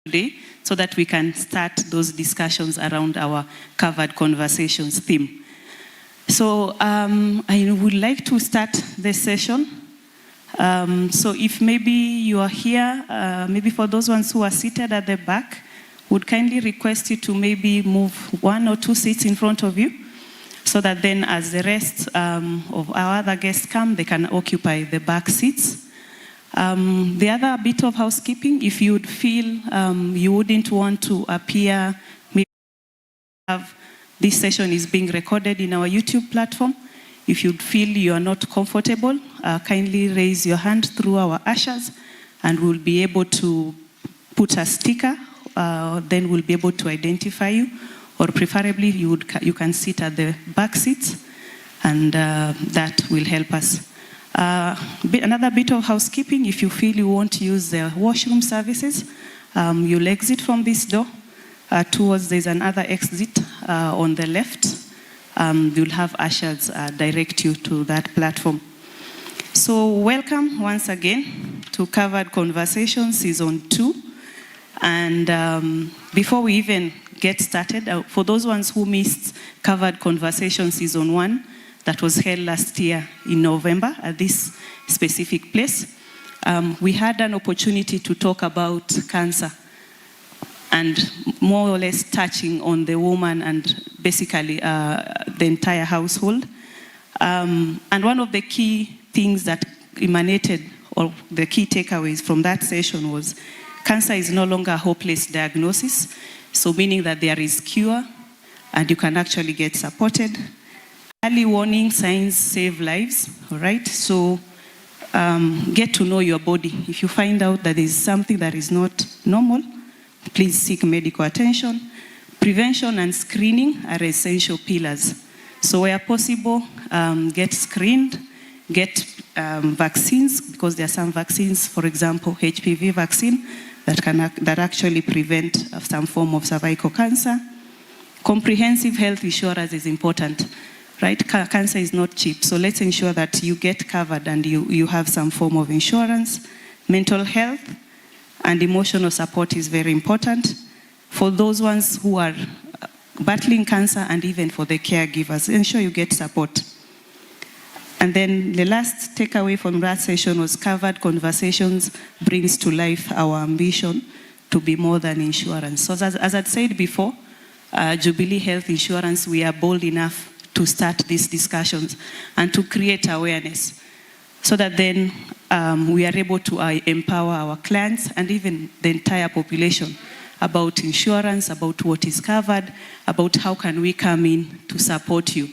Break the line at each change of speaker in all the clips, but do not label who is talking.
today so that we can start those discussions around our covered conversations theme. So I would like to start this session. So if maybe you are here, maybe for those ones who are seated at the back, would kindly request you to maybe move 1 or 2 seats in front of you, so that then as the rest of our other guests come, they can occupy the back seats. The other bit of housekeeping, if you would feel you wouldn't want to appear, maybe this session is being recorded in our YouTube platform. If you feel you are not comfortable, kindly raise your hand through our ushers, and we'll be able to put a sticker. Then we'll be able to identify you, or preferably you can sit at the back seats, and that will help us. Another bit of housekeeping, if you feel you want to use the washroom services, you'll exit from this door. There's another exit on the left. You'll have ushers direct you to that platform. So welcome once again to Covered Conversations Season 2. And before we even get started, for those ones who missed Covered Conversation Season 1, that was held last year in November at this specific place, we had an opportunity to talk about cancer, and more or less touching on the woman and basically the entire household. And one of the key things that emanated, or the key takeaways from that session, was cancer is no longer a hopeless diagnosis, so meaning that there is cure and you can actually get supported. Early warning signs save lives, all right? So get to know your body. If you find out that there is something that is not normal, please seek medical attention. Prevention and screening are essential pillars. So where possible, get screened, get vaccines, because there are some vaccines, for example, HPV vaccine, that actually prevent some form of cervical cancer. Comprehensive health insurance is important, right? Cancer is not cheap, so let's ensure that you get covered and you have some form of insurance. Mental health and emotional support is very important for those ones who are battling cancer, and even for the caregivers. Ensure you get support. And then the last takeaway from that session was Covered Conversations brings to life our ambition to be more than insurance. So as I'd said before, Jubilee Health Insurance, we are bold enough to start these discussions and to create awareness, so that then we are able to empower our clients and even the entire population about insurance, about what is covered, about how can we come in to support you.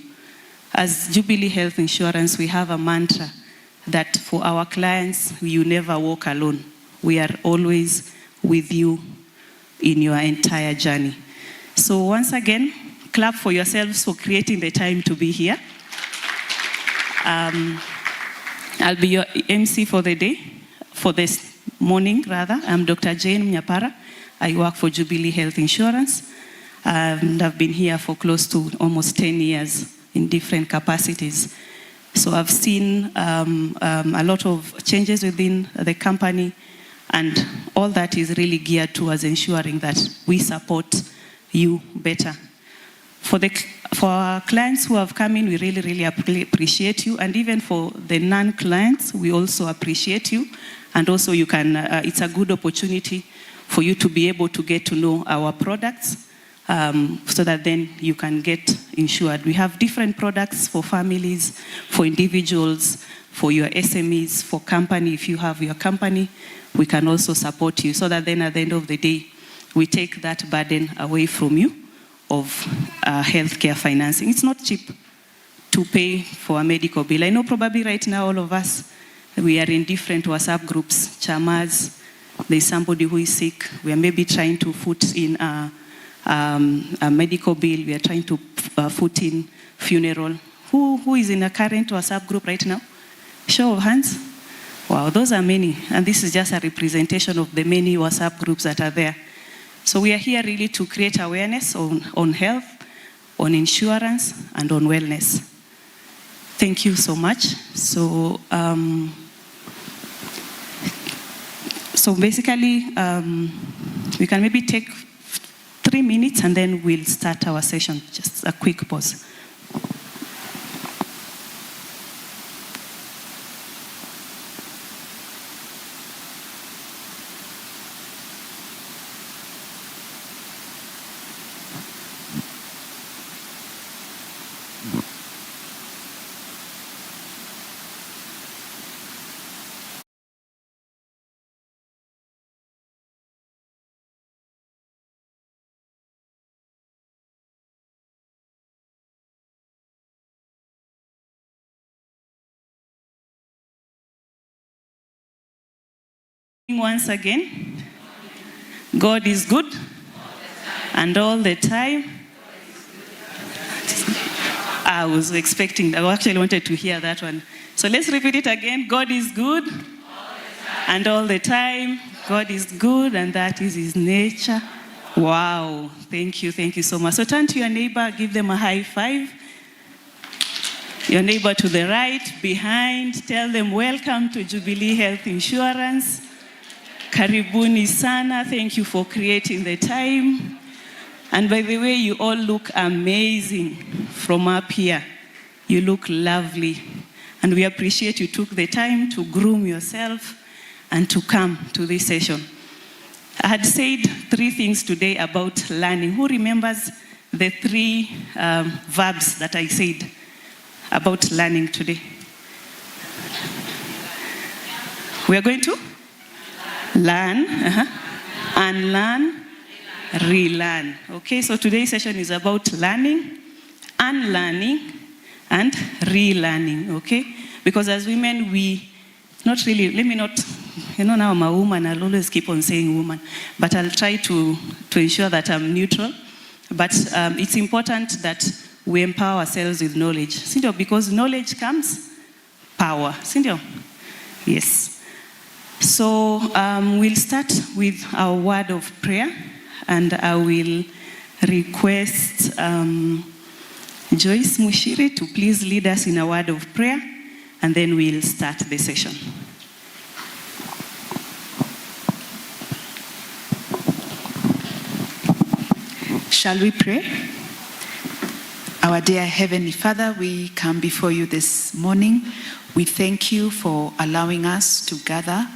As Jubilee Health Insurance, we have a mantra that for our clients, you never walk alone. We are always with you in your entire journey. So once again, clap for yourselves for creating the time to be here. I'll be your MC for the day, for this morning rather. I'm Dr. Jane Mnyapara. I work for Jubilee Health Insurance, and I've been here for close to almost 10 years in different capacities. So I've seen a lot of changes within the company, and all that is really geared towards ensuring that we support you better. For our clients who have come in, we really, really appreciate you. And even for the non-clients, we also appreciate you. And also you can, it's a good opportunity for you to be able to get to know our products, so that then you can get insured. We have different products for families, for individuals, for your SMEs, for company. If you have your company, we can also support you, so that then at the end of the day, we take that burden away from you of healthcare financing. It's not cheap to pay for a medical bill. I know probably right now all of us, we are in different WhatsApp groups, chamas. There's somebody who is sick. We are maybe trying to put in a medical bill. We are trying to put in funeral. Who is in a current WhatsApp group right now? Show of hands. Wow, those are many. And this is just a representation of the many WhatsApp groups that are there. So we are here really to create awareness on health, on insurance, and on wellness. Thank you so much. So basically, We can maybe take 3 minutes and then we'll start our session. Just a quick pause. Once again, God is good, and all the time. I was expecting, I actually wanted to hear that one. So let's repeat it again. God is good, and all the time. God is good, and that is his nature. Wow, thank you so much. So turn to your neighbor, give them a high five. Your neighbor to the right, behind, tell them welcome to Jubilee Health Insurance. Karibuni sana, thank you for creating the time. And by the way, you all look amazing from up here. You look lovely. And we appreciate you took the time to groom yourself and to come to this session. I had said 3 things today about learning. Who remembers the 3 verbs that I said about learning today? We are going to learn, unlearn, relearn. Okay, so today's session is about learning, unlearning, and relearning. Okay, because as women, we not really. Let me not. Now I'm a woman. I'll always keep on saying woman, but I'll try to ensure that I'm neutral. But it's important that we empower ourselves with knowledge, because knowledge comes power. Yes. So we'll start with our word of prayer, and I will request Joyce Mushiri to please lead us in a word of prayer, and then we'll start the session.
Shall we pray? Our dear Heavenly Father, we come before you this morning. We thank you for allowing us to gather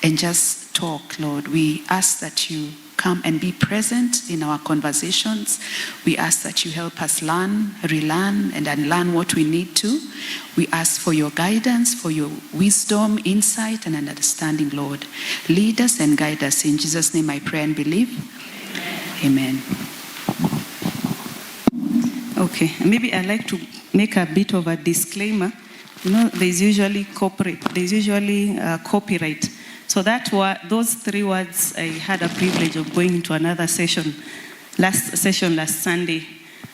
and just talk, Lord. We ask that you come and be present in our conversations. We ask that you help us learn, relearn, and unlearn what we need to. We ask for your guidance, for your wisdom, insight, and understanding, Lord. Lead us and guide us. In Jesus' name I pray and believe. Amen.
Okay, maybe I'd like to make a bit of a disclaimer. There's usually copyright. So those 3 words, I had a privilege of going into another session last Sunday,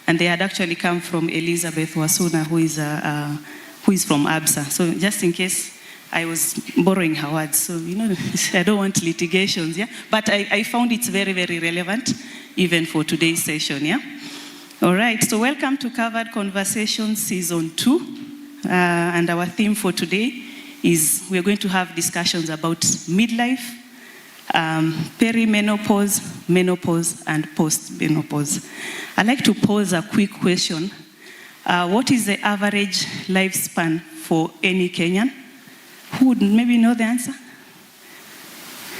and they had actually come from Elizabeth Wasuna, who is from ABSA. So just in case I was borrowing her words, so I don't want litigations, yeah. But I found it's very, very relevant, even for today's session, yeah. All right. So welcome to Covered Conversations Season 2. And our theme for today is we're going to have discussions about midlife, perimenopause, menopause, and post-menopause. I'd like to pose a quick question. What is the average lifespan for any Kenyan? Who would maybe know the answer?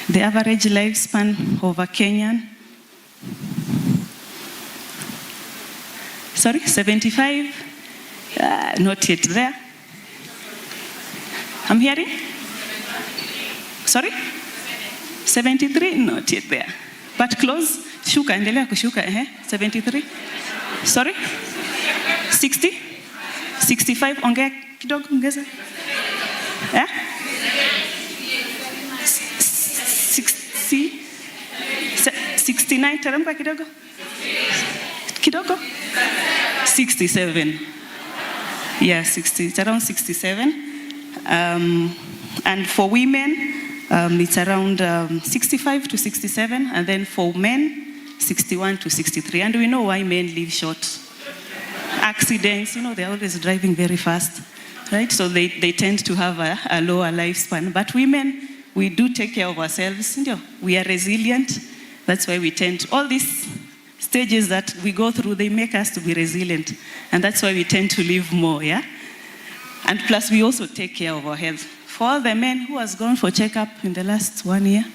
The average lifespan of a Kenyan? Sorry, 75? Not yet there. I'm hearing? Sorry? 73? Not yet there. But close. Shuka, endelea kushuka. 73? Sorry? 60? 65? Ongea kidogo, ongeza. 60? 69? Teremka kidogo? Kidogo? 67. Yeah, 60. It's around 67. And for women, it's around 65 to 67. And then for men, 61 to 63. And we know why men live short. Accidents, they're always driving very fast, right? So they tend to have a lower lifespan. But women, we do take care of ourselves. We are resilient. That's why we tend to, all these stages that we go through, they make us to be resilient. And that's why we tend to live more, yeah? And plus, we also take care of our health. For all the men who has gone for checkup in the last 1 year,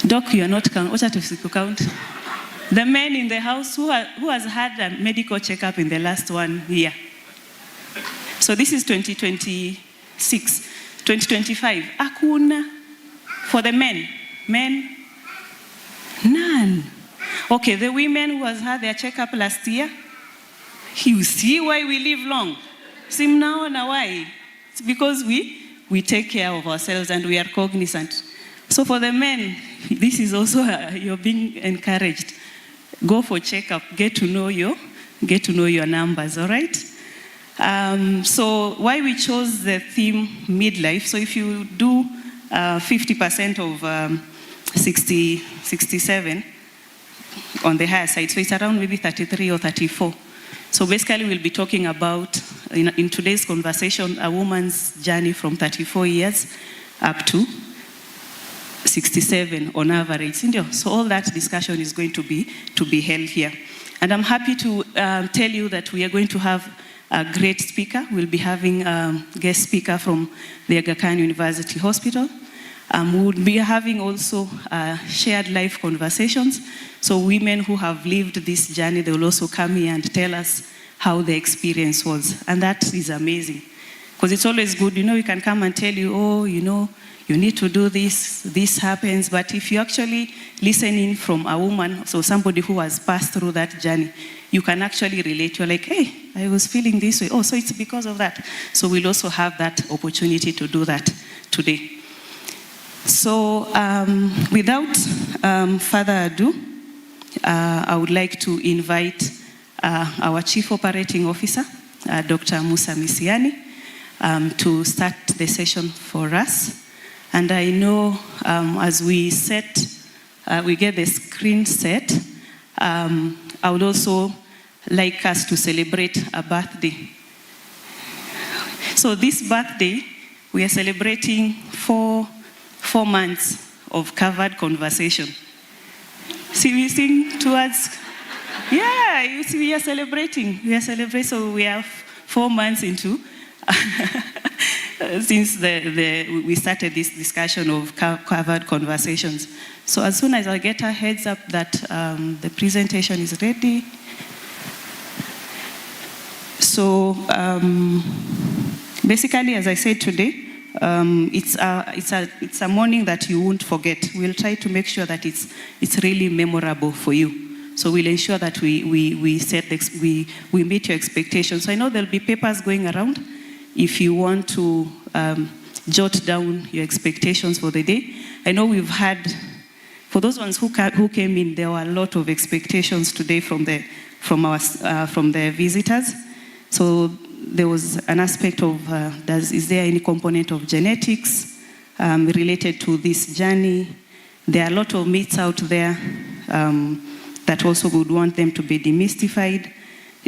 Doc, you are not count. What to count? The men in the house who has had a medical checkup in the last 1 year. So this is 2026. 2025. Akuna. For the men. Men, none. Okay, the women who has had their checkup last year, you see why we live long. See now and why? It's because we take care of ourselves and we are cognizant. So for the men, this is also you're being encouraged. Go for checkup. Get to know your numbers. All right. So why we chose the theme midlife? So if you do 50% of 67 on the higher side, so it's around maybe 33 or 34. So basically we'll be talking about, in today's conversation, a woman's journey from 34 years up to 67 on average. So all that discussion is going to be held here. And I'm happy to tell you that we are going to have a great speaker. We'll be having a guest speaker from the Aga Khan University Hospital. We'll be having also shared life conversations. So women who have lived this journey, they will also come here and tell us how the experience was. And that is amazing. Because it's always good, we can come and tell you, you need to do this happens. But if you actually listen in from a woman, so somebody who has passed through that journey, you can actually relate. You're like, hey, I was feeling this way. Oh, so it's because of that. So we'll also have that opportunity to do that today. So without further ado, I would like to invite our Chief Operating Officer, Dr. Musa Misiani, to start the session for us. And I know as we get the screen set, I would also like us to celebrate a birthday. So this birthday, we are celebrating 4 months of covered conversation. See, we sing towards, yeah, you see, we are celebrating. So we are 4 months into, since we started this discussion of covered conversations. So as soon as I get a heads up that the presentation is ready. So basically, as I said today, it's a morning that you won't forget. We'll try to make sure that it's really memorable for you. So we'll ensure that we meet your expectations. So I know there'll be papers going around if you want to jot down your expectations for the day. I know we've had, for those ones who came in, there were a lot of expectations today from the visitors. So there was an aspect of, is there any component of genetics related to this journey? There are a lot of myths out there that also would want them to be demystified.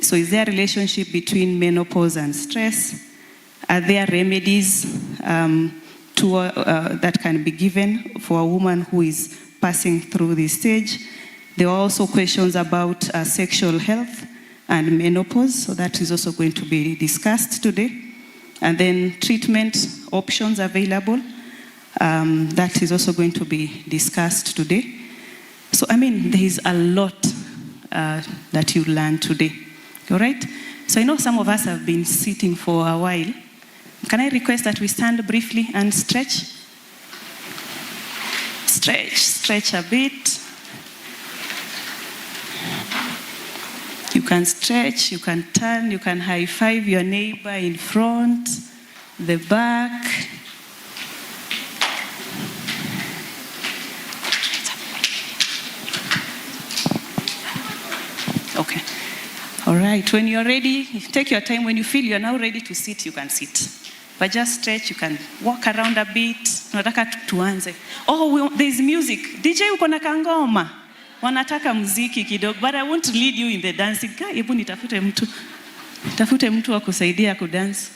So is there a relationship between menopause and stress? Are there remedies that can be given for a woman who is passing through this stage? There are also questions about sexual health and menopause, so that is also going to be discussed today. And then treatment options available, that is also going to be discussed today. So, there is a lot that you learn today, all right? So I know some of us have been sitting for a while. Can I request that we stand briefly and stretch? Stretch a bit. You can stretch, you can turn, you can high-five your neighbor in front, the back. Okay. All right. When you're ready, take your time. When you feel you're now ready to sit, you can sit. But just stretch, you can walk around a bit. Nataka tuanze. Oh, there's music. DJ uko na kangoma. Wanataka muziki kidogo, but I won't lead you in the dancing. Hebu nitafute mtu wa kusaidia kudance.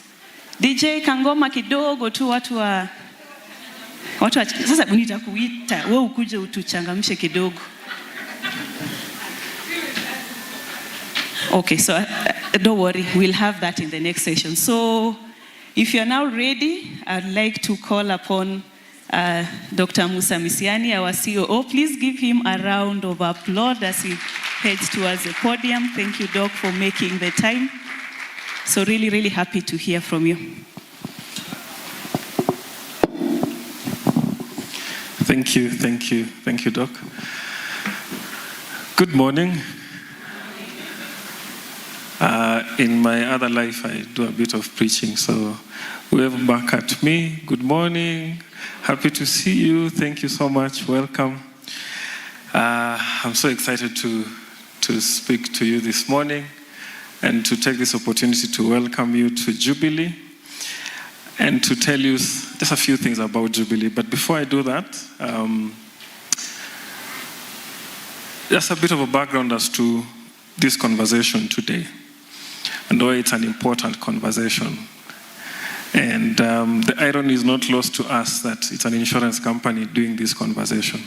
DJ kangoma kidogo tu watu wa Sasa nitakuita wewe ukuje utuchangamshe kidogo. Okay, so don't worry, we'll have that in the next session. So if you're now ready, I'd like to call upon Dr. Musa Misiani, our COO. Please give him a round of applause as he heads towards the podium. Thank you, Doc, for making the time. So really, really happy to hear from you.
Thank you, Doc. Good morning. In my other life, I do a bit of preaching, so wave back at me. Good morning. Happy to see you. Thank you so much. Welcome. I'm so excited to speak to you this morning and to take this opportunity to welcome you to Jubilee and to tell you just a few things about Jubilee. But before I do that, just a bit of a background as to this conversation today and why it's an important conversation. And the irony is not lost to us that it's an insurance company doing this conversation.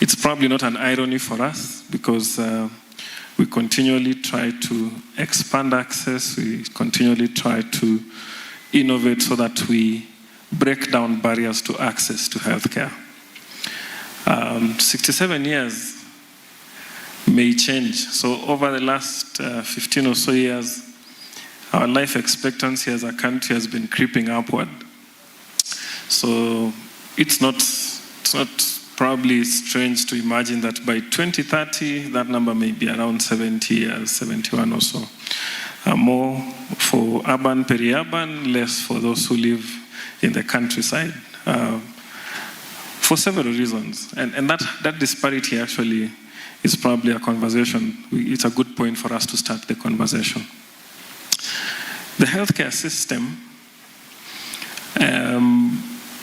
It's probably not an irony for us because we continually try to expand access, we continually try to innovate so that we break down barriers to access to healthcare. 67 years may change. So over the last 15 or so years, our life expectancy as a country has been creeping upward. So it's not probably strange to imagine that by 2030, that number may be around 70 years, 71 or so. More for urban, peri-urban, less for those who live in the countryside, for several reasons. And that disparity actually is probably a conversation. It's a good point for us to start the conversation. The healthcare system,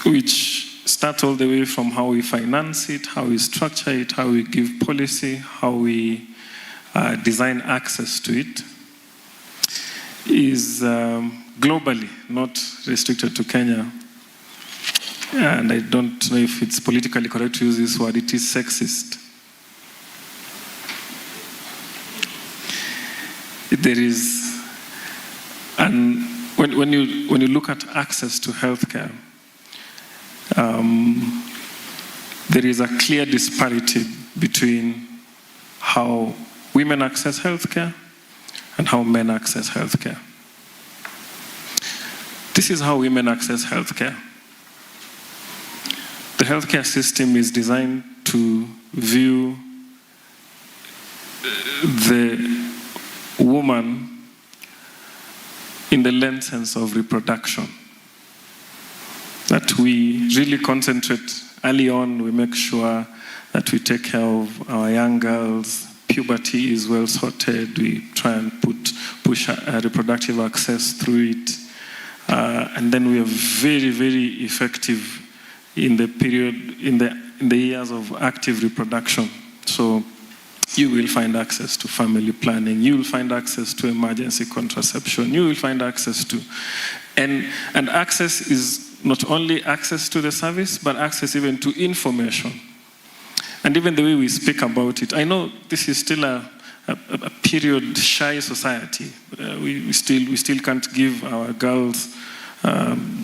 which starts all the way from how we finance it, how we structure it, how we give policy, how we design access to it, is globally not restricted to Kenya. And I don't know if it's politically correct to use this word, it is sexist. There is, and when you look at access to healthcare, there is a clear disparity between how women access healthcare and how men access healthcare. This is how women access healthcare. The healthcare system is designed to view the woman in the lens of reproduction. That we really concentrate early on, we make sure that we take care of our young girls, puberty is well sorted, we try and push reproductive access through it, and then we are very, very effective in the period, in the years of active reproduction. So you will find access to family planning, you will find access to emergency contraception, you will find access to, and access is not only access to the service, but access even to information. And even the way we speak about it, I know this is still a period shy society. We still can't give our girls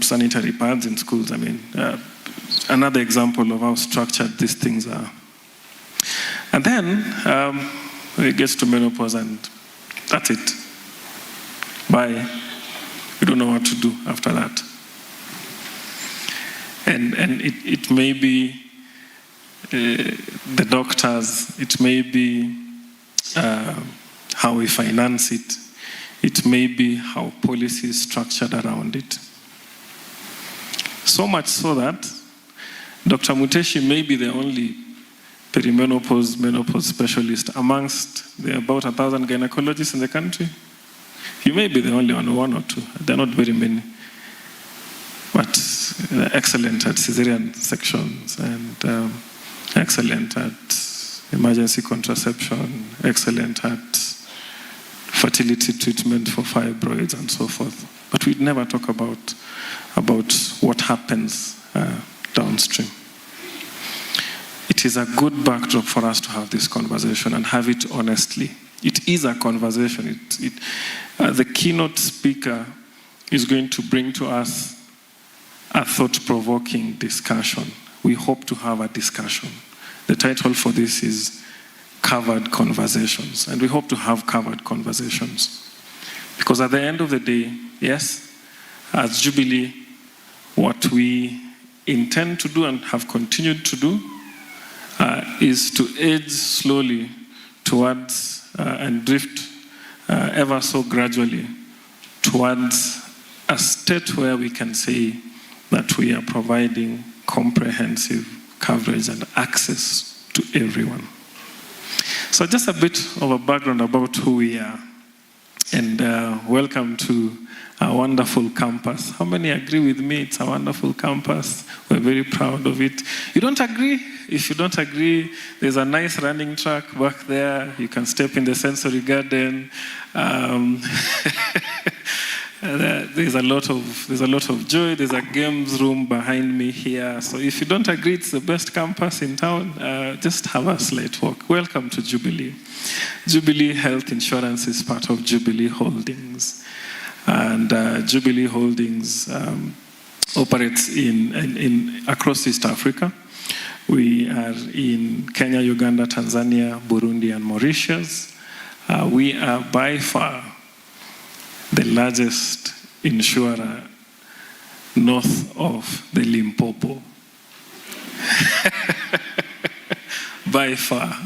sanitary pads in schools. I mean, another example of how structured these things are. And then it gets to menopause and that's it. Bye. We don't know what to do after that. And it may be the doctors, it may be how we finance it, it may be how policy is structured around it. So much so that Dr. Muteshi may be the only perimenopause, menopause specialist amongst the about 1,000 gynecologists in the country. He may be the only one or two. There are not very many. But excellent at cesarean sections and excellent at emergency contraception, excellent at fertility treatment for fibroids and so forth. But we'd never talk about what happens downstream. It is a good backdrop for us to have this conversation and have it honestly. It is a conversation. The keynote speaker is going to bring to us a thought-provoking discussion. We hope to have a discussion. The title for this is Covered Conversations, and we hope to have covered conversations. Because at the end of the day, yes, as Jubilee, what we intend to do and have continued to do is to edge slowly towards and drift ever so gradually towards a state where we can say that we are providing comprehensive coverage and access to everyone. So just a bit of a background about who we are. And welcome to our wonderful campus. How many agree with me? It's a wonderful campus. We're very proud of it. You don't agree? If you don't agree, there's a nice running track back there. You can step in the sensory garden. There's a lot of joy. There's a games room behind me here. So if you don't agree it's the best campus in town, just have a slight walk. Welcome to Jubilee. Jubilee Health Insurance is part of Jubilee Holdings. And Jubilee Holdings operates in across East Africa. We are in Kenya, Uganda, Tanzania, Burundi, and Mauritius. We are by far the largest insurer north of the Limpopo. By far.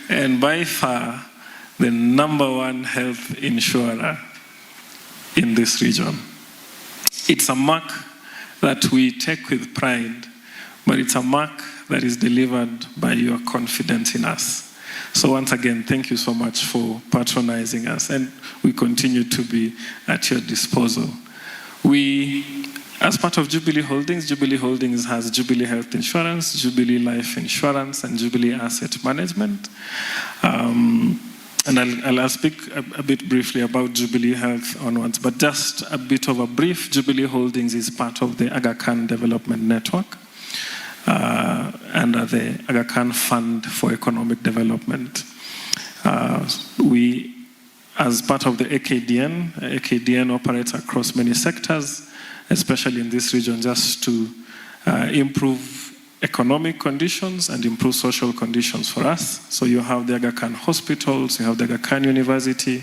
And by far, the #1 health insurer in this region. It's a mark that we take with pride, but it's a mark that is delivered by your confidence in us. So once again, thank you so much for patronizing us, and we continue to be at your disposal. We, as part of Jubilee Holdings has Jubilee Health Insurance, Jubilee Life Insurance, and Jubilee Asset Management. And I'll speak a bit briefly about Jubilee Health onwards, but just a bit of a brief. Jubilee Holdings is part of the Aga Khan Development Network under the Aga Khan Fund for Economic Development. We, as part of the AKDN operates across many sectors, especially in this region, just to improve economic conditions and improve social conditions for us. So you have the Aga Khan hospitals, you have the Aga Khan University,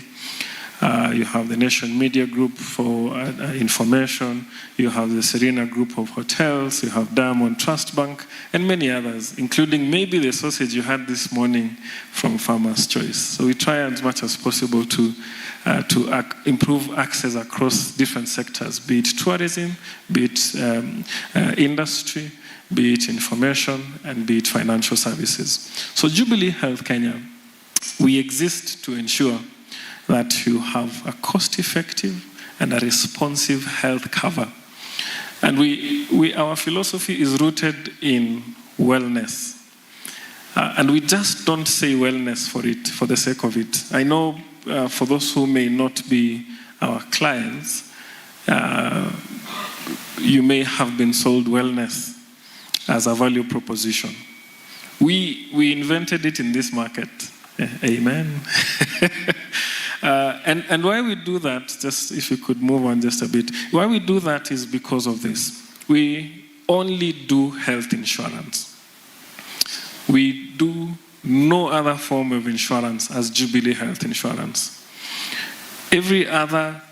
you have the Nation Media Group for information, you have the Serena Group of hotels, you have Diamond Trust Bank, and many others, including maybe the sausage you had this morning from Farmer's Choice. So we try as much as possible to improve access across different sectors, be it tourism, be it industry, be it information, and be it financial services. So Jubilee Health Kenya, we exist to ensure that you have a cost-effective and a responsive health cover. And our philosophy is rooted in wellness. And we just don't say wellness for the sake of it. I know for those who may not be our clients, you may have been sold wellness as a value proposition. We invented it in this market. Amen. And why we do that, just if you could move on just a bit, why we do that is because of this. We only do health insurance. We do no other form of insurance as Jubilee Health Insurance. Every other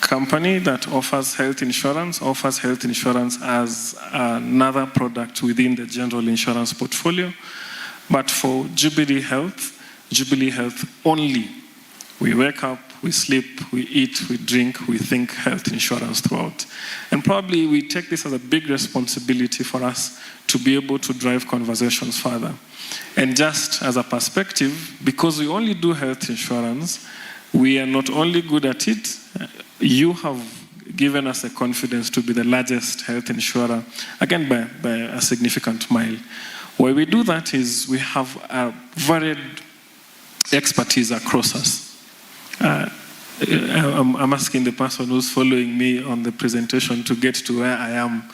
company that offers health insurance as another product within the general insurance portfolio. But for Jubilee Health only, we wake up, we sleep, we eat, we drink, we think health insurance throughout. And probably we take this as a big responsibility for us to be able to drive conversations further. And just as a perspective, because we only do health insurance, we are not only good at it, you have given us the confidence to be the largest health insurer, again by a significant mile. Why we do that is we have a varied expertise across us. I'm asking the person who's following me on the presentation to get to where I am.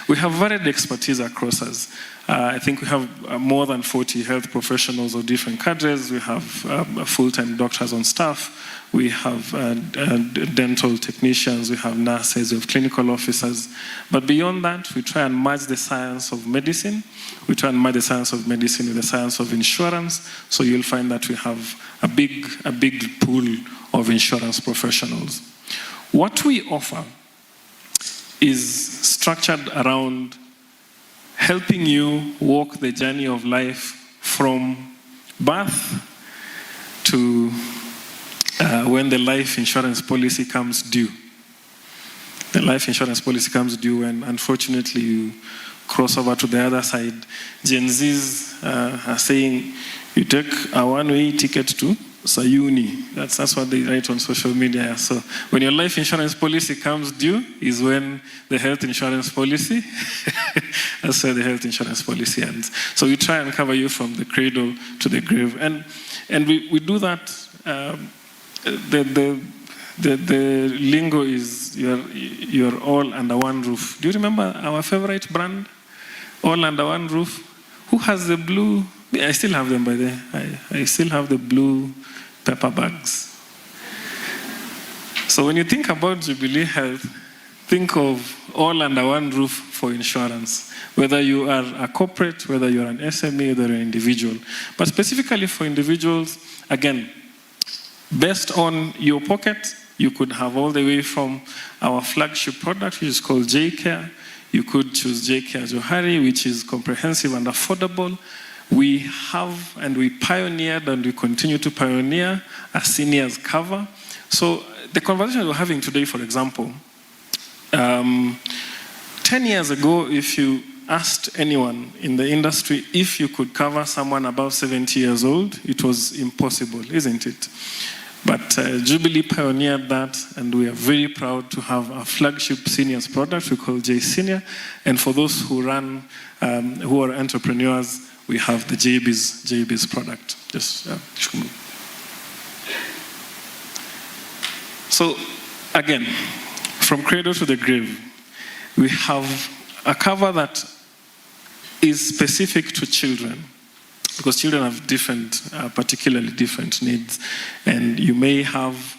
We have varied expertise across us. I think we have more than 40 health professionals of different cadres. We have full-time doctors on staff. We have dental technicians. We have nurses. We have clinical officers. But beyond that, we try and merge the science of medicine. We try and merge the science of medicine with the science of insurance. So you'll find that we have a big pool of insurance professionals. What we offer is structured around helping you walk the journey of life from birth to when the life insurance policy comes due. The life insurance policy comes due when, unfortunately, you cross over to the other side. Gen Zs are saying, you take a one-way ticket to Sayuni. That's what they write on social media. So when your life insurance policy comes due is when the health insurance policy, that's where the health insurance policy ends. So we try and cover you from the cradle to the grave. And we do that. The lingo is you're all under one roof. Do you remember our favorite brand? All under one roof. Who has the blue? I still have them by there. I still have the blue pepper bags. So when you think about Jubilee Health, think of all under one roof for insurance. Whether you are a corporate, whether you're an SME, whether you're an individual. But specifically for individuals, again, based on your pocket, you could have all the way from our flagship product, which is called J-Care. You could choose J-Care Johari, which is comprehensive and affordable. We have and we pioneered and we continue to pioneer a seniors cover. So the conversation we're having today, for example, 10 years ago, if you asked anyone in the industry if you could cover someone above 70 years old, it was impossible, isn't it? But Jubilee pioneered that, and we are very proud to have a flagship seniors product we call J Senior. And for those who run, who are entrepreneurs, we have the JBiz product. So again, from cradle to the grave, we have a cover that is specific to children, because children have particularly different needs. And you may have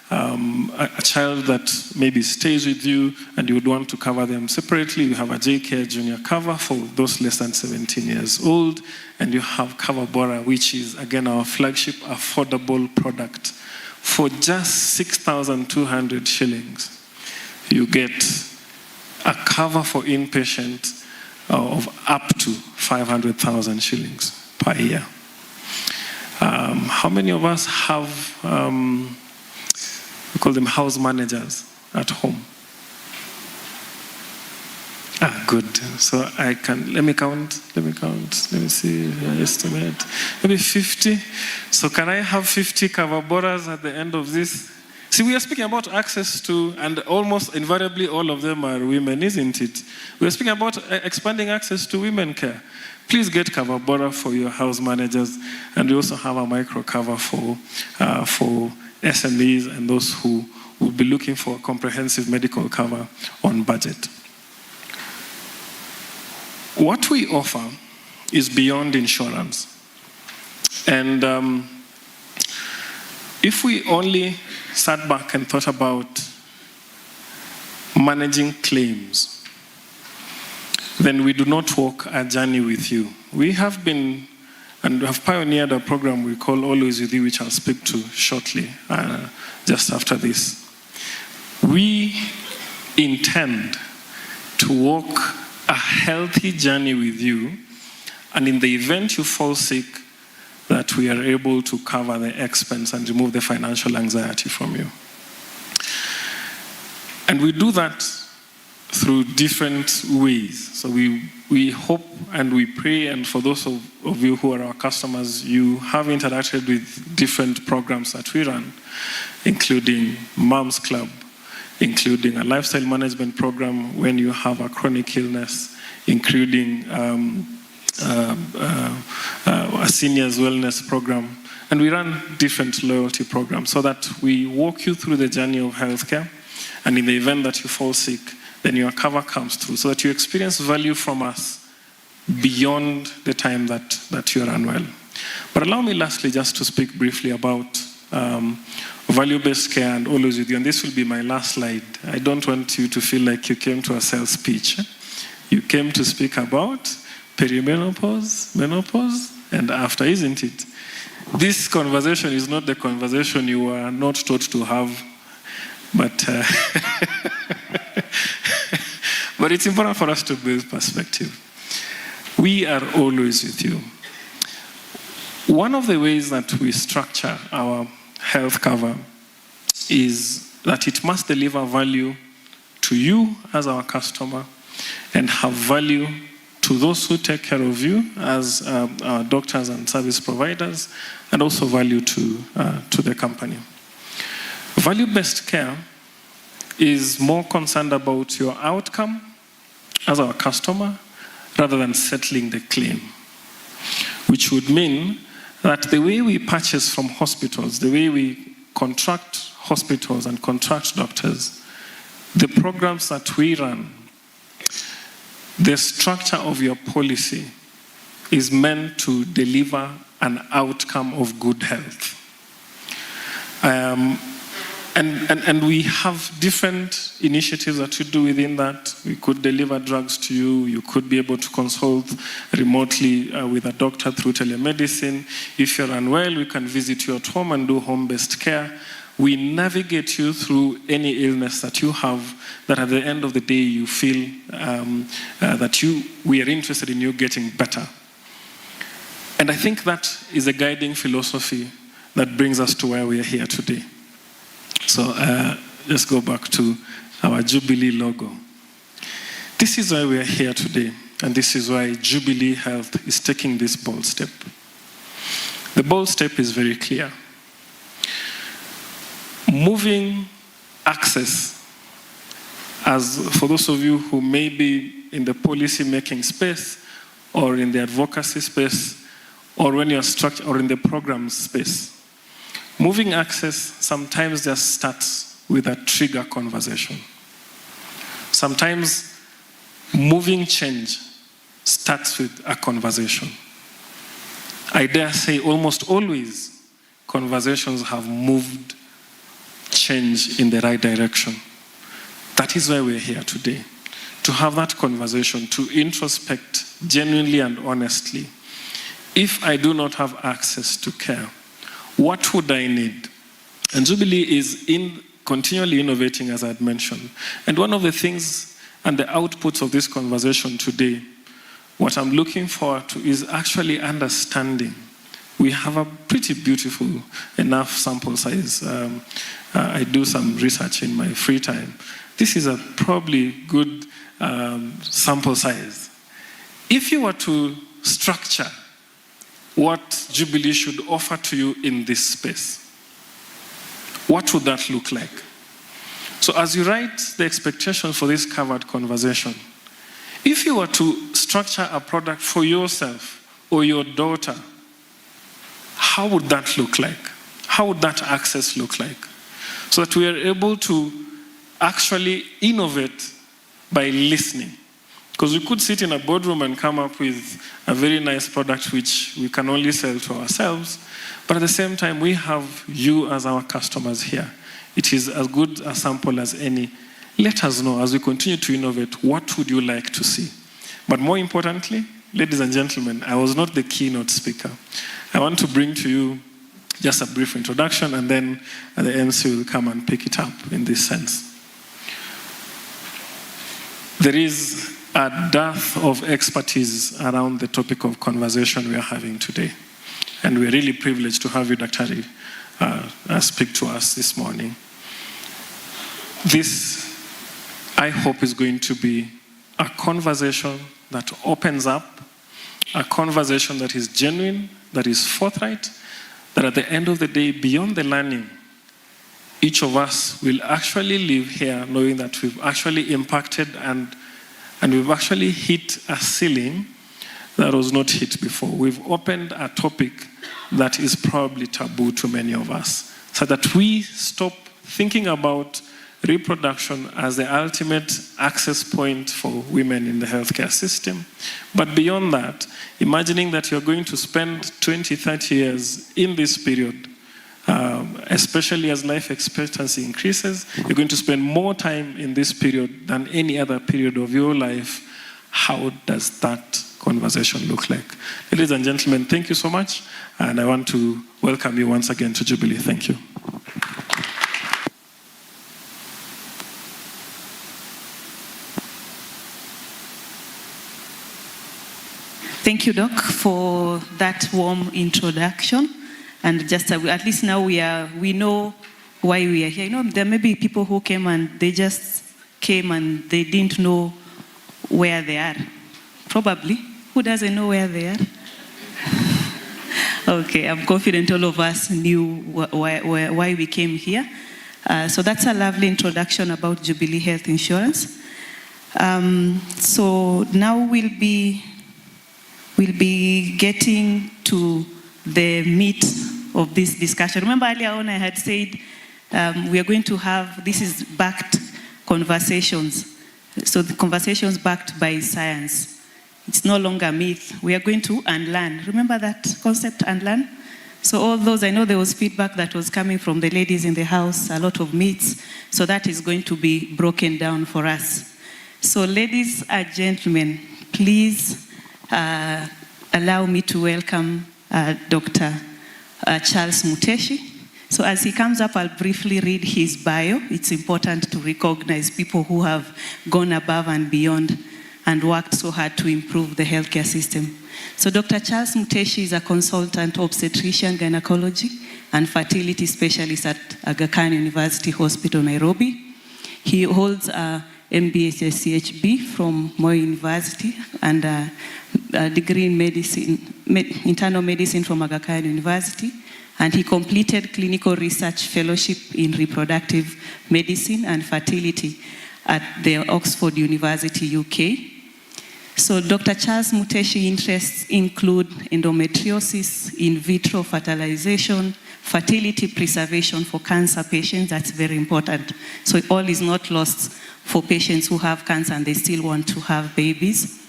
a child that maybe stays with you and you would want to cover them separately. You have a J-Care Junior cover for those less than 17 years old. And you have Cover Bora, which is, again, our flagship affordable product. For just 6,200 shillings, you get a cover for inpatient of up to 500,000 shillings per year. How many of us have... we call them house managers at home? Good. So let me count, let me see, I estimate. Maybe 50. So can I have 50 Cover Boras at the end of this? See, we are speaking about access to, and almost invariably all of them are women, isn't it? We are speaking about expanding access to women care. Please get Cover Bora for your house managers, and we also have a micro cover for SMEs and those who will be looking for a comprehensive medical cover on budget. What we offer is beyond insurance. And if we only sat back and thought about managing claims, then we do not walk a journey with you. We have been and we have pioneered a program we call Always With You, which I'll speak to shortly, just after this. We intend to walk a healthy journey with you, and in the event you fall sick, that we are able to cover the expense and remove the financial anxiety from you. And we do that through different ways. So we hope and we pray, and for those of you who are our customers, you have interacted with different programs that we run, including Moms Club, including a lifestyle management program when you have a chronic illness, including a seniors wellness program, And we run different loyalty programs so that we walk you through the journey of healthcare. And in the event that you fall sick, then your cover comes through so that you experience value from us beyond the time that you're unwell. But allow me lastly just to speak briefly about value-based care and always with you. And this will be my last slide. I don't want you to feel like you came to a sales pitch. You came to speak about perimenopause, menopause, and after, isn't it? This conversation is not the conversation you were not taught to have, but but it's important for us to build perspective. We are always with you. One of the ways that we structure our health cover is that it must deliver value to you as our customer and have value to those who take care of you as our doctors and service providers, and also value to the company. Value-based care is more concerned about your outcome as our customer rather than settling the claim, which would mean that the way we purchase from hospitals, the way we contract hospitals and contract doctors, the programs that we run, the structure of your policy is meant to deliver an outcome of good health. And we have different initiatives that you do within that. We could deliver drugs to you. You could be able to consult remotely with a doctor through telemedicine. If you're unwell, we can visit you at home and do home-based care. We navigate you through any illness that you have, that at the end of the day you feel that we are interested in you getting better. And I think that is a guiding philosophy that brings us to where we are here today. So let's go back to our Jubilee logo. This is why we are here today, and this is why Jubilee Health is taking this bold step. The bold step is very clear. Moving access, as for those of you who may be in the policy-making space, or in the advocacy space, or when you're structured, or in the programs space, moving access sometimes just starts with a trigger conversation. Sometimes moving change starts with a conversation. I dare say almost always conversations have moved change in the right direction. That is why we're here today, to have that conversation, to introspect genuinely and honestly. If I do not have access to care, what would I need? And Jubilee is continually innovating, as I had mentioned. And one of the things and the outputs of this conversation today, what I'm looking forward to is actually understanding. We have a pretty beautiful enough sample size. I do some research in my free time. This is a probably good sample size. If you were to structure what Jubilee should offer to you in this space, what would that look like? So as you write the expectation for this covered conversation, if you were to structure a product for yourself or your daughter, how would that look like? How would that access look like? So that we are able to actually innovate by listening. Because we could sit in a boardroom and come up with a very nice product which we can only sell to ourselves, but at the same time we have you as our customers here. It is as good a sample as any. Let us know as we continue to innovate, what would you like to see? But more importantly, ladies and gentlemen, I was not the keynote speaker. I want to bring to you just a brief introduction, and then the MC will come and pick it up in this sense. There is a dearth of expertise around the topic of conversation we are having today. And we're really privileged to have you, Dr. speak to us this morning. This, I hope, is going to be a conversation that opens up, a conversation that is genuine, that is forthright, that at the end of the day, beyond the learning, each of us will actually live here knowing that we've actually impacted and we've actually hit a ceiling that was not hit before. We've opened a topic that is probably taboo to many of us, so that we stop thinking about reproduction as the ultimate access point for women in the healthcare system. But beyond that, imagining that you're going to spend 20, 30 years in this period, especially as life expectancy increases, you're going to spend more time in this period than any other period of your life. How does that conversation look like? Ladies and gentlemen, thank you so much. And I want to welcome you once again to Jubilee. Thank you.
Thank you, Doc, for that warm introduction. And just at least now we know why we are here. You know, there may be people who came and they just came and they didn't know where they are. Probably. Who doesn't know where they are? Okay, I'm confident all of us knew why we came here. So that's a lovely introduction about Jubilee Health Insurance. So now we'll be getting to the meat of this discussion. Remember earlier on I had said we are going to have, this is backed conversations. So the conversations backed by science. It's no longer myth. We are going to unlearn. Remember that concept, unlearn? So all those, I know there was feedback that was coming from the ladies in the house, a lot of myths. So that is going to be broken down for us. So ladies and gentlemen, please allow me to welcome Dr. Charles Muteshi. So as he comes up, I'll briefly read his bio. It's important to recognize people who have gone above and beyond and worked so hard to improve the healthcare system. So Dr. Charles Muteshi is a consultant obstetrician, gynecology, and fertility specialist at Aga Khan University Hospital, Nairobi. He holds a MBA/CHB from Moi University and a degree in medicine, internal medicine from Aga Khan University. And he completed clinical research fellowship in reproductive medicine and fertility at the Oxford University, UK. So Dr. Charles Muteshi interests include endometriosis, in vitro fertilization, fertility preservation for cancer patients. That's very important. So all is not lost for patients who have cancer and they still want to have babies.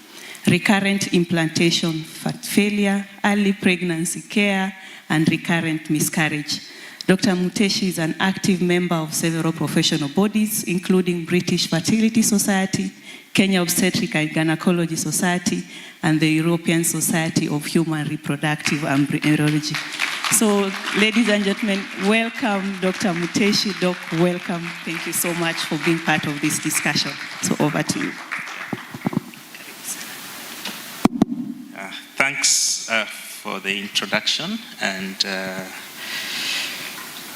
Recurrent implantation failure, early pregnancy care, and recurrent miscarriage. Dr. Muteshi is an active member of several professional bodies, including British Fertility Society, Kenya Obstetric and Gynecology Society, and the European Society of Human Reproductive Embryology. So, ladies and gentlemen, welcome Dr. Muteshi. Doc, welcome. Thank you so much for being part of this discussion. So, over to you.
Thanks for the introduction, and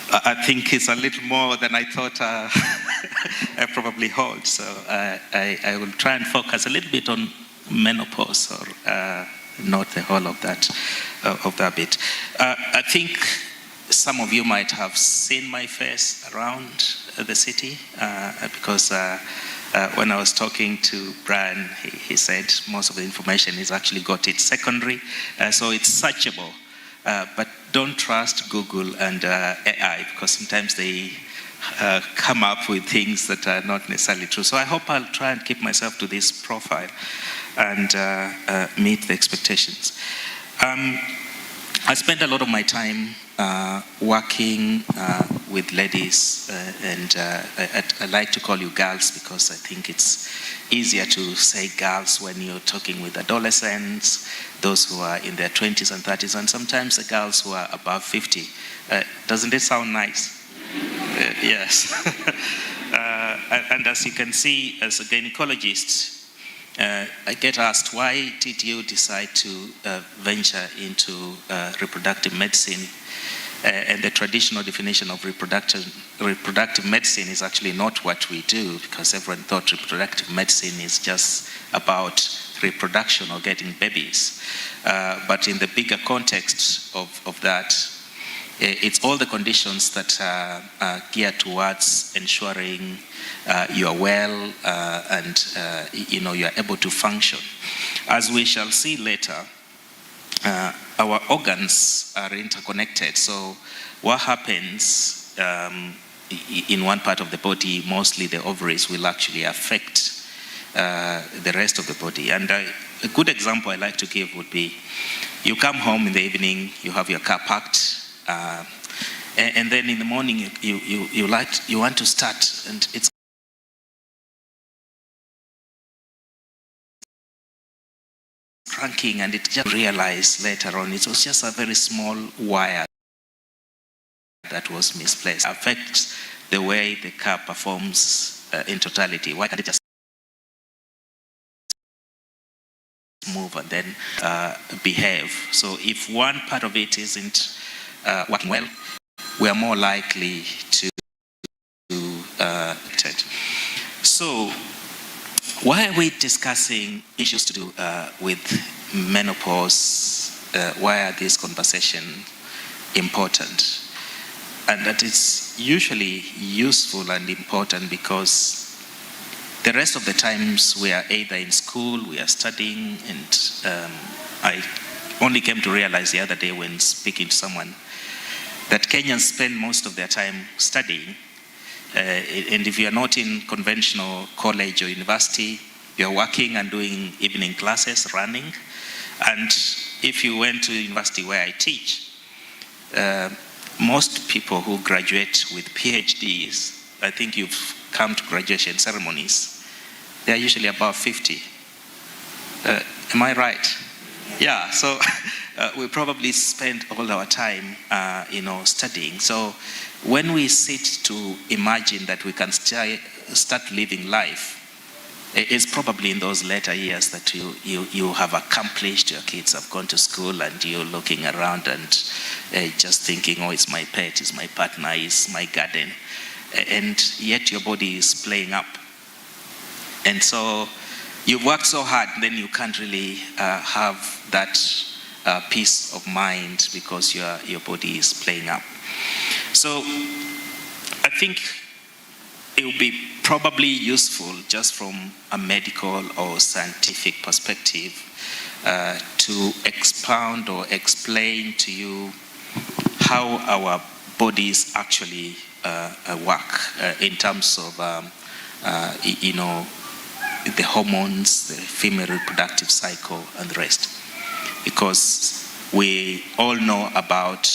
I think it's a little more than I thought I probably hold. So I will try and focus a little bit on menopause, or not the whole of that bit. I think some of you might have seen my face around the city because when I was talking to Brian, he said most of the information he's actually got it secondary, so it's searchable. But don't trust Google and AI, because sometimes they come up with things that are not necessarily true. So I hope I'll try and keep myself to this profile and meet the expectations. I spend a lot of my time working with ladies, and I like to call you girls because I think it's easier to say girls when you're talking with adolescents, those who are in their 20s and 30s, and sometimes the girls who are above 50. Doesn't it sound nice? Yes. And as you can see, as a gynecologist, I get asked, why did you decide to venture into reproductive medicine? And the traditional definition of reproductive medicine is actually not what we do, because everyone thought reproductive medicine is just about reproduction or getting babies. But in the bigger context of that, it's all the conditions that are geared towards ensuring you are well and you are able to function. As we shall see later, our organs are interconnected. So what happens in one part of the body, mostly the ovaries, will actually affect the rest of the body. And a good example I like to give would be, you come home in the evening, you have your car parked, and then in the morning you want to start, and it's cranking, and it just realized later on it was just a very small wire that was misplaced. It affects the way the car performs in totality. Why can't it just move and then behave? So if one part of it isn't working well, we are more likely to So why are we discussing issues to do with menopause? Why are these conversations important? And that is usually useful and important because the rest of the times we are either in school, we are studying, and I only came to realize the other day when speaking to someone that Kenyans spend most of their time studying. And if you are not in conventional college or university, you're working and doing evening classes, running. And if you went to university where I teach, most people who graduate with PhDs, I think you've come to graduation ceremonies, they're usually above 50. Am I right? Yeah, so we probably spend all our time, studying. So when we sit to imagine that we can start living life, it's probably in those later years that you have accomplished, your kids have gone to school, and you're looking around and just thinking, oh, it's my pet, it's my partner, it's my garden. And yet your body is playing up. And so you've worked so hard, then you can't really have that peace of mind because your body is playing up. So I think it would be probably useful just from a medical or scientific perspective to expound or explain to you how our bodies actually work in terms of the hormones, the female reproductive cycle, and the rest. Because we all know about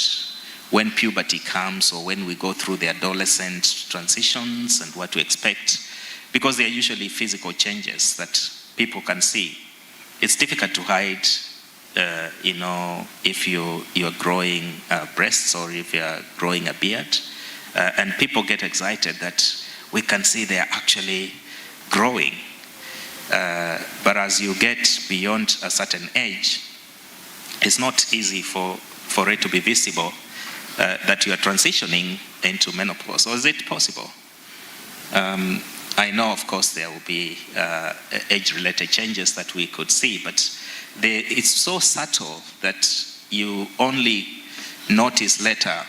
when puberty comes or when we go through the adolescent transitions and what to expect, because they are usually physical changes that people can see. It's difficult to hide, if you're growing breasts or if you're growing a beard, and people get excited that we can see they are actually growing. But as you get beyond a certain age, it's not easy for it to be visible that you are transitioning into menopause. Or is it possible? I know, of course, there will be age-related changes that we could see, but it's so subtle that you only notice later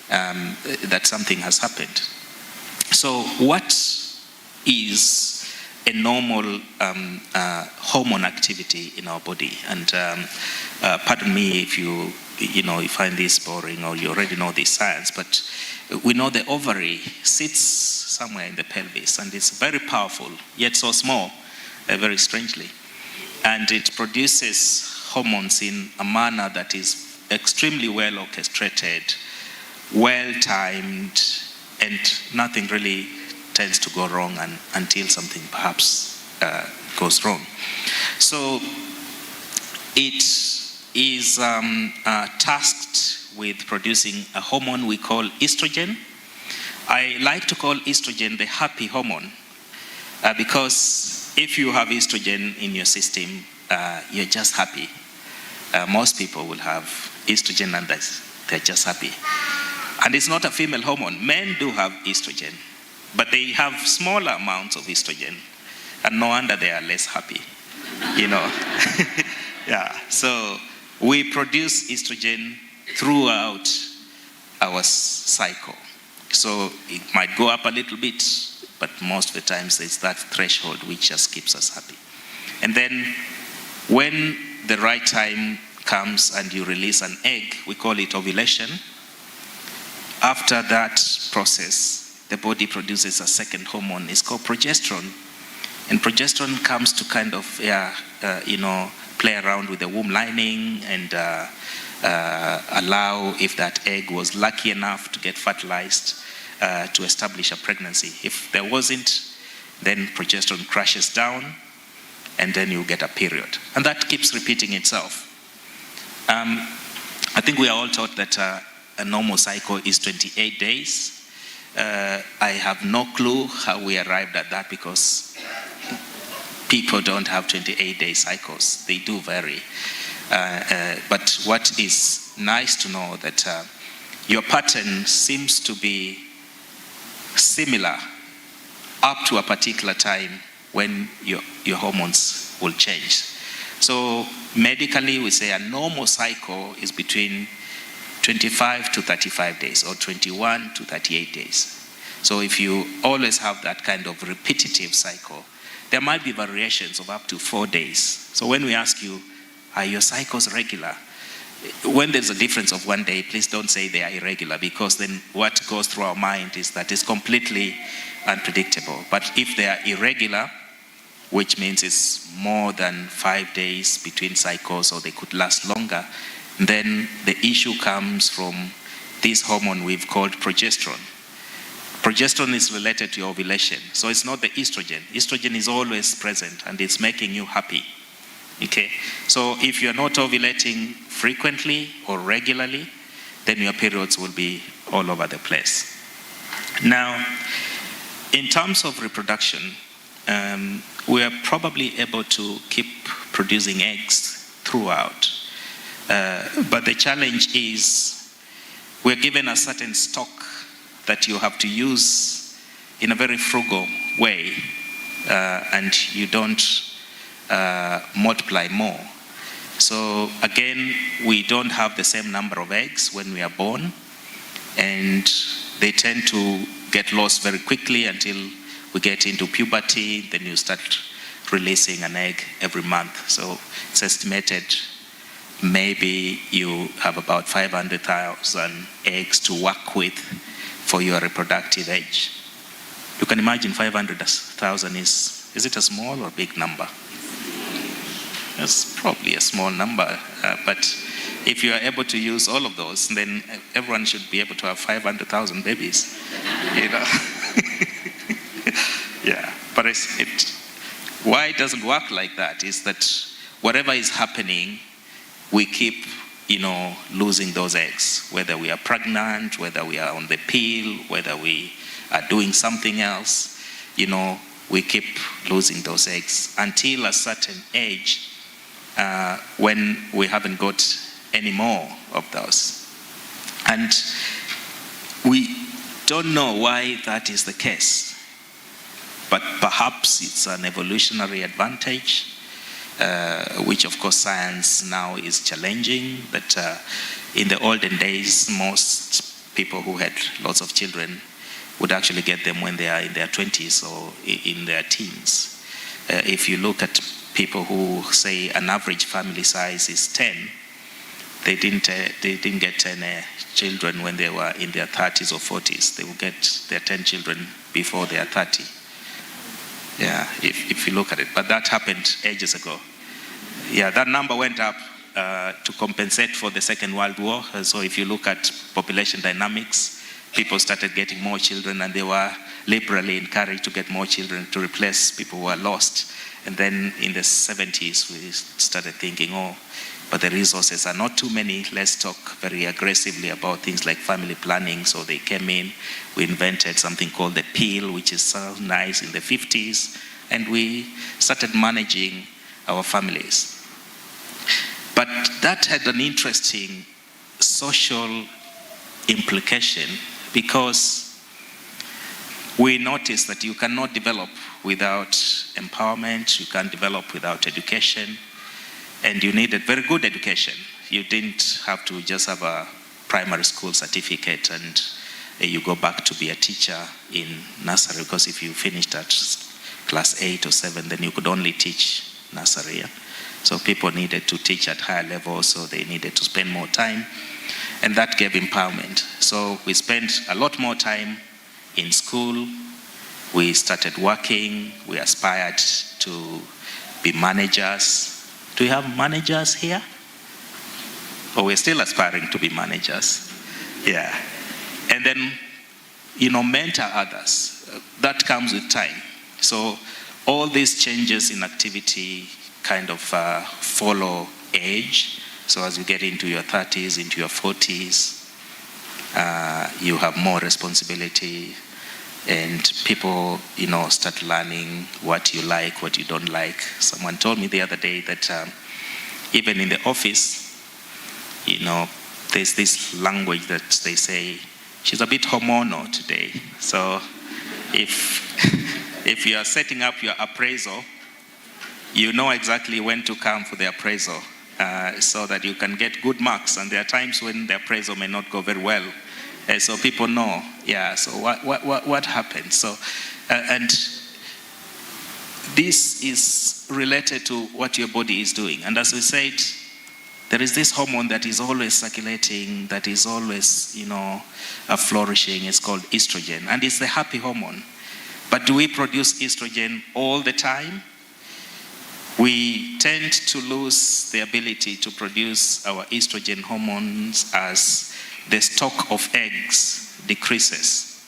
that something has happened. So what is a normal hormone activity in our body? And pardon me if you find this boring or you already know this science, but we know the ovary sits somewhere in the pelvis, and it's very powerful, yet so small, very strangely. And it produces hormones in a manner that is extremely well orchestrated, well timed, and nothing really tends to go wrong until something perhaps goes wrong. So it is tasked with producing a hormone we call estrogen. I like to call estrogen the happy hormone because if you have estrogen in your system, you're just happy. Most people will have estrogen and they're just happy. And it's not a female hormone. Men do have estrogen, but they have smaller amounts of estrogen, and no wonder they are less happy, Yeah, so we produce estrogen throughout our cycle. So it might go up a little bit, but most of the times it's that threshold which just keeps us happy. And then When the right time comes and you release an egg, we call it ovulation. After that process, the body produces a second hormone. It's called progesterone. And progesterone comes to kind of, play around with the womb lining and allow, if that egg was lucky enough to get fertilized, to establish a pregnancy. If there wasn't, then progesterone crashes down, and then you get a period. And that keeps repeating itself. I think we are all taught that a normal cycle is 28 days. I have no clue how we arrived at that, because people don't have 28-day cycles. They do vary. But what is nice to know that your pattern seems to be similar up to a particular time when your hormones will change. So medically, we say a normal cycle is between 25 to 35 days, or 21 to 38 days. So if you always have that kind of repetitive cycle, there might be variations of up to 4 days. So when we ask you, are your cycles regular? When there's a difference of 1 day, please don't say they are irregular, because then what goes through our mind is that it's completely unpredictable. But if they are irregular, which means it's more than 5 days between cycles, or they could last longer, then the issue comes from this hormone we've called progesterone. Progesterone is related to ovulation, so it's not the estrogen. Estrogen is always present, and it's making you happy. Okay, so if you're not ovulating frequently or regularly, then your periods will be all over the place. Now, in terms of reproduction, we are probably able to keep producing eggs throughout. But the challenge is we're given a certain stock that you have to use in a very frugal way, and you don't multiply more. So again, we don't have the same number of eggs when we are born, and they tend to get lost very quickly until we get into puberty. Then you start releasing an egg every month. So it's estimated maybe you have about 500,000 eggs to work with for your reproductive age. You can imagine 500,000 is it a small or big number? It's probably a small number, but if you are able to use all of those, then everyone should be able to have 500,000 babies, you know. Yeah, but why it doesn't work like that is that whatever is happening, we keep, losing those eggs, whether we are pregnant, whether we are on the pill, whether we are doing something else, we keep losing those eggs until a certain age when we haven't got any more of those. And we don't know why that is the case, but perhaps it's an evolutionary advantage, which of course science now is challenging, that in the olden days, most people who had lots of children would actually get them when they are in their 20s or in their teens. If you look at people who say an average family size is 10, they didn't get 10 children when they were in their 30s or 40s. They will get their 10 children before they are 30. Yeah, if you look at it. But that happened ages ago. Yeah, that number went up to compensate for the Second World War. So if you look at population dynamics, people started getting more children, and they were liberally encouraged to get more children to replace people who were lost. And then in the 70s, we started thinking, but the resources are not too many. Let's talk very aggressively about things like family planning. So they came in, we invented something called the pill, which is so nice in the 50s, and we started managing our families. But that had an interesting social implication, because we noticed that you cannot develop without empowerment, you can't develop without education, and you needed very good education. You didn't have to just have a primary school certificate and you go back to be a teacher in nursery, because if you finished at class 8 or 7, then you could only teach nursery. So people needed to teach at higher levels, so they needed to spend more time. And that gave empowerment. So we spent a lot more time in school. We started working. We aspired to be managers. Do we have managers here? Or we're still aspiring to be managers? Yeah. And then, mentor others. That comes with time. So all these changes in activity kind of follow age. So as you get into your 30s, into your 40s, you have more responsibility, and people, start learning what you like, what you don't like. Someone told me the other day that even in the office, there's this language that they say, she's a bit hormonal today. So if you are setting up your appraisal, you know exactly when to come for the appraisal so that you can get good marks. And there are times when the appraisal may not go very well. So people know, so what happened? So, and this is related to what your body is doing. And as we said, there is this hormone that is always circulating, that is always, flourishing. It's called estrogen. And it's the happy hormone. But do we produce estrogen all the time? We tend to lose the ability to produce our estrogen hormones as the stock of eggs decreases.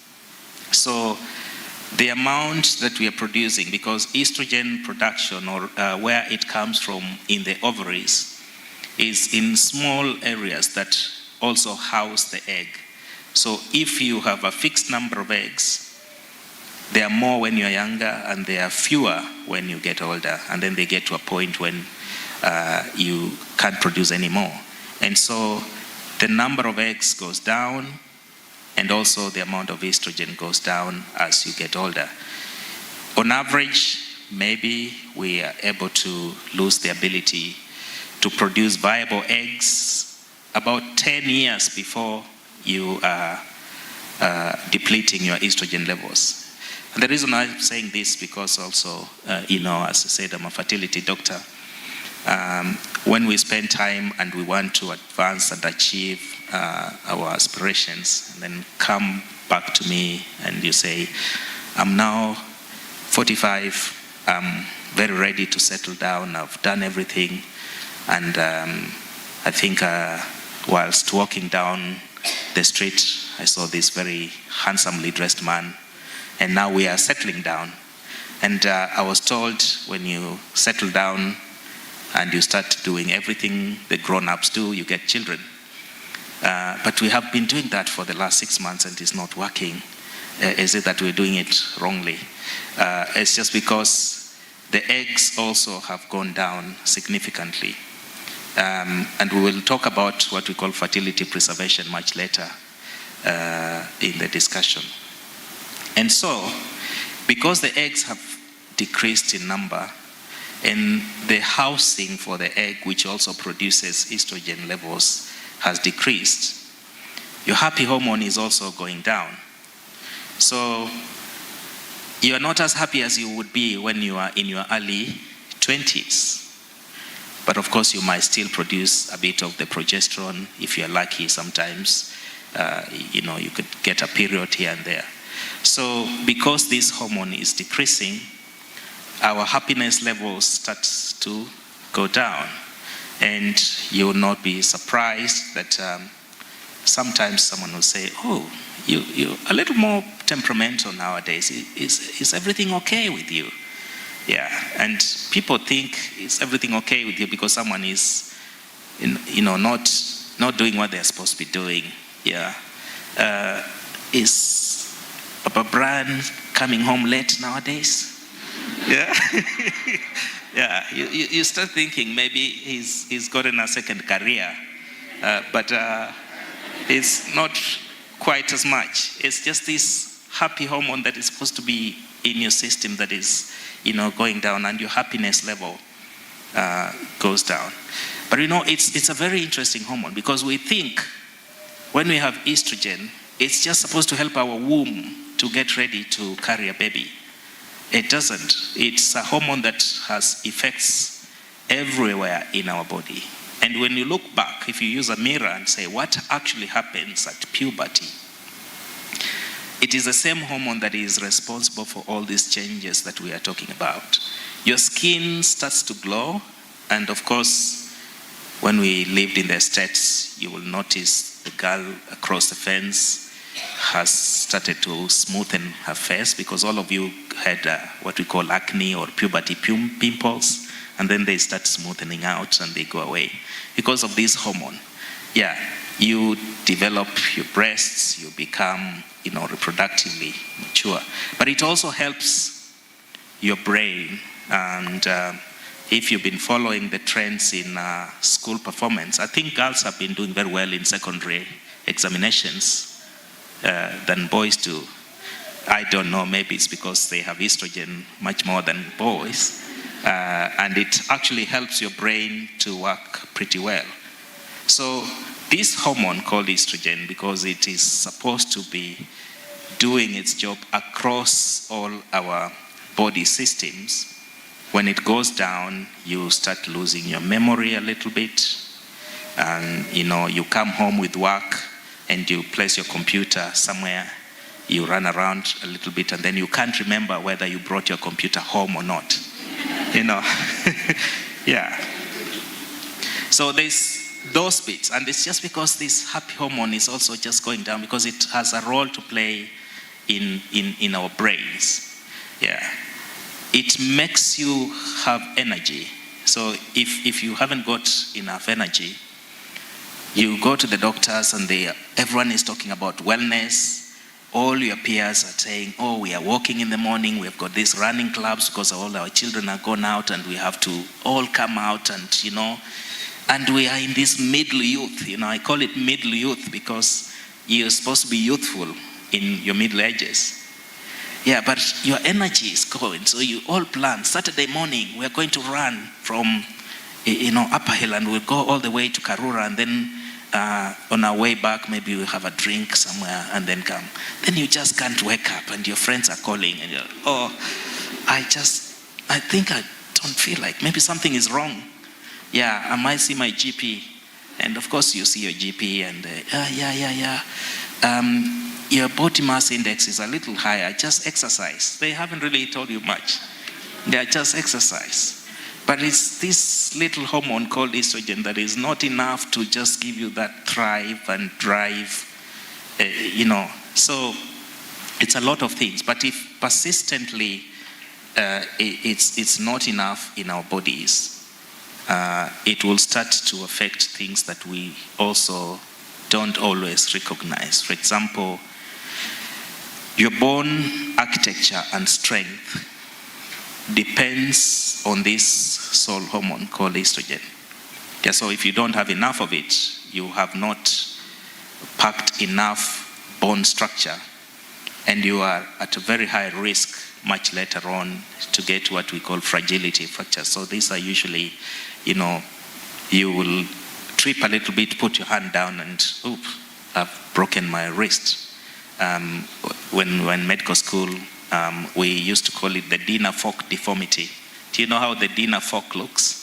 So the amount that we are producing, because estrogen production, or where it comes from in the ovaries, is in small areas that also house the egg. So if you have a fixed number of eggs, there are more when you're younger, and there are fewer when you get older. And then they get to a point when you can't produce anymore. And so the number of eggs goes down, and also the amount of estrogen goes down as you get older. On average, maybe we are able to lose the ability to produce viable eggs about 10 years before you are depleting your estrogen levels. And the reason I'm saying this, because also, as I said, I'm a fertility doctor. When we spend time and we want to advance and achieve our aspirations, and then come back to me and you say, I'm now 45, I'm very ready to settle down, I've done everything. And I think whilst walking down the street, I saw this very handsomely dressed man. And now we are settling down. And I was told, when you settle down and you start doing everything the grown-ups do, you get children. But we have been doing that for the last 6 months and it's not working. Is it that we're doing it wrongly? It's just because the eggs also have gone down significantly. And we will talk about what we call fertility preservation much later in the discussion. And so, because the eggs have decreased in number, and the housing for the egg, which also produces estrogen levels, has decreased, your happy hormone is also going down. So, you are not as happy as you would be when you are in your early 20s. But of course, you might still produce a bit of the progesterone. If you're lucky, sometimes, you could get a period here and there. So because this hormone is decreasing, our happiness levels start to go down. And you will not be surprised that sometimes someone will say, oh, you're a little more temperamental nowadays. Is everything okay with you? Yeah, and people think is everything okay with you because someone is, not doing what they're supposed to be doing. Yeah, is Papa Brian coming home late nowadays? Yeah, yeah. You start thinking maybe he's gotten a second career, but it's not quite as much. It's just this happy hormone that is supposed to be in your system that is, going down, and your happiness level goes down. But it's a very interesting hormone, because we think when we have estrogen, it's just supposed to help our womb to get ready to carry a baby. It doesn't. It's a hormone that has effects everywhere in our body. And when you look back, if you use a mirror and say, what actually happens at puberty? It is the same hormone that is responsible for all these changes that we are talking about. Your skin starts to glow, and of course, when we lived in the States, you will notice the girl across the fence has started to smoothen her face, because all of you had what we call acne or puberty pimples, and then they start smoothening out and they go away because of this hormone. Yeah, you develop your breasts, you become, reproductively mature. But it also helps your brain, and if you've been following the trends in school performance, I think girls have been doing very well in secondary examinations than boys do. I don't know, maybe it's because they have estrogen much more than boys, and it actually helps your brain to work pretty well. So this hormone called estrogen, because it is supposed to be doing its job across all our body systems, when it goes down, you start losing your memory a little bit, and you come home with work and you place your computer somewhere, you run around a little bit, and then you can't remember whether you brought your computer home or not. Yeah. So there's those bits, and it's just because this happy hormone is also just going down because it has a role to play in our brains. Yeah. It makes you have energy. So if you haven't got enough energy, you go to the doctors and everyone is talking about wellness. All your peers are saying, oh, we are walking in the morning, we've got these running clubs because all our children are gone out and we have to all come out and we are in this middle youth. I call it middle youth because you're supposed to be youthful in your middle ages. Yeah, but your energy is going. So you all plan, Saturday morning, we're going to run from, Upper Hill, and we'll go all the way to Karura, and then on our way back, maybe we'll have a drink somewhere and then come. Then you just can't wake up and your friends are calling and you're like, oh, I think I don't feel like, maybe something is wrong. Yeah, I might see my GP. And of course you see your GP and your body mass index is a little higher, just exercise. They haven't really told you much. Yeah, just exercise. But it's this little hormone called estrogen that is not enough to just give you that thrive and drive, So it's a lot of things. But if persistently it's not enough in our bodies, it will start to affect things that we also don't always recognize. For example, your bone architecture and strength depends on this soul hormone called estrogen. Yeah, so if you don't have enough of it, you have not packed enough bone structure, and you are at a very high risk much later on to get what we call fragility fractures. So these are usually, you will trip a little bit, put your hand down, and I've broken my wrist. When medical school, we used to call it the dinner fork deformity. Do you know how the dinner fork looks?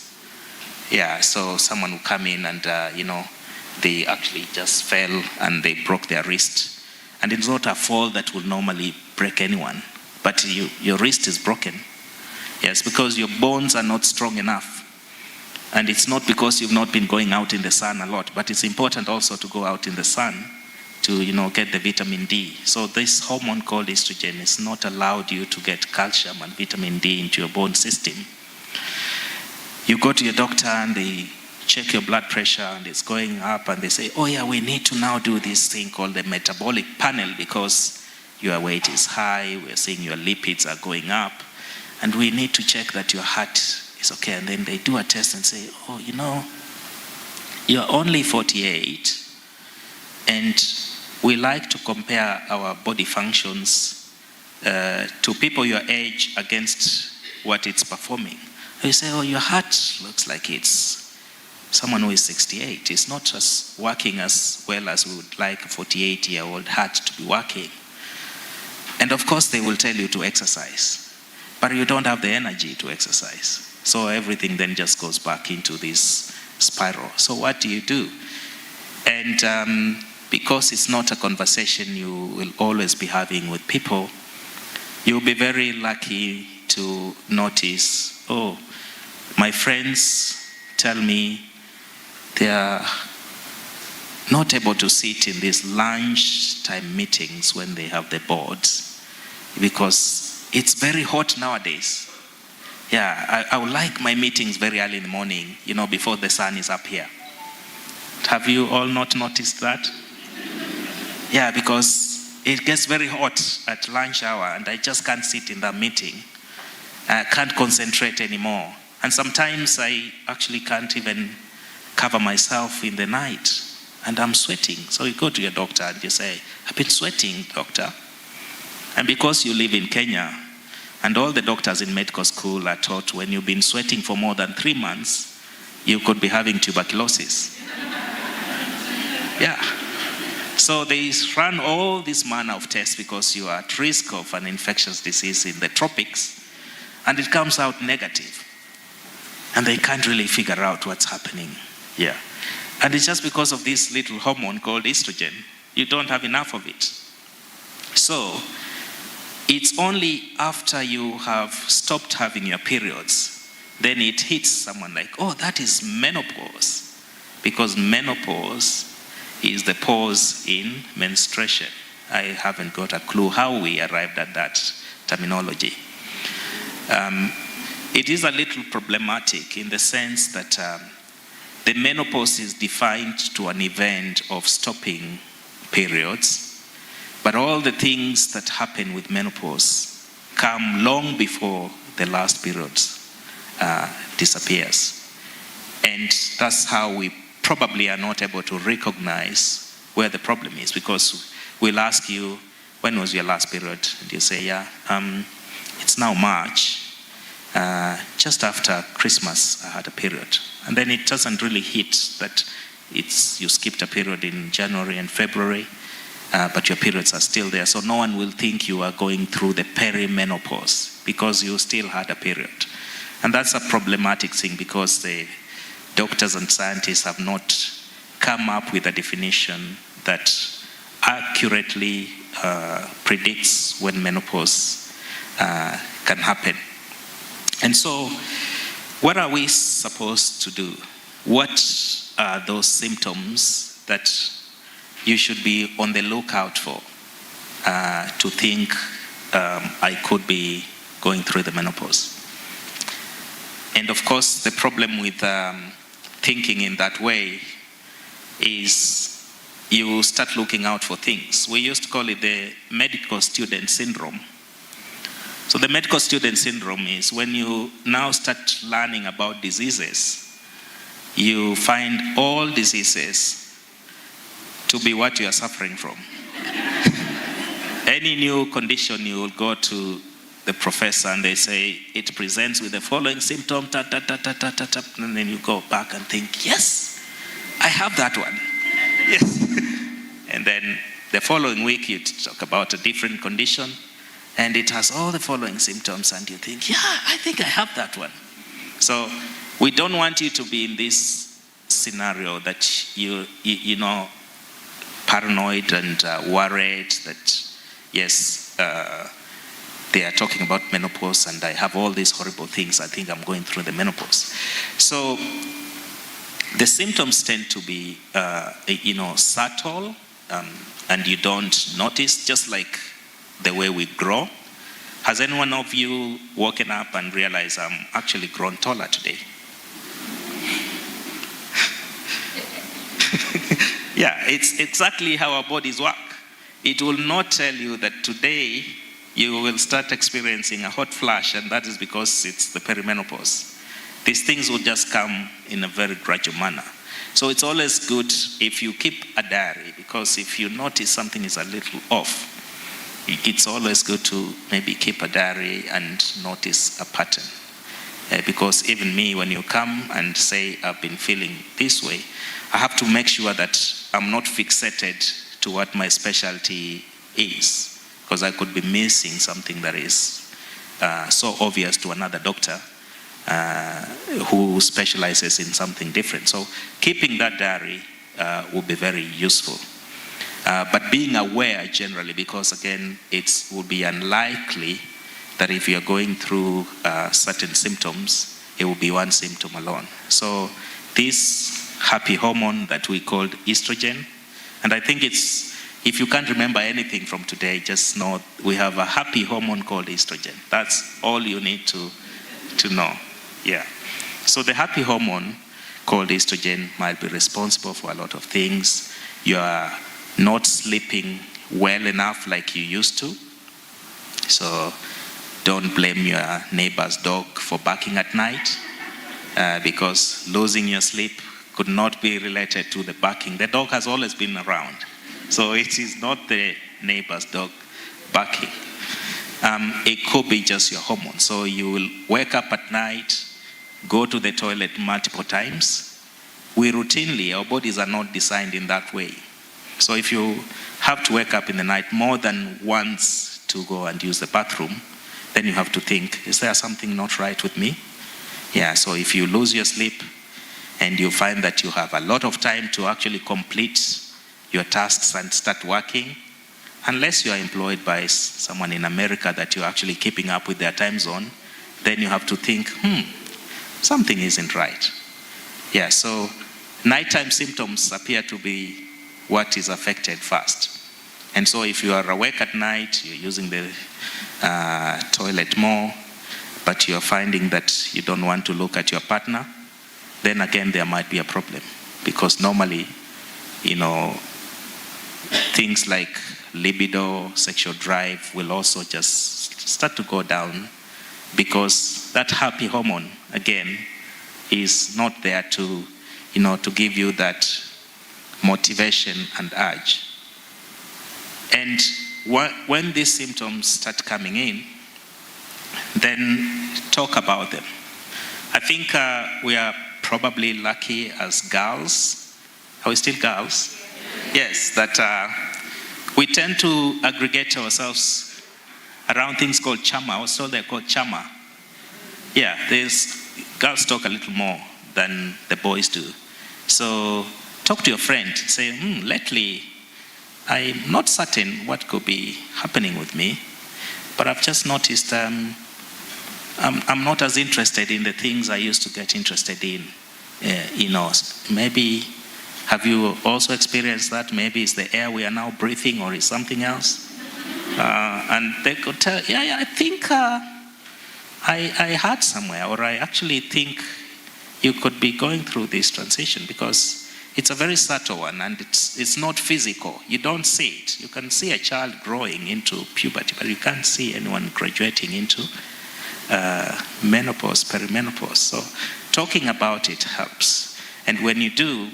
Yeah, so someone will come in and, they actually just fell and they broke their wrist. And it's not a fall that will normally break anyone, but your wrist is broken. Yes, because your bones are not strong enough. And it's not because you've not been going out in the sun a lot, but it's important also to go out in the sun to get the vitamin D. So this hormone called estrogen is not allowed you to get calcium and vitamin D into your bone system. You go to your doctor and they check your blood pressure and it's going up, and they say, oh yeah, we need to now do this thing called the metabolic panel because your weight is high, we're seeing your lipids are going up, and we need to check that your heart is okay. And then they do a test and say, oh, you're only 48, and we like to compare our body functions to people your age against what it's performing. You say, oh, your heart looks like it's someone who is 68. It's not as working as well as we would like a 48-year-old heart to be working. And of course, they will tell you to exercise, but you don't have the energy to exercise. So everything then just goes back into this spiral. So what do you do? And because it's not a conversation you will always be having with people, you'll be very lucky to notice, oh, my friends tell me they are not able to sit in these lunchtime meetings when they have the boards because it's very hot nowadays. Yeah, I would like my meetings very early in the morning, before the sun is up here. Have you all not noticed that? Yeah, because it gets very hot at lunch hour and I just can't sit in that meeting. I can't concentrate anymore. And sometimes I actually can't even cover myself in the night and I'm sweating. So you go to your doctor and you say, I've been sweating, doctor. And because you live in Kenya and all the doctors in medical school are taught when you've been sweating for more than 3 months, you could be having tuberculosis. Yeah. So they run all this manner of tests because you are at risk of an infectious disease in the tropics, and it comes out negative. And they can't really figure out what's happening. Yeah. And it's just because of this little hormone called estrogen. You don't have enough of it. So it's only after you have stopped having your periods, then it hits someone like, oh, that is menopause. Because menopause is the pause in menstruation. I haven't got a clue how we arrived at that terminology. It is a little problematic in the sense that the menopause is defined to an event of stopping periods, but all the things that happen with menopause come long before the last period disappears. And that's how we probably are not able to recognize where the problem is, because we'll ask you, when was your last period? And you say, yeah, it's now March. Just after Christmas, I had a period. And then it doesn't really hit that you skipped a period in January and February, but your periods are still there. So no one will think you are going through the perimenopause because you still had a period. And that's a problematic thing because the doctors and scientists have not come up with a definition that accurately predicts when menopause can happen. And so, what are we supposed to do? What are those symptoms that you should be on the lookout for to think I could be going through the menopause? And of course, the problem with thinking in that way is you start looking out for things. We used to call it the medical student syndrome. So the medical student syndrome is when you now start learning about diseases, you find all diseases to be what you are suffering from. Any new condition, you will go to the professor and they say, it presents with the following symptom, and then you go back and think, yes, I have that one. Yes. And then the following week you talk about a different condition and it has all the following symptoms and you think, yeah, I think I have that one. So we don't want you to be in this scenario that you know, paranoid and worried that, yes, they are talking about menopause and I have all these horrible things. I think I'm going through the menopause. So the symptoms tend to be, subtle and you don't notice, just like the way we grow. Has any one of you woken up and realized I'm actually grown taller today? Yeah, it's exactly how our bodies work. It will not tell you that today you will start experiencing a hot flash and that is because it's the perimenopause. These things will just come in a very gradual manner. So it's always good if you keep a diary, because if you notice something is a little off, it's always good to maybe keep a diary and notice a pattern. Because even me, when you come and say, I've been feeling this way, I have to make sure that I'm not fixated to what my specialty is, because I could be missing something that is so obvious to another doctor who specializes in something different. So keeping that diary will be very useful. But being aware generally, because again, it would be unlikely that if you're going through certain symptoms, it will be one symptom alone. So this happy hormone that we called estrogen, and I think if you can't remember anything from today, just know we have a happy hormone called estrogen. That's all you need to know. Yeah. So the happy hormone called estrogen might be responsible for a lot of things. You are not sleeping well enough like you used to. So don't blame your neighbor's dog for barking at night, because losing your sleep could not be related to the barking. The dog has always been around. So it is not the neighbor's dog barking. It could be just your hormone. So you will wake up at night, go to the toilet multiple times. We routinely, our bodies are not designed in that way. So if you have to wake up in the night more than once to go and use the bathroom, then you have to think, is there something not right with me? Yeah, so if you lose your sleep and you find that you have a lot of time to actually complete your tasks and start working, unless you are employed by someone in America that you're actually keeping up with their time zone, then you have to think, something isn't right. Yeah, so nighttime symptoms appear to be what is affected first. And so if you are awake at night, you're using the toilet more, but you're finding that you don't want to look at your partner, then again there might be a problem. Because normally, things like libido, sexual drive will also just start to go down, because that happy hormone, again, is not there to give you that motivation and urge. And when these symptoms start coming in, then talk about them. I think we are probably lucky as girls. Are we still girls? Yes, that we tend to aggregate ourselves around things called chama. I was told they're called chama. Yeah, girls talk a little more than the boys do. So talk to your friend. Say, lately, I'm not certain what could be happening with me, but I've just noticed I'm not as interested in the things I used to get interested in. Maybe, have you also experienced that? Maybe it's the air we are now breathing, or it's something else. And they could tell, I think I heard somewhere, or I actually think you could be going through this transition, because it's a very subtle one, and it's not physical. You don't see it. You can see a child growing into puberty, but you can't see anyone graduating into menopause, perimenopause. So talking about it helps. And when you do,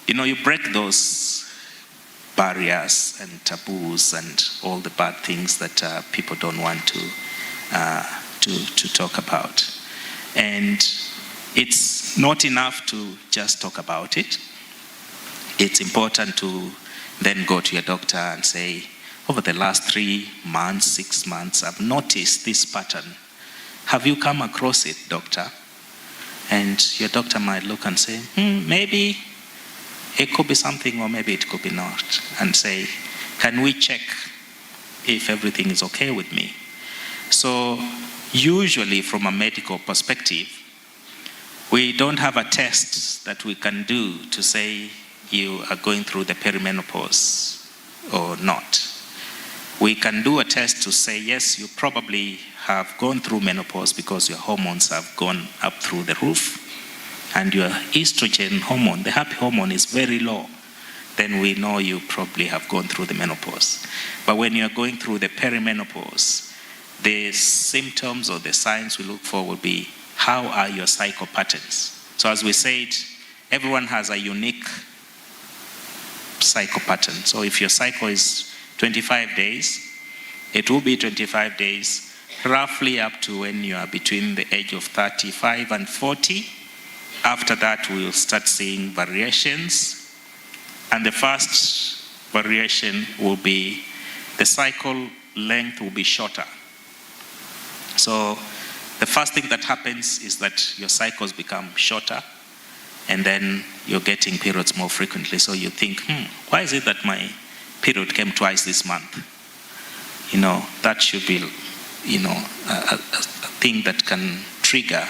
you break those barriers and taboos and all the bad things that people don't want to talk about. And it's not enough to just talk about it. It's important to then go to your doctor and say, over the last 3 months, 6 months, I've noticed this pattern. Have you come across it, doctor? And your doctor might look and say, maybe it could be something, or maybe it could be not. And say, can we check if everything is okay with me? So usually from a medical perspective, we don't have a test that we can do to say you are going through the perimenopause or not. We can do a test to say, yes, you probably have gone through menopause because your hormones have gone up through the roof, and your estrogen hormone, the happy hormone, is very low. Then we know you probably have gone through the menopause. But when you're going through the perimenopause, the symptoms or the signs we look for will be, how are your cycle patterns? So as we said, everyone has a unique cycle pattern. So if your cycle is 25 days, it will be 25 days roughly up to when you are between the age of 35 and 40. After that, we'll start seeing variations. And the first variation will be the cycle length will be shorter. So the first thing that happens is that your cycles become shorter, and then you're getting periods more frequently. So you think, why is it that my period came twice this month? That should be, a thing that can trigger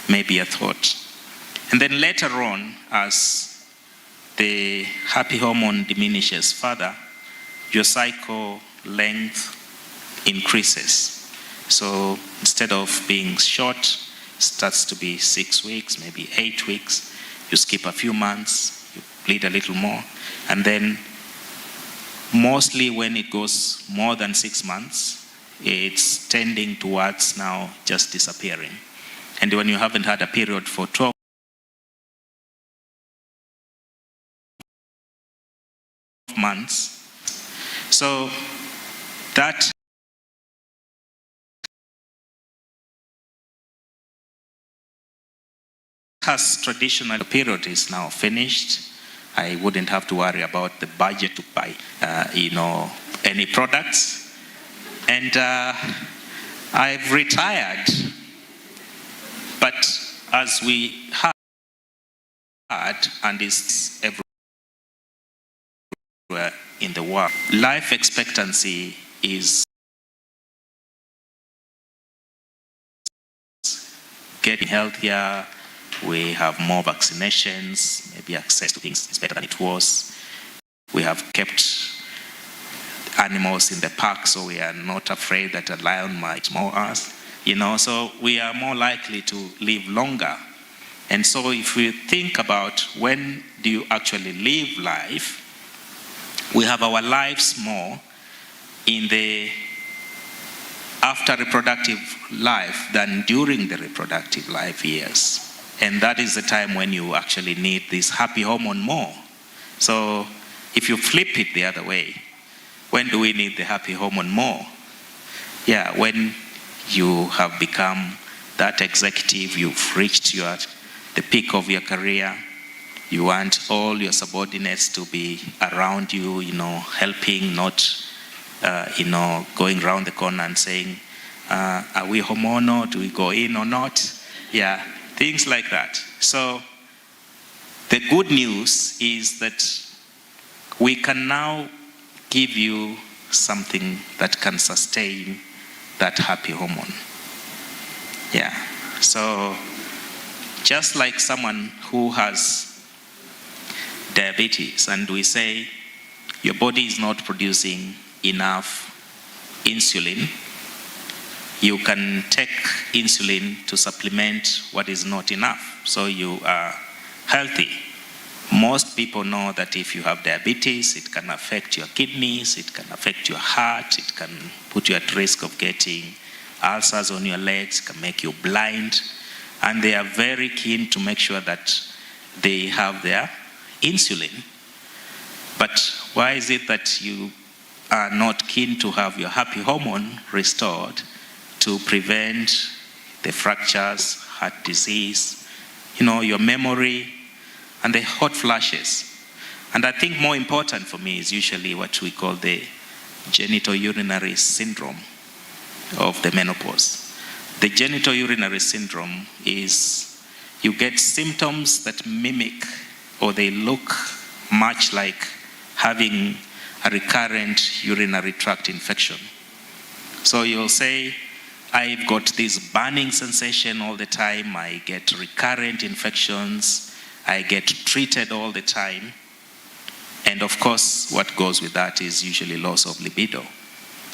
maybe a thought. And then later on, as the happy hormone diminishes further, your cycle length increases. So instead of being short, starts to be 6 weeks, maybe 8 weeks. You skip a few months, you bleed a little more, and then mostly when it goes more than 6 months, it's tending towards now just disappearing. And when you haven't had a period for 12 months, so that has traditional period is now finished. I wouldn't have to worry about the budget to buy, any products. And I've retired. But as we had, and it's everywhere in the world, life expectancy is getting healthier. We have more vaccinations, maybe access to things is better than it was. We have kept animals in the park, so we are not afraid that a lion might maul us. So we are more likely to live longer. And so if we think about when do you actually live life, we have our lives more in the after reproductive life than during the reproductive life years. And that is the time when you actually need this happy hormone more. So if you flip it the other way, when do we need the happy hormone more? Yeah, when you have become that executive, you've reached the peak of your career, you want all your subordinates to be around you, helping, not, going around the corner and saying, are we hormonal? Do we go in or not? Yeah, things like that. So the good news is that we can now give you something that can sustain that happy hormone. Yeah. So just like someone who has diabetes, and we say your body is not producing enough insulin, you can take insulin to supplement what is not enough, so you are healthy. Most people know that if you have diabetes, it can affect your kidneys, it can affect your heart, it can put you at risk of getting ulcers on your legs, can make you blind, and they are very keen to make sure that they have their insulin. But why is it that you are not keen to have your happy hormone restored to prevent the fractures, heart disease, your memory, and the hot flashes? And I think more important for me is usually what we call the genitourinary syndrome of the menopause. The genitourinary syndrome is you get symptoms that mimic or they look much like having a recurrent urinary tract infection. So you'll say, I've got this burning sensation all the time, I get recurrent infections, I get treated all the time. And of course, what goes with that is usually loss of libido.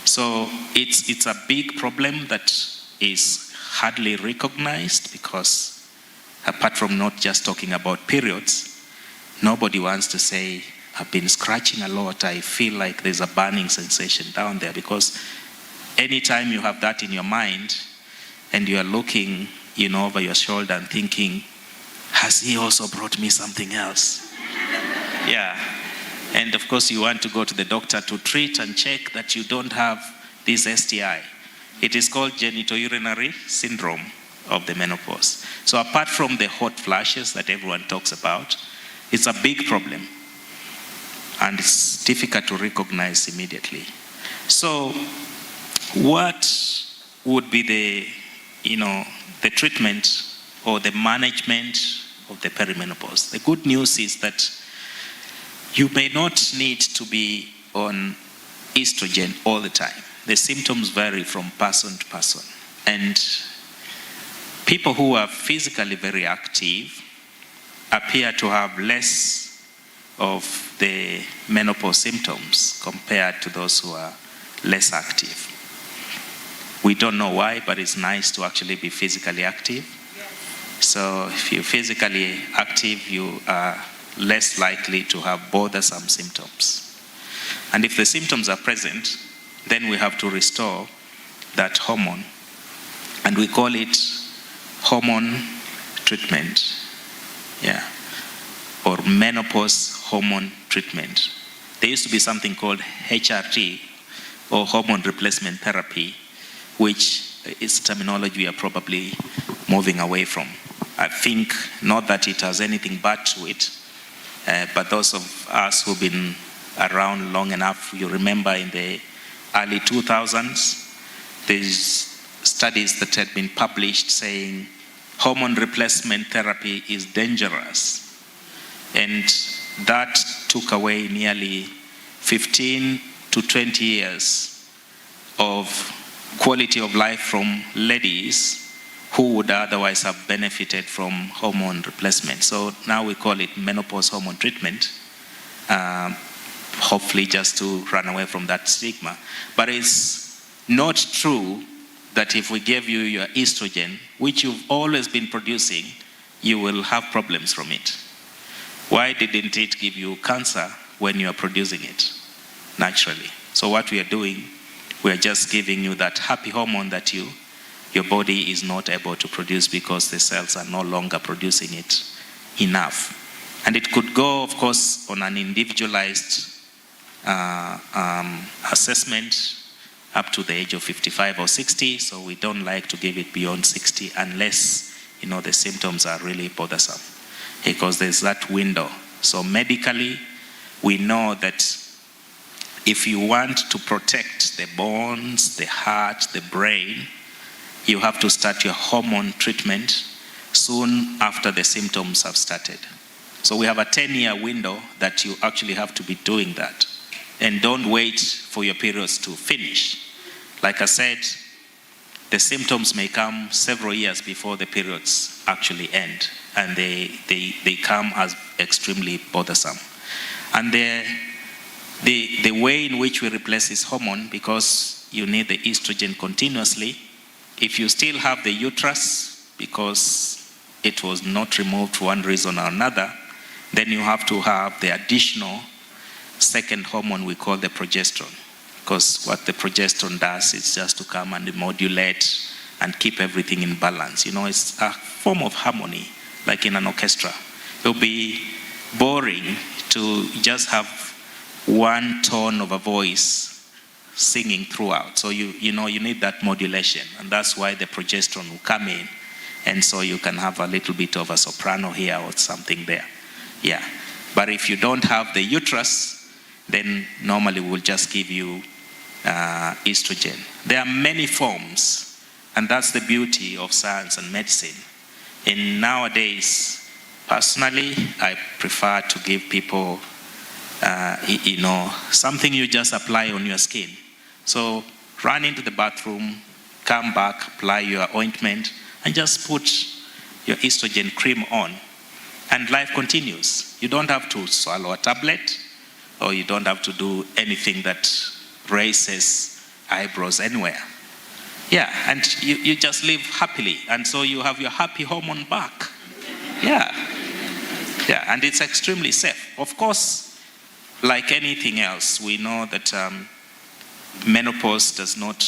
So it's a big problem that is hardly recognized, because apart from not just talking about periods, nobody wants to say, I've been scratching a lot, I feel like there's a burning sensation down there, because anytime you have that in your mind and you are looking, over your shoulder and thinking, has he also brought me something else? Yeah. And of course you want to go to the doctor to treat and check that you don't have this STI. It is called genitourinary syndrome of the menopause. So apart from the hot flashes that everyone talks about, it's a big problem. And it's difficult to recognize immediately. So what would be the the treatment or the management of the perimenopause. The good news is that you may not need to be on estrogen all the time. The symptoms vary from person to person. And people who are physically very active appear to have less of the menopause symptoms compared to those who are less active. We don't know why, but it's nice to actually be physically active. Yes. So if you're physically active, you are less likely to have bothersome symptoms. And if the symptoms are present, then we have to restore that hormone. And we call it hormone treatment. Yeah. Or menopause hormone treatment. There used to be something called HRT, or hormone replacement therapy, which is terminology we are probably moving away from. I think not that it has anything bad to it, but those of us who've been around long enough, you remember in the early 2000s, there's studies that had been published saying hormone replacement therapy is dangerous. And that took away nearly 15 to 20 years of quality of life from ladies who would otherwise have benefited from hormone replacement. So now we call it menopause hormone treatment, hopefully just to run away from that stigma. But it's not true that if we give you your estrogen, which you've always been producing, you will have problems from it. Why didn't it give you cancer when you are producing it naturally? So what we are doing, we are just giving you that happy hormone that your body is not able to produce because the cells are no longer producing it enough. And it could go, of course, on an individualized assessment up to the age of 55 or 60. So we don't like to give it beyond 60 unless, the symptoms are really bothersome, because there's that window. So medically, we know that if you want to protect the bones, the heart, the brain, you have to start your hormone treatment soon after the symptoms have started. So we have a 10-year window that you actually have to be doing that. And don't wait for your periods to finish. Like I said, the symptoms may come several years before the periods actually end. And they come as extremely bothersome. And the way in which we replace this hormone, because you need the estrogen continuously, if you still have the uterus, because it was not removed for one reason or another, then you have to have the additional second hormone we call the progesterone. Because what the progesterone does is just to come and modulate and keep everything in balance. It's a form of harmony, like in an orchestra. It will be boring to just have one tone of a voice singing throughout. So you need that modulation, and that's why the progesterone will come in, and so you can have a little bit of a soprano here or something there. Yeah. But if you don't have the uterus, then normally we'll just give you estrogen. There are many forms, and that's the beauty of science and medicine. And nowadays, personally, I prefer to give people something you just apply on your skin. So run into the bathroom, come back, apply your ointment, and just put your estrogen cream on, and life continues. You don't have to swallow a tablet, or you don't have to do anything that raises eyebrows anywhere. Yeah, and you just live happily, and so you have your happy hormone back. Yeah, and it's extremely safe. Of course, like anything else, we know that menopause does not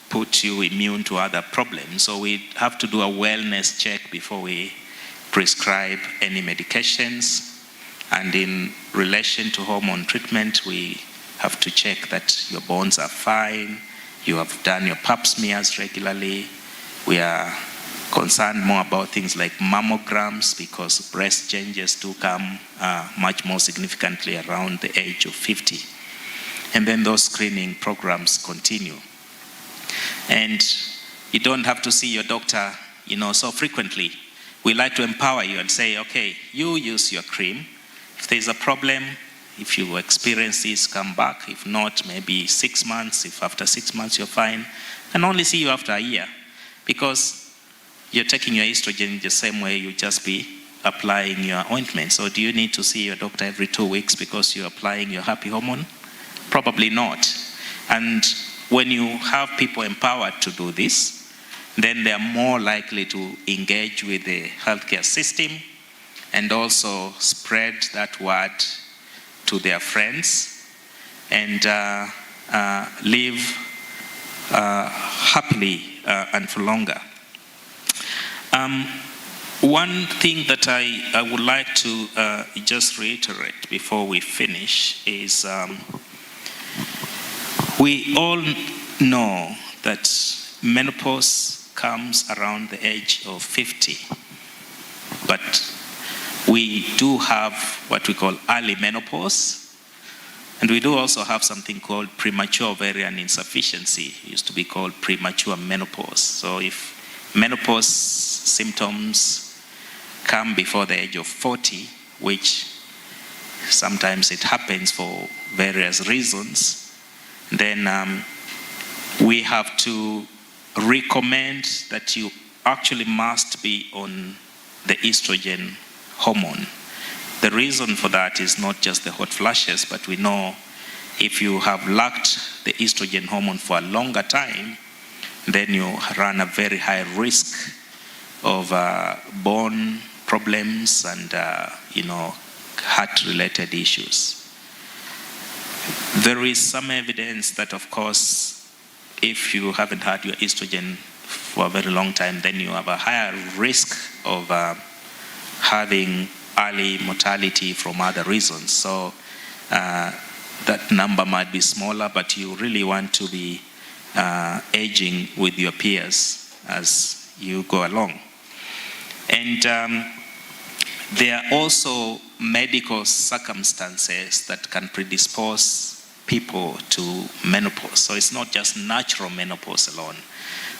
put you immune to other problems. So we have to do a wellness check before we prescribe any medications. And in relation to hormone treatment, we have to check that your bones are fine. You have done your pap smears regularly. We are concerned more about things like mammograms, because breast changes do come much more significantly around the age of 50. And then those screening programs continue. And, you don't have to see your doctor, so frequently. We like to empower you and say, okay, you use your cream. If there's a problem, if you experience this, come back. If not, maybe 6 months. If after 6 months you're fine, and only see you after a year. Because you're taking your estrogen the same way you just be applying your ointment. So do you need to see your doctor every 2 weeks because you're applying your happy hormone? Probably not. And when you have people empowered to do this, then they're more likely to engage with the healthcare system and also spread that word to their friends and live happily and for longer. One thing that I would like to just reiterate before we finish is we all know that menopause comes around the age of 50, but we do have what we call early menopause, and we do also have something called premature ovarian insufficiency. It used to be called premature menopause. So if menopause symptoms come before the age of 40, which sometimes it happens for various reasons, then we have to recommend that you actually must be on the estrogen hormone. The reason for that is not just the hot flashes, but we know if you have lacked the estrogen hormone for a longer time, then you run a very high risk of bone problems and heart-related issues. There is some evidence that, of course, if you haven't had your estrogen for a very long time, then you have a higher risk of having early mortality from other reasons. So that number might be smaller, but you really want to be aging with your peers as you go along. And there are also medical circumstances that can predispose people to menopause. So it's not just natural menopause alone.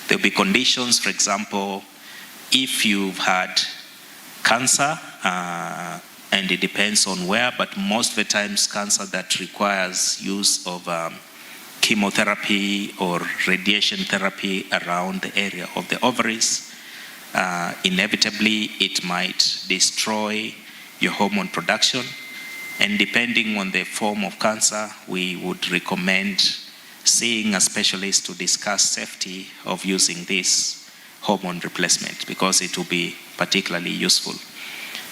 There'll be conditions, for example, if you've had cancer, and it depends on where, but most of the times cancer that requires use of chemotherapy or radiation therapy around the area of the ovaries, inevitably it might destroy your hormone production. And depending on the form of cancer, we would recommend seeing a specialist to discuss safety of using this hormone replacement, because it will be particularly useful.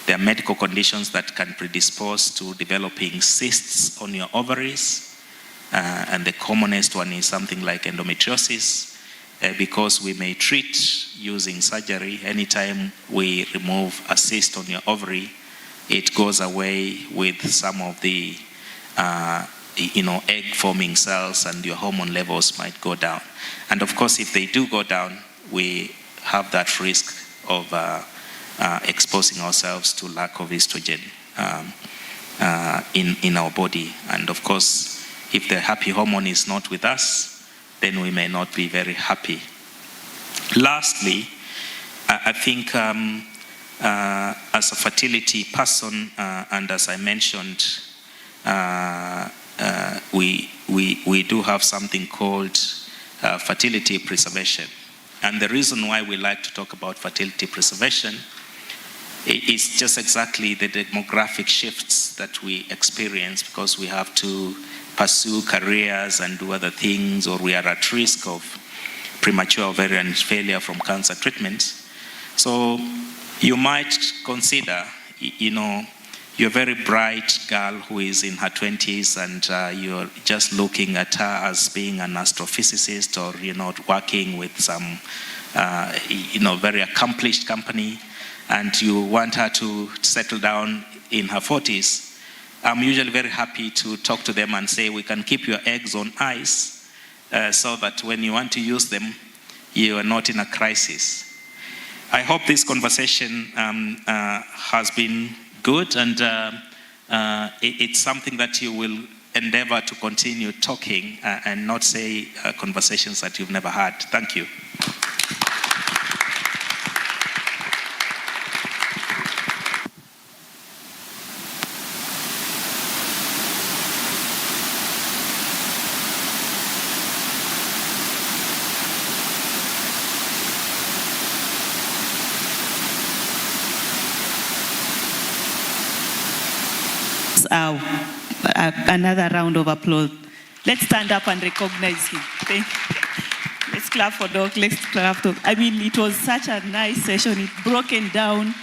There are medical conditions that can predispose to developing cysts on your ovaries, and the commonest one is something like endometriosis, because we may treat using surgery. Anytime we remove a cyst on your ovary, it goes away with some of the egg-forming cells, and your hormone levels might go down. And of course, if they do go down, we have that risk of exposing ourselves to lack of estrogen in our body. And of course, if the happy hormone is not with us, then we may not be very happy. Lastly, I think as a fertility person, and as I mentioned, we do have something called fertility preservation. And the reason why we like to talk about fertility preservation is just exactly the demographic shifts that we experience, because we have to pursue careers and do other things, or we are at risk of premature ovarian failure from cancer treatments. So you might consider, you're a very bright girl who is in her 20s, and you're just looking at her as being an astrophysicist, or working with some very accomplished company, and you want her to settle down in her 40s. I'm usually very happy to talk to them and say, we can keep your eggs on ice so that when you want to use them, you are not in a crisis. I hope this conversation has been good, and it's something that you will endeavor to continue talking and not say conversations that you've never had. Thank you.
deserves another round of applause. Let's stand up and recognize him. Thank you. Let's clap for Doc. Let's clap for. I mean, it was such a nice session. It broken down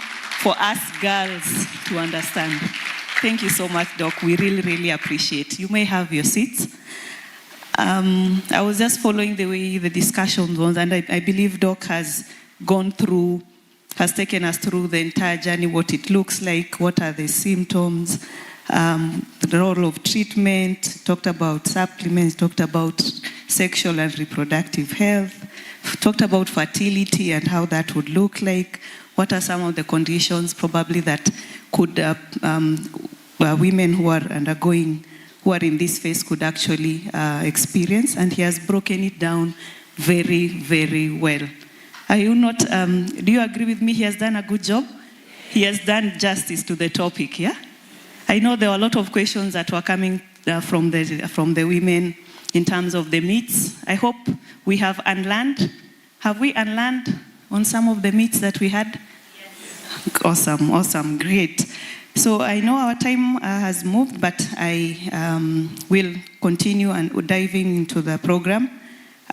for us girls to understand. Thank you so much, Doc. We really, really appreciate. You may have your seats. I was just following the way the discussion was, and I believe Doc has taken us through the entire journey, what it looks like, what are the symptoms, the role of treatment, talked about supplements, talked about sexual and reproductive health, talked about fertility and how that would look like, what are some of the conditions probably that could women who are who are in this phase could actually experience, and he has broken it down very, very well. Are you not, do you agree with me? He has done a good job? He has done justice to the topic, yeah? I know there were a lot of questions that were coming from the women in terms of the myths. I hope we have unlearned. Have we unlearned on some of the myths that we had? Yes. Awesome, great. So I know our time has moved, but I will continue and diving into the program.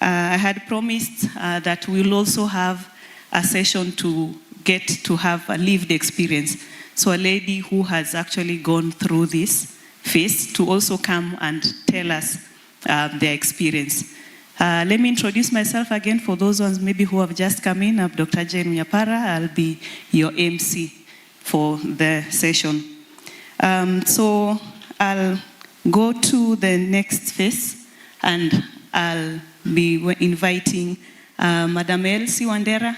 I had promised that we'll also have a session to get to have a lived experience. So a lady who has actually gone through this phase to also come and tell us their experience. Let me introduce myself again for those ones maybe who have just come in. I'm Dr. Jane Nyapara. I'll be your MC for the session. So I'll go to the next phase and I'll be inviting Madam Elsie Wandera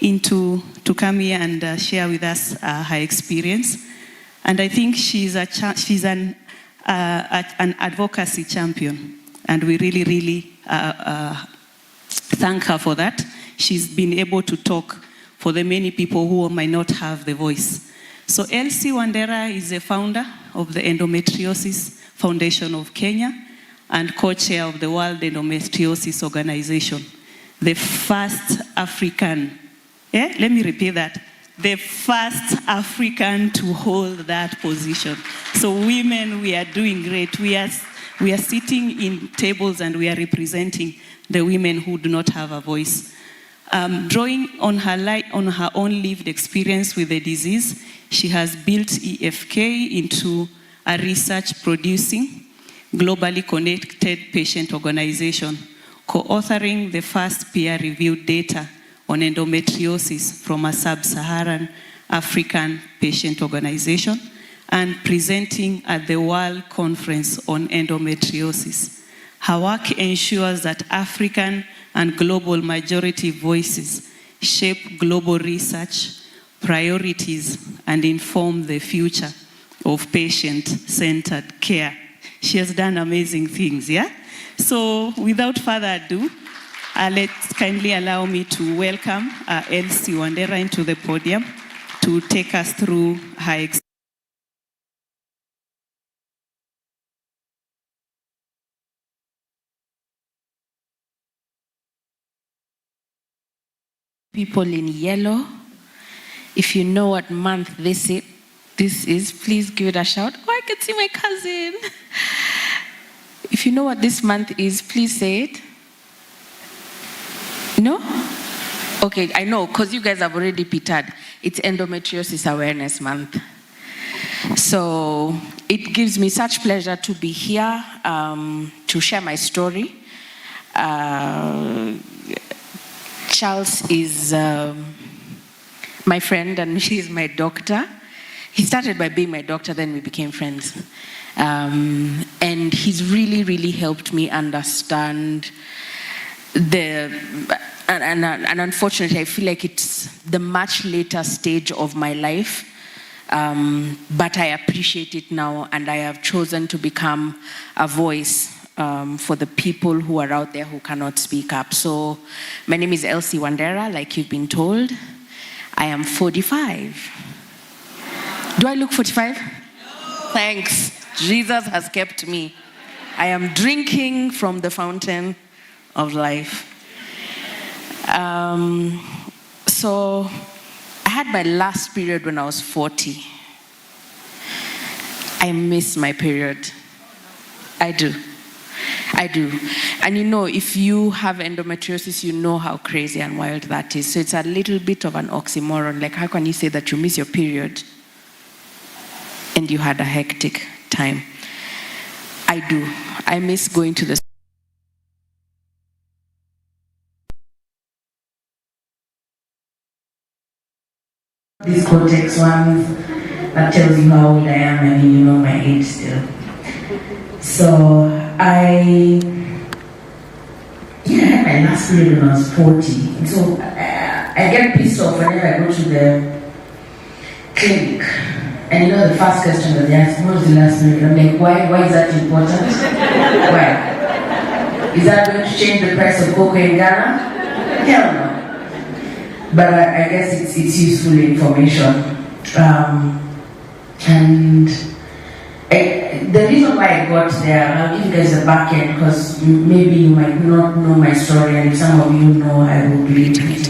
to come here and share with us her experience. And I think she's an advocacy champion, and we really, really thank her for that. She's been able to talk for the many people who might not have the voice. So Elsie Wandera is the founder of the Endometriosis Foundation of Kenya and co-chair of the World Endometriosis Organization, the first African, let me repeat that, the first African to hold that position. So women, we are doing great. We are sitting in tables and we are representing the women who do not have a voice. Drawing on her own lived experience with the disease, she has built EFK into a research-producing, globally connected patient organization, co-authoring the first peer-reviewed data on endometriosis from a sub-Saharan African patient organization, and presenting at the World Conference on Endometriosis. Her work ensures that African and global majority voices shape global research priorities and inform the future of patient-centered care. She has done amazing things, yeah? So without further ado, let's kindly allow me to welcome Elsie Wandera into the podium to take us through her experience.
People in yellow, if you know what month this is, please give it a shout. Oh, I can see my cousin. If you know what this month is, please say it. No? Okay, I know, because you guys have already pitted. It's Endometriosis Awareness Month. So it gives me such pleasure to be here to share my story. Charles is my friend and she's my doctor. He started by being my doctor, then we became friends. And he's really, really helped me understand and unfortunately I feel like it's the much later stage of my life, but I appreciate it now, and I have chosen to become a voice for the people who are out there who cannot speak up. So my name is Elsie Wandera, like you've been told. I am 45. Do I look 45? No. Thanks. Jesus has kept me. I am drinking from the fountain of life. So I had my last period when I was 40. I miss my period. I do. And you know, if you have endometriosis, you know how crazy and wild that is. So it's a little bit of an oxymoron. Like, how can you say that you miss your period and you had a hectic time? I do. I miss going to the
this context one that tells you how old I am. I mean, you know my age still. So I had my last period when I was 40. And so I get pissed off whenever I go to the clinic. And you know the first question that they ask, what was the last period? I'm like, why is that important? Why? Is that going to change the price of cocoa in Ghana? Hell no. But I guess it's useful information. And the reason why I got there, I'll give you guys a back end because maybe you might not know my story, and if some of you know, I will be reading it.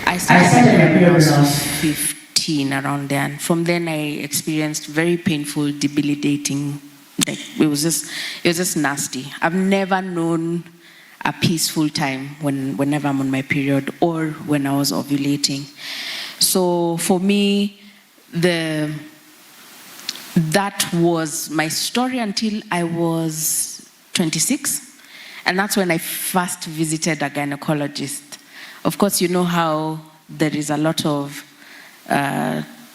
I started my period when I was 15, around there. And from then I experienced very painful, debilitating, like it was just nasty. I've never known a peaceful time whenever I'm on my period or when I was ovulating. So for me, that was my story until I was 26. And that's when I first visited a gynecologist. Of course, you know how there is a lot of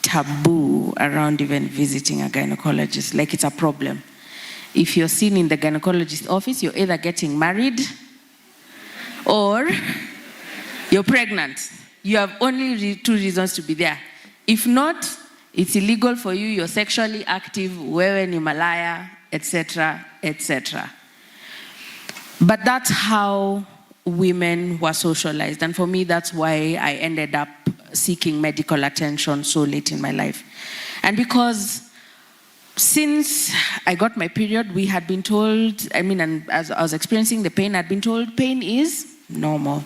taboo around even visiting a gynecologist. Like, it's a problem. If you're seen in the gynecologist office, you're either getting married or you're pregnant. You have only 2 reasons to be there. If not, it's illegal for you, you're sexually active, wewe ni malaya, etc., etc. But that's how women were socialized. And for me, that's why I ended up seeking medical attention so late in my life. And because since I got my period, we had been told, and as I was experiencing the pain, I'd been told pain is normal.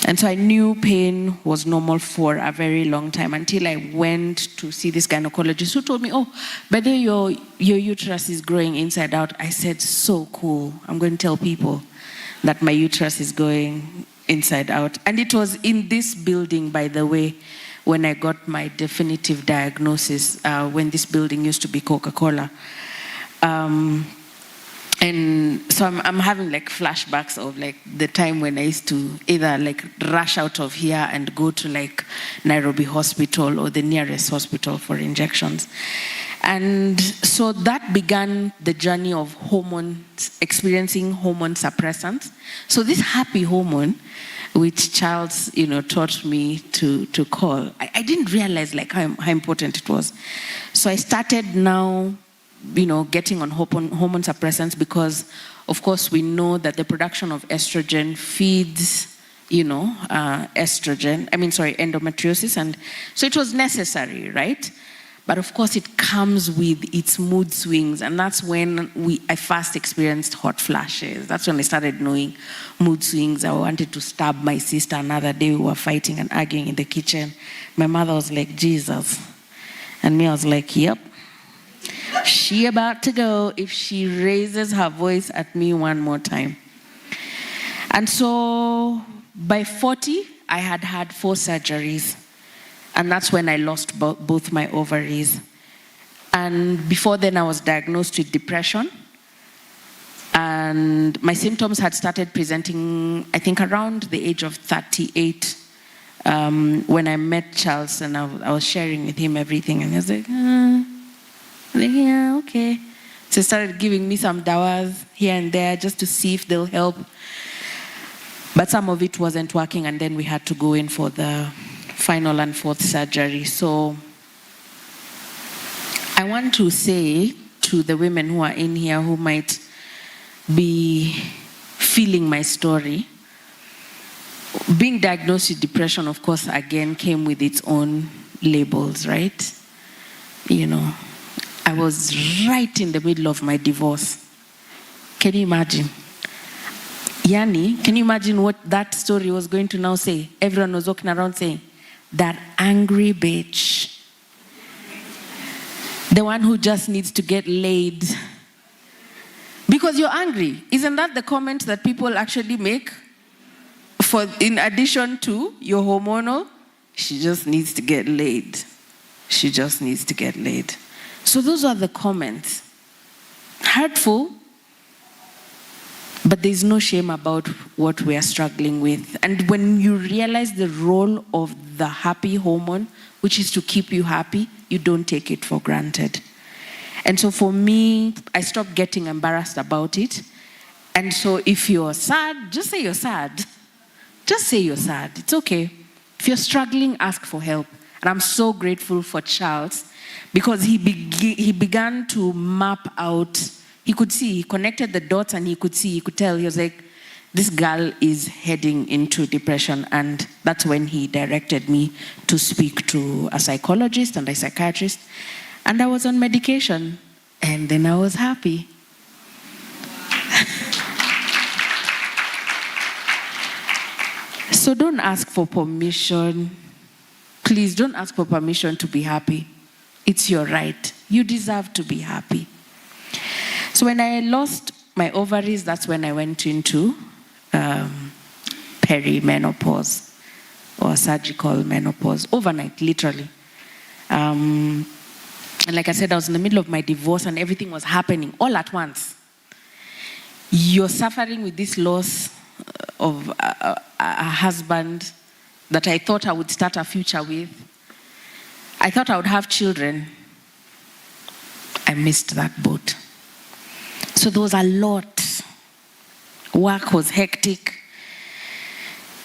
And so I knew pain was normal for a very long time until I went to see this gynecologist who told me, oh, but then your uterus is growing inside out. I said, so cool. I'm going to tell people that my uterus is going inside out. And it was in this building, by the way, when I got my definitive diagnosis, when this building used to be Coca-Cola. And so I'm having like flashbacks of like the time when I used to either like rush out of here and go to like Nairobi Hospital or the nearest hospital for injections. And so that began the journey of hormones, experiencing hormone suppressants. So this happy hormone, which Charles, taught me to call, I didn't realize like how important it was. So I started now getting on hormone suppressants because, of course, we know that the production of estrogen feeds, endometriosis. And so it was necessary, right? But of course, it comes with its mood swings. And that's when I first experienced hot flashes. That's when I started knowing mood swings. I wanted to stab my sister. Another day, we were fighting and arguing in the kitchen. My mother was like, Jesus. And me, I was like, yep. She about to go if she raises her voice at me one more time. And so by 40, I had had 4 surgeries. And that's when I lost both my ovaries. And before then, I was diagnosed with depression. And my symptoms had started presenting, I think, around the age of 38, when I met Charles and I was sharing with him everything. And he was like, yeah, okay. So he started giving me some dawas here and there just to see if they'll help. But some of it wasn't working, and then we had to go in for the final and 4th surgery. So I want to say to the women who are in here who might be feeling my story, being diagnosed with depression, of course, again, came with its own labels, right? I was right in the middle of my divorce. Can you imagine? Yani, can you imagine what that story was going to now say? Everyone was walking around saying, that angry bitch. The one who just needs to get laid because you're angry. Isn't that the comment that people actually make? For in addition to your hormonal, she just needs to get laid. She just needs to get laid. So those are the comments. Hurtful, but there's no shame about what we are struggling with. And when you realize the role of the happy hormone, which is to keep you happy, you don't take it for granted. And so for me, I stopped getting embarrassed about it. And so if you're sad, just say you're sad. Just say you're sad. It's okay. If you're struggling, ask for help. And I'm so grateful for Charles because he began to map out. He could see, he connected the dots and he could see, he could tell. He was like, this girl is heading into depression. And that's when he directed me to speak to a psychologist and a psychiatrist. And I was on medication. And then I was happy. So don't ask for permission. Please don't ask for permission to be happy. It's your right. You deserve to be happy. So when I lost my ovaries, that's when I went into perimenopause or surgical menopause, overnight, literally. And like I said, I was in the middle of my divorce and everything was happening all at once. You're suffering with this loss of a husband that I thought I would start a future with. I thought I would have children. I missed that boat. So there was a lot. Work was hectic.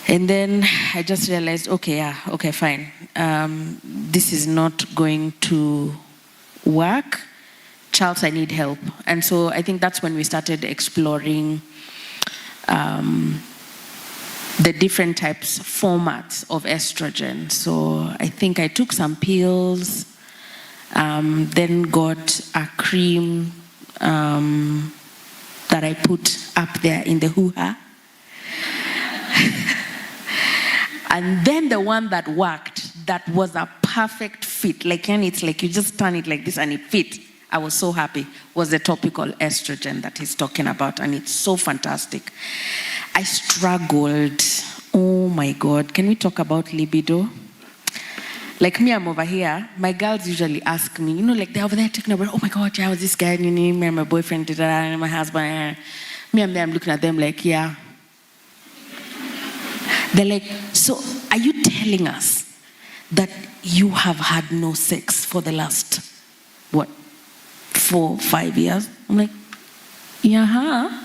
And then I just realized, okay, fine. This is not going to work. Charles, I need help. And so I think that's when we started exploring the different types, formats of estrogen. So I think I took some pills, then got a cream that I put up there in the hoo-ha. And then the one that worked, that was a perfect fit. Like, and it's like you just turn it like this and it fit. I was so happy. Was the topical estrogen that he's talking about, and it's so fantastic. I struggled. Oh my God. Can we talk about libido? Like me, I'm over here. My girls usually ask me, like they're over there talking about, oh my God, yeah, I was this guy, me and my boyfriend did that, and my husband. Me and I'm looking at them like, yeah. They're like, so are you telling us that you have had no sex for the last, 4-5 years? I'm like, yeah.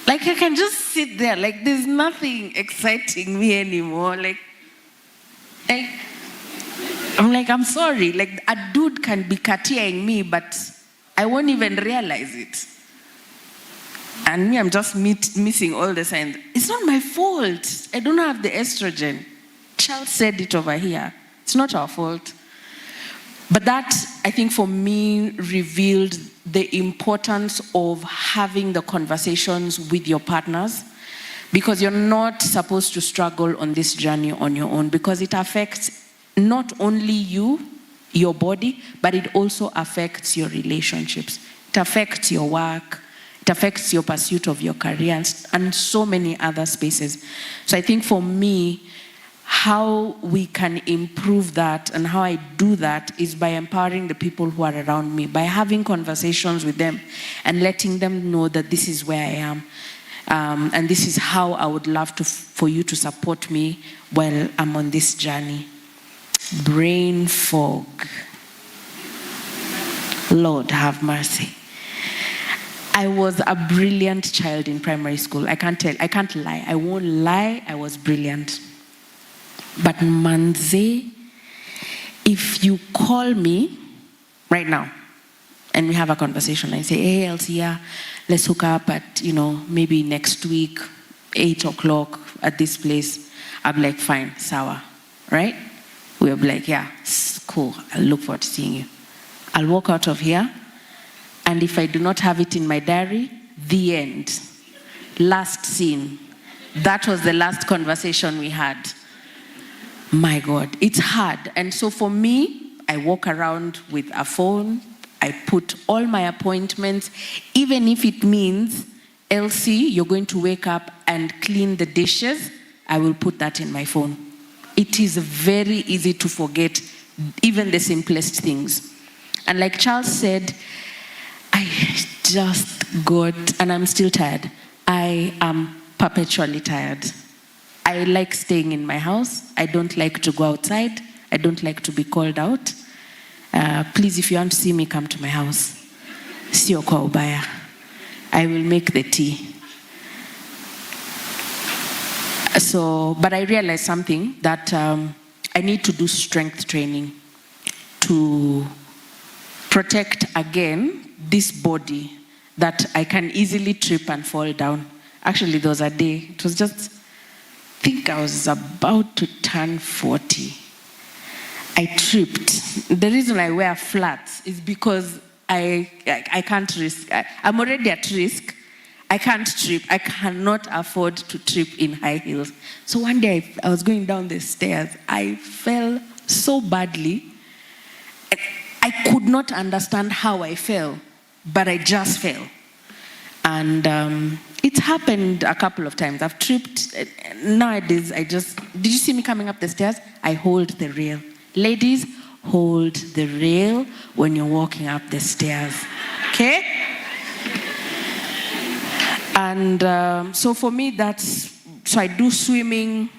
Like I can just sit there, like there's nothing exciting me anymore. Like I'm like, I'm sorry. Like a dude can be cattying me, but I won't even realize it. And me, I'm just missing all the signs. It's not my fault. I don't have the estrogen. Charles said it over here. It's not our fault. But that, I think for me, revealed the importance of having the conversations with your partners, because you're not supposed to struggle on this journey on your own, because it affects not only you, your body, but it also affects your relationships. It affects your work. It affects your pursuit of your career and so many other spaces. So I think for me, how we can improve that and how I do that is by empowering the people who are around me, by having conversations with them and letting them know that this is where I am. And this is how I would love for you to support me while I'm on this journey. Brain fog. Lord have mercy. I was a brilliant child in primary school. I can't lie. I won't lie, I was brilliant. But manze, if you call me right now and we have a conversation, I say, hey, Elsie, yeah, let's hook up at, maybe next week, 8 o'clock at this place. I'll be like, fine, sawa, right? We'll be like, yeah, cool. I'll look forward to seeing you. I'll walk out of here. And if I do not have it in my diary, the end. Last scene. That was the last conversation we had. My God, it's hard. And so for me, I walk around with a phone I put all my appointments, even if it means, Elsie, you're going to wake up and clean the dishes, I will put that in my phone. It is very easy to forget even the simplest things. And like Charles said, I just got, and I'm still tired. I am perpetually tired. I like staying in my house. I don't like to go outside. I don't like to be called out. Please, if you want to see me, come to my house. Sio kwa ubaya. I will make the tea. So, but I realized something, that I need to do strength training to protect again this body that I can easily trip and fall down. Actually, there was a day, it was just, I think I was about to turn 40. I tripped. The reason I wear flats is because I can't risk. I'm already at risk. I can't trip. I cannot afford to trip in high heels. So one day I was going down the stairs. I fell so badly. I could not understand how I fell, but I just fell. And it happened a couple of times. I've tripped. Nowadays, did you see me coming up the stairs? I hold the rail. Ladies, hold the rail when you're walking up the stairs, okay? And so for me, so I do swimming.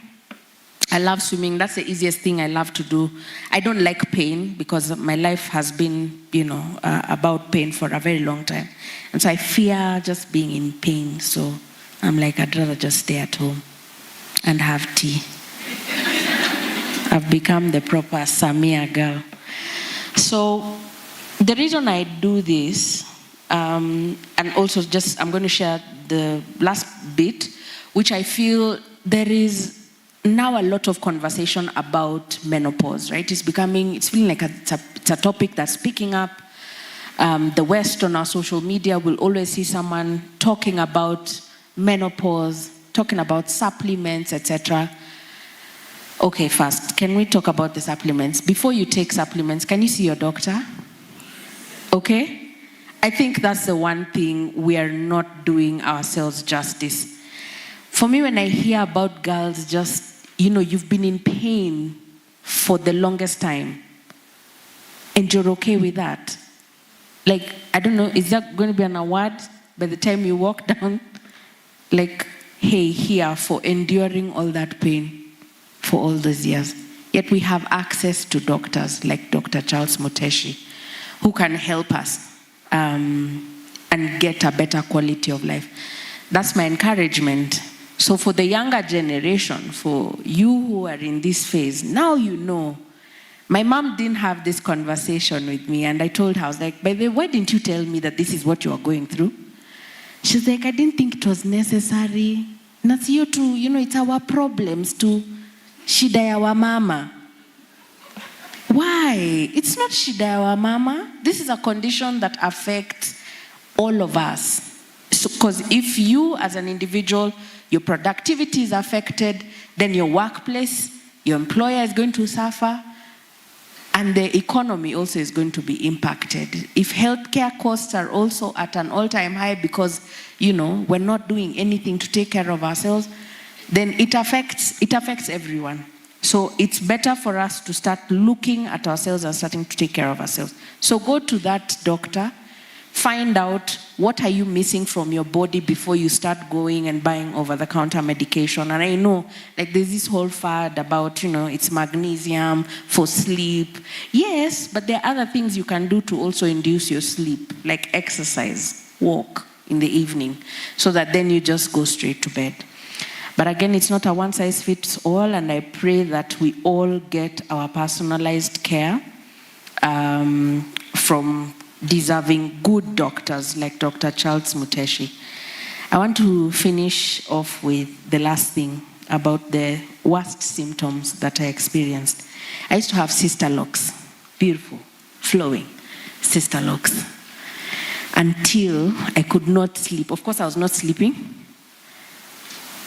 I love swimming. That's the easiest thing I love to do. I don't like pain because my life has been, about pain for a very long time. And so I fear just being in pain. So I'm like, I'd rather just stay at home and have tea. I've become the proper Samia girl. So the reason I do this, and also I'm going to share the last bit, which I feel there is now a lot of conversation about menopause, right? It's feeling like it's a topic that's picking up. The West on our social media will always see someone talking about menopause, talking about supplements, etc. Okay, first, can we talk about the supplements? Before you take supplements, can you see your doctor? Okay? I think that's the one thing we are not doing ourselves justice. For me, when I hear about girls you've been in pain for the longest time, and you're okay with that. Like, I don't know, is that going to be an award by the time you walk down? Like, hey, here for enduring all that pain for all those years. Yet we have access to doctors like Dr. Charles Muteshi, who can help us and get a better quality of life. That's my encouragement. So for the younger generation, for you who are in this phase, now you know. My mom didn't have this conversation with me, and I told her, I was like, by the way, why didn't you tell me that this is what you are going through? She's like, I didn't think it was necessary. That's you too, it's our problems too. Shida ya wa mama. Why? It's not shida ya wa mama. This is a condition that affects all of us. Because if you as an individual, your productivity is affected, then your workplace, your employer is going to suffer, and the economy also is going to be impacted. If healthcare costs are also at an all-time high because, we're not doing anything to take care of ourselves, then it affects everyone. So it's better for us to start looking at ourselves and starting to take care of ourselves. So go to that doctor, find out what are you missing from your body before you start going and buying over-the-counter medication. And I know, there's this whole fad about, it's magnesium for sleep. Yes, but there are other things you can do to also induce your sleep, like exercise, walk in the evening, so that then you just go straight to bed. But again, it's not a one-size-fits-all, and I pray that we all get our personalized care from deserving good doctors like Dr. Charles Muteshi. I want to finish off with the last thing about the worst symptoms that I experienced. I used to have sister locks, beautiful, flowing sister locks, until I could not sleep. Of course, I was not sleeping,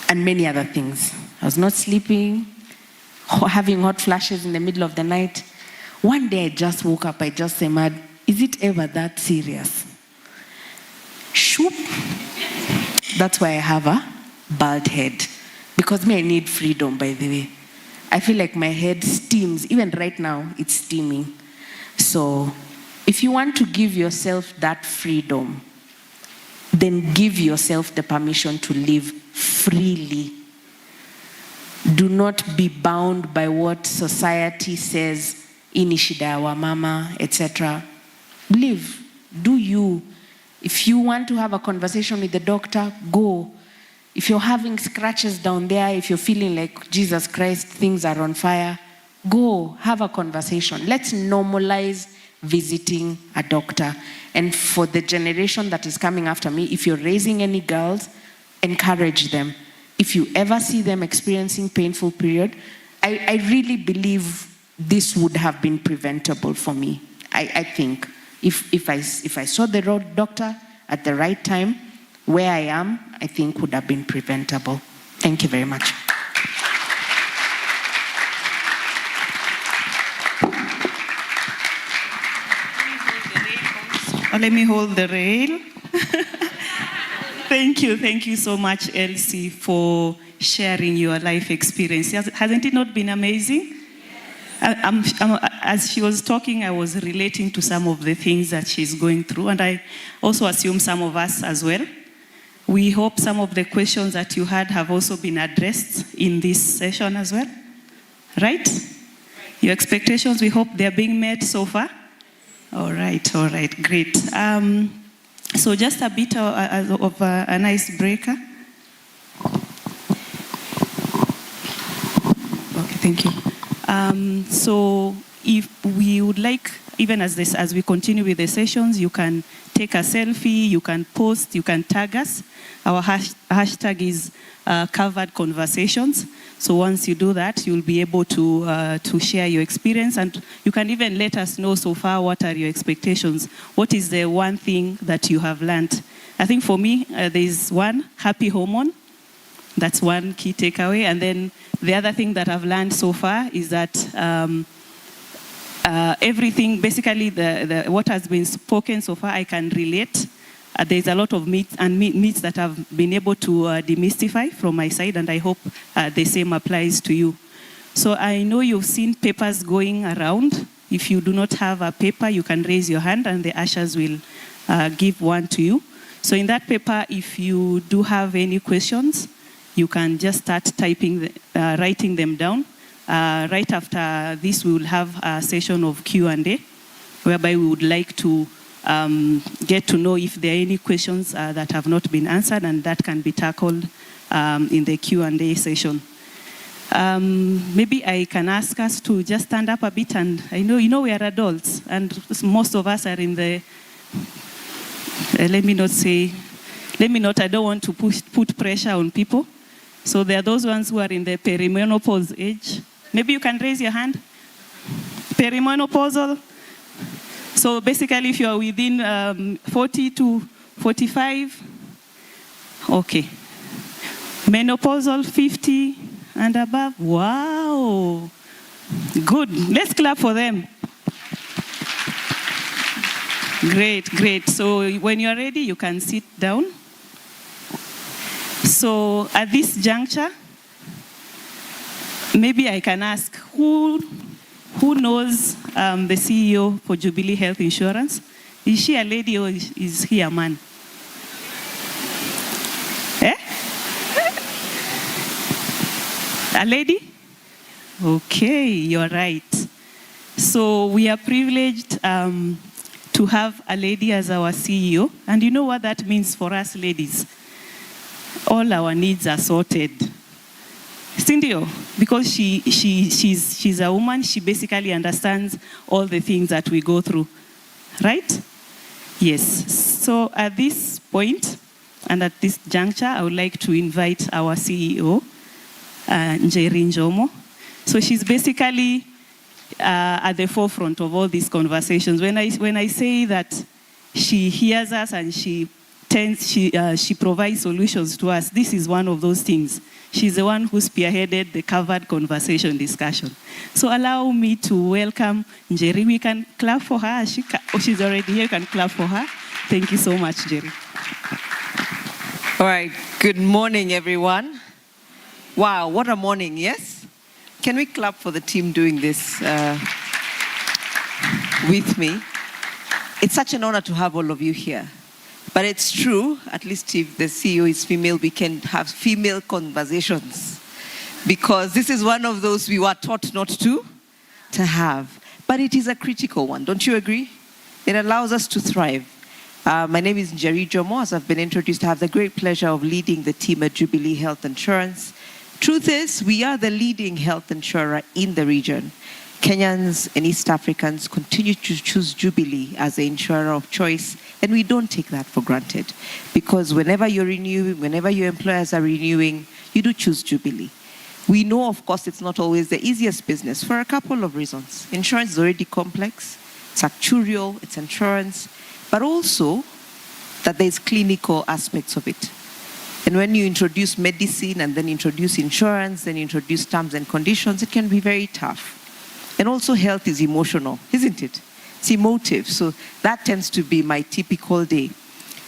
and many other things. I was not sleeping, having hot flashes in the middle of the night. One day I just woke up, I just said, is it ever that serious? Shoop. That's why I have a bald head. Because me, I need freedom, by the way. I feel like my head steams. Even right now, it's steaming. So if you want to give yourself that freedom, then give yourself the permission to live freely. Do not be bound by what society says, inishida wa mama, etc. Live. Do you. If you want to have a conversation with the doctor, go. If you're having scratches down there, if you're feeling like, Jesus Christ, things are on fire, go, have a conversation. Let's normalize visiting a doctor. And for the generation that is coming after me, if you're raising any girls, encourage them. If you ever see them experiencing painful period, I really believe this would have been preventable for me. I think if I saw the doctor at the right time, where I am, I think would have been preventable. Thank you very much.
Let me hold the rail. Thank you so much, Elsie, for sharing your life experience. Hasn't it not been amazing? As she was talking, I was relating to some of the things that she's going through, and I also assume some of us as well. We hope some of the questions that you had have also been addressed in this session as well. Right? Your expectations, we hope they're being met so far? All right, great. So just a bit of an icebreaker. Okay, thank you. So if we would like, even as we continue with the sessions, you can take a selfie, you can post, you can tag us. Our hashtag is covered conversations. So once you do that, you'll be able to share your experience, and you can even let us know so far what are your expectations. What is the one thing that you have learned? I think for me, there's one, happy hormone. That's one key takeaway. And then the other thing that I've learned so far is that everything, basically what has been spoken so far, I can relate. There's a lot of myths that I've been able to demystify from my side, and I hope the same applies to you. So I know you've seen papers going around. If you do not have a paper, you can raise your hand and the ushers will give one to you. So in that paper, if you do have any questions, you can just start writing them down. Right after this, we will have a session of Q&A, whereby we would like to get to know if there are any questions that have not been answered, and that can be tackled in the Q&A session. Maybe I can ask us to just stand up a bit, and I know we are adults, and most of us are in the, I don't want to put pressure on people. So there are those ones who are in the perimenopause age. Maybe you can raise your hand. Perimenopausal. So basically, if you are within 40 to 45, okay. Menopausal, 50 and above. Wow. Good. Let's clap for them. Great. So when you're ready, you can sit down. So at this juncture, maybe I can ask who knows the CEO for Jubilee Health Insurance? Is she a lady or is he a man? A lady? Okay, you're right. So we are privileged to have a lady as our CEO. And you know what that means for us ladies? All our needs are sorted. Sindio, because she's a woman, she basically understands all the things that we go through, right? Yes. So at this point and at this juncture, I would like to invite our CEO, Njeri Njomo. So she's basically at the forefront of all these conversations. When I say that she hears us and she she provides solutions to us. This is one of those things. She's the one who spearheaded the covered conversation discussion. So allow me to welcome Njeri. We can clap for her. She's already here. You can clap for her. Thank you so much, Njeri.
All right. Good morning, everyone. Wow, what a morning, yes? Can we clap for the team doing this with me? It's such an honor to have all of you here. But it's true, at least if the CEO is female, we can have female conversations. Because this is one of those we were taught not to have. But it is a critical one, don't you agree? It allows us to thrive. My name is Njeri Jomo. As I've been introduced, I have the great pleasure of leading the team at Jubilee Health Insurance. Truth is, we are the leading health insurer in the region. Kenyans and East Africans continue to choose Jubilee as the insurer of choice, and we don't take that for granted. Because whenever you're renewing, whenever your employers are renewing, you do choose Jubilee. We know, of course, it's not always the easiest business for a couple of reasons. Insurance is already complex, it's actuarial, it's insurance, but also that there's clinical aspects of it. And when you introduce medicine and then introduce insurance, then introduce terms and conditions, it can be very tough. And also health is emotional, isn't it? It's emotive, so that tends to be my typical day.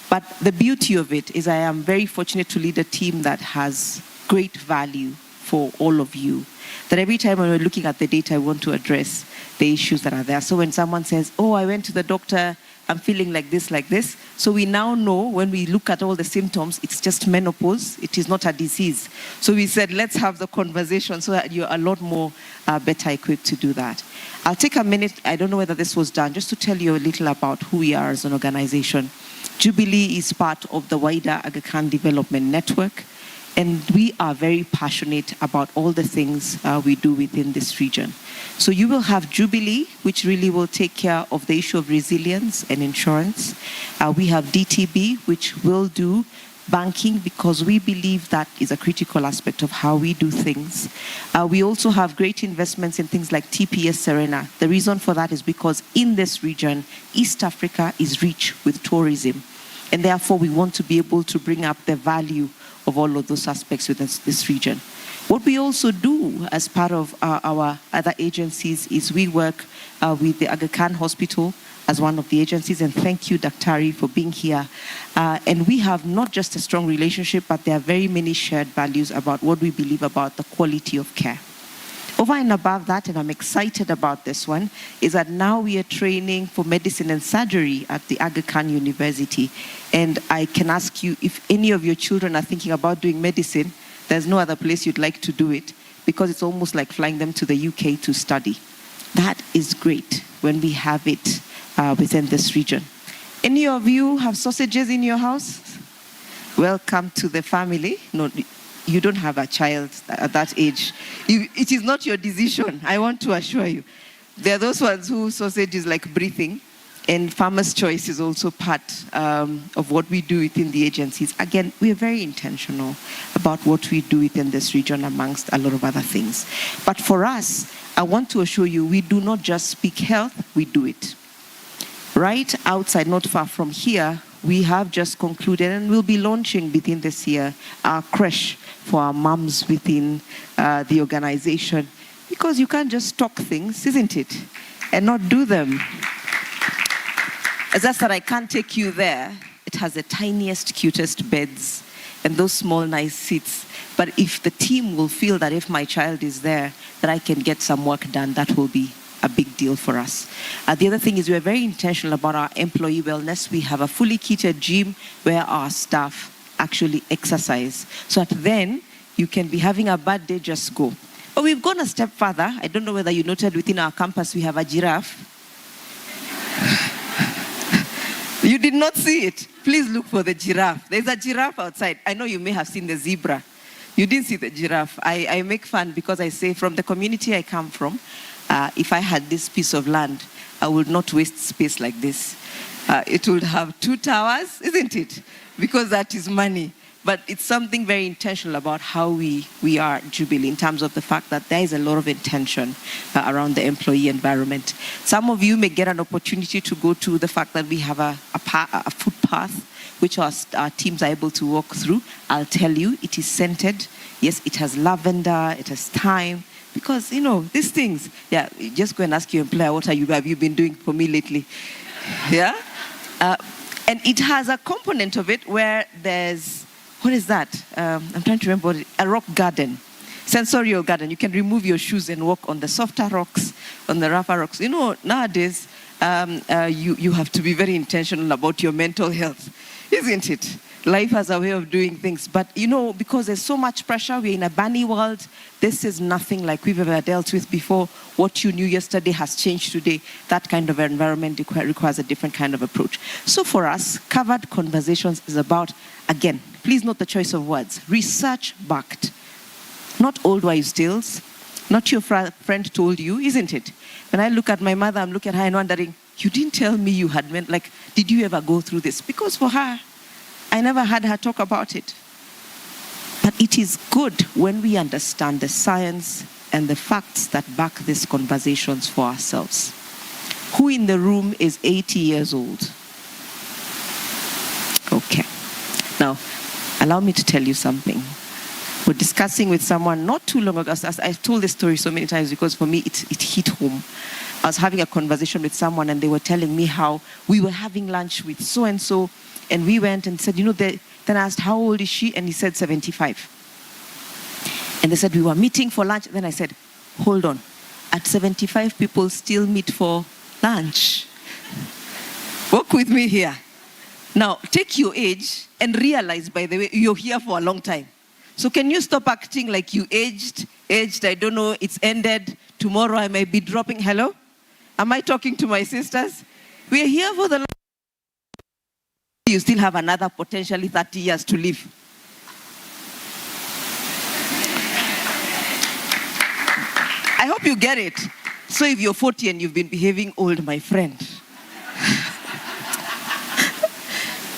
But the beauty of it is I am very fortunate to lead a team that has great value for all of you. That every time when we're looking at the data, I want to address the issues that are there. So when someone says, oh, I went to the doctor, I'm feeling like this. So we now know when we look at all the symptoms, it's just menopause. It is not a disease. So we said, let's have the conversation so that you're a lot more better equipped to do that. I'll take a minute, I don't know whether this was done, just to tell you a little about who we are as an organization. Jubilee is part of the wider Aga Khan Development Network. And we are very passionate about all the things we do within this region. So you will have Jubilee, which really will take care of the issue of resilience and insurance. We have DTB, which will do banking because we believe that is a critical aspect of how we do things. We also have great investments in things like TPS Serena. The reason for that is because in this region, East Africa is rich with tourism. And therefore, we want to be able to bring up the value of all of those aspects within this region. What we also do as part of our other agencies is we work with the Aga Khan Hospital as one of the agencies, and thank you, Daktari, for being here. And we have not just a strong relationship, but there are very many shared values about what we believe about the quality of care. Over and above that, and I'm excited about this one, is that now we are training for medicine and surgery at the Aga Khan University. And I can ask you, if any of your children are thinking about doing medicine, there's no other place you'd like to do it, because it's almost like flying them to the UK to study. That is great when we have it within this region. Any of you have sausages in your house? Welcome to the family. No, you don't have a child at that age. It is not your decision, I want to assure you. There are those ones who sausage is like breathing, and farmer's choice is also part of what we do within the agencies. Again, we are very intentional about what we do within this region amongst a lot of other things. But for us, I want to assure you, we do not just speak health, we do it. Right outside, not far from here, we have just concluded and we'll be launching within this year our creche for our moms within the organization, because you can't just talk things, isn't it, and not do them. It's just that I can't take you there. It has the tiniest, cutest beds and those small, nice seats. But if the team will feel that if my child is there, that I can get some work done, that will be a big deal for us. The other thing is we're very intentional about our employee wellness. We have a fully kitted gym where our staff actually exercise. So that then you can be having a bad day, just go. But we've gone a step further. I don't know whether you noted within our campus we have a giraffe. You did not see it. Please look for the giraffe. There's a giraffe outside. I know you may have seen the zebra. You didn't see the giraffe. I make fun because I say from the community I come from, if I had this piece of land, I would not waste space like this. It would have 2 towers, isn't it? Because that is money. but it's something very intentional about how we are Jubilee in terms of the fact that there is a lot of intention around the employee environment. Some of you may get an opportunity to go to the fact that we have a footpath which our teams are able to walk through. I'll tell you, it is scented. Yes, it has lavender, it has thyme, because, you know, these things, yeah, just go and ask your employer, what have you been doing for me lately? Yeah? And it has a component of it where there's, what is that? I'm trying to remember, a rock garden, sensorial garden. You can remove your shoes and walk on the softer rocks, on the rougher rocks. You know, nowadays, you have to be very intentional about your mental health, isn't it? Life has a way of doing things. But, you know, because there's so much pressure, we're in a bunny world. This is nothing like we've ever dealt with before. What you knew yesterday has changed today. That kind of environment requires a different kind of approach. So for us, covered conversations is about, again, please note the choice of words, research-backed. Not old wives' tales. Not your friend told you, isn't it? When I look at my mother, I'm looking at her and wondering, you didn't tell me you had meant, like, did you ever go through this? Because for her, I never had her talk about it. But it is good when we understand the science and the facts that back these conversations for ourselves. Who in the room is 80 years old? Okay. Now, allow me to tell you something. We're discussing with someone not too long ago. I've told this story so many times because for me it hit home. I was having a conversation with someone and they were telling me how we were having lunch with so-and-so, and we went and said, you know, then I asked, how old is she? And he said 75. And they said, we were meeting for lunch. Then I said, hold on. At 75, people still meet for lunch. Walk with me here. Now, take your age and realize, by the way, you're here for a long time. So can you stop acting like you aged, I don't know, it's ended, tomorrow I may be dropping. Hello? Am I talking to my sisters? We're here for the long time. You still have another potentially 30 years to live. I hope you get it. So if you're 40 and you've been behaving old, my friend.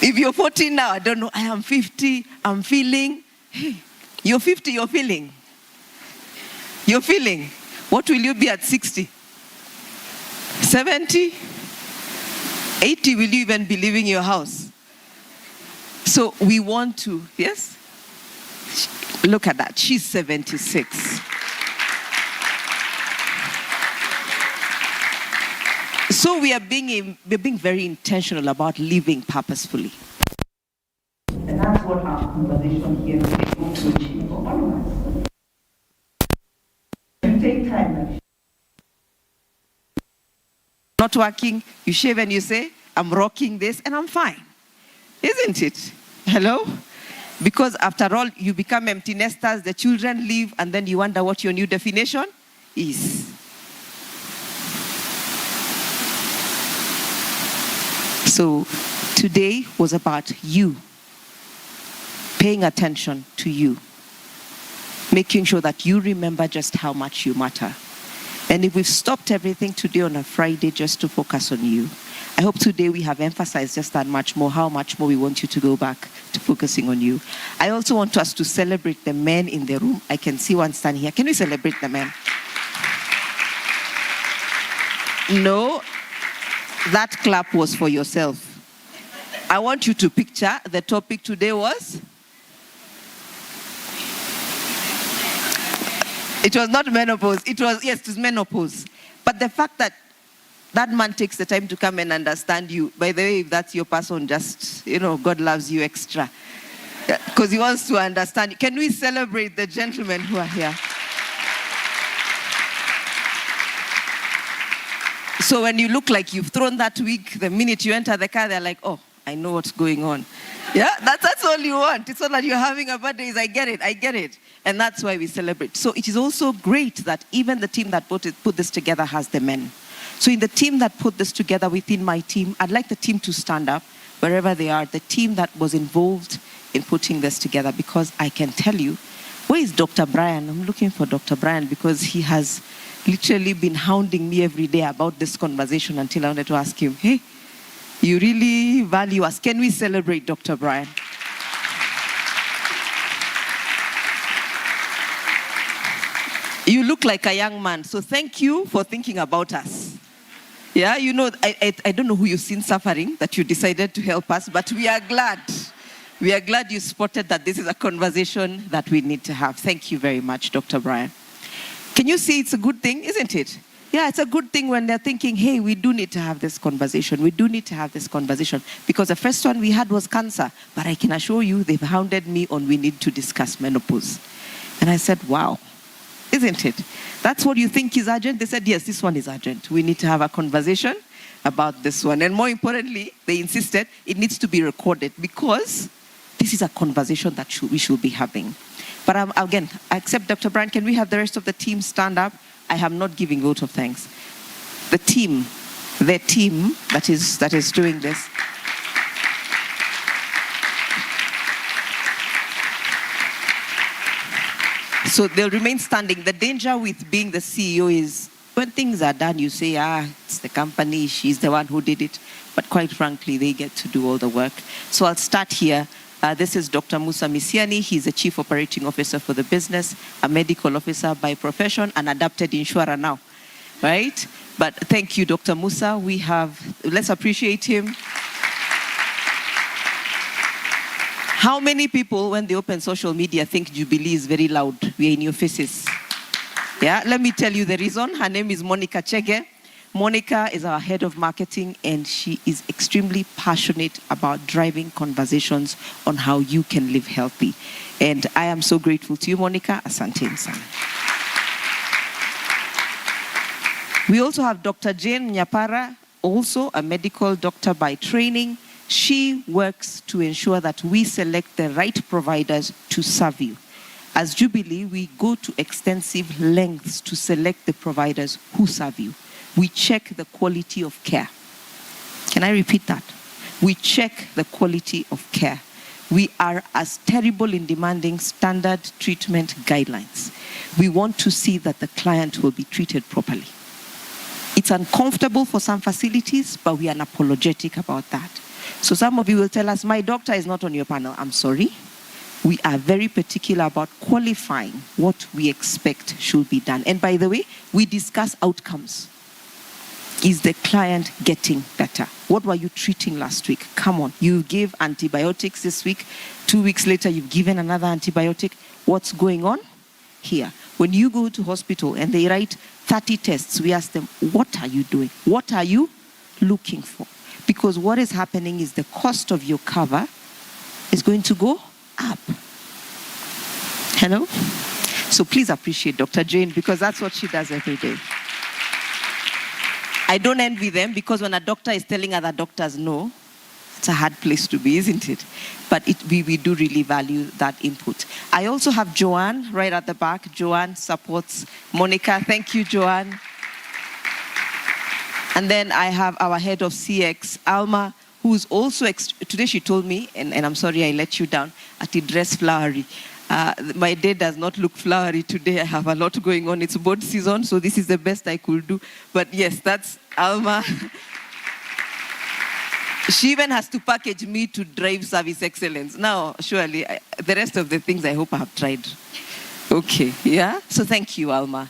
If you're 40 now, I don't know, I am 50, I'm feeling. Hey, you're 50, you're feeling. You're feeling. What will you be at 60? 70? 80, will you even be leaving your house? So we want to, yes? Look at that, she's 76. So we're being very intentional about living purposefully. And that's what our conversation here is able to achieve for all of us. You take time. Not working, you shave and you say, I'm rocking this and I'm fine. Isn't it? Hello? Because after all, you become empty nesters, the children leave, and then you wonder what your new definition is. So today was about you, paying attention to you, making sure that you remember just how much you matter. And if we've stopped everything today on a Friday just to focus on you, I hope today we have emphasized just that much more, how much more we want you to go back to focusing on you. I also want us to celebrate the men in the room. I can see one stand here. Can we celebrate the men? No, that clap was for yourself. I want you to picture the topic today was? It was not menopause. It was, yes, it was menopause. But the fact that that man takes the time to come and understand you. By the way, if that's your person, just, you know, God loves you extra. Because he wants to understand you. Can we celebrate the gentlemen who are here? So when you look like you've thrown that wig, the minute you enter the car, they're like, oh, I know what's going on. Yeah, that's all you want. It's not that you're having a bad day. I get it. And that's why we celebrate. So it is also great that even the team that put this together has the men. So in the team that put this together within my team, I'd like the team to stand up wherever they are, the team that was involved in putting this together, because I can tell you, where is Dr. Brian? I'm looking for Dr. Brian because he has literally been hounding me every day about this conversation until I wanted to ask him, hey, you really value us. Can we celebrate Dr. Brian? You look like a young man, so thank you for thinking about us. Yeah, you know, I don't know who you've seen suffering that you decided to help us, but we are glad. We are glad you spotted that this is a conversation that we need to have. Thank you very much, Dr. Brian. Can you see it's a good thing, isn't it? Yeah, it's a good thing when they're thinking, hey, we do need to have this conversation. We do need to have this conversation. Because the first one we had was cancer. But I can assure you, they've hounded me on we need to discuss menopause. And I said, wow, isn't it? That's what you think is urgent? They said, yes, this one is urgent. We need to have a conversation about this one. And more importantly, they insisted it needs to be recorded because this is a conversation that we should be having. But again, except Dr. Brian, can we have the rest of the team stand up? I am not giving vote of thanks. The team that is doing this. So they'll remain standing. The danger with being the CEO is when things are done, you say, it's the company, she's the one who did it. But quite frankly, they get to do all the work. So I'll start here. This is Dr. Musa Misiani. He's a Chief Operating Officer for the business, a medical officer by profession, an adapted insurer now, right? But thank you, Dr. Musa. Let's appreciate him. How many people, when they open social media, think Jubilee is very loud? We're in your faces. Yeah, let me tell you the reason. Her name is Monica Chege. Monica is our head of marketing, and she is extremely passionate about driving conversations on how you can live healthy. And I am so grateful to you, Monica. Asante sana. We also have Dr. Jane Nyapara, also a medical doctor by training. She works to ensure that we select the right providers to serve you. As Jubilee, we go to extensive lengths to select the providers who serve you. We check the quality of care. Can I repeat that? We check the quality of care. We are as terrible in demanding standard treatment guidelines. We want to see that the client will be treated properly. It's uncomfortable for some facilities, but we are unapologetic about that. So some of you will tell us, my doctor is not on your panel. I'm sorry. We are very particular about qualifying what we expect should be done. And by the way, we discuss outcomes. Is the client getting better? What were you treating last week? Come on, you gave antibiotics this week. 2 weeks later, you've given another antibiotic. What's going on here? When you go to hospital and they write 30 tests, we ask them, what are you doing? What are you looking for? Because what is happening is the cost of your cover is going to go up. Hello? So please appreciate Dr. Jane, because that's what she does every day. I don't envy them, because when a doctor is telling other doctors no, it's a hard place to be, isn't it? But we do really value that input. I also have Joanne right at the back. Joanne supports Monica. Thank you, Joanne. And then I have our head of CX, Alma, who's also, today she told me, and I'm sorry I let you down, at the dress flowery. My day does not look flowery today. I have a lot going on. It's board season, so this is the best I could do. But yes, that's Alma. She even has to package me to drive service excellence. Now, surely, the rest of the things I hope I have tried. Okay, yeah? So thank you, Alma.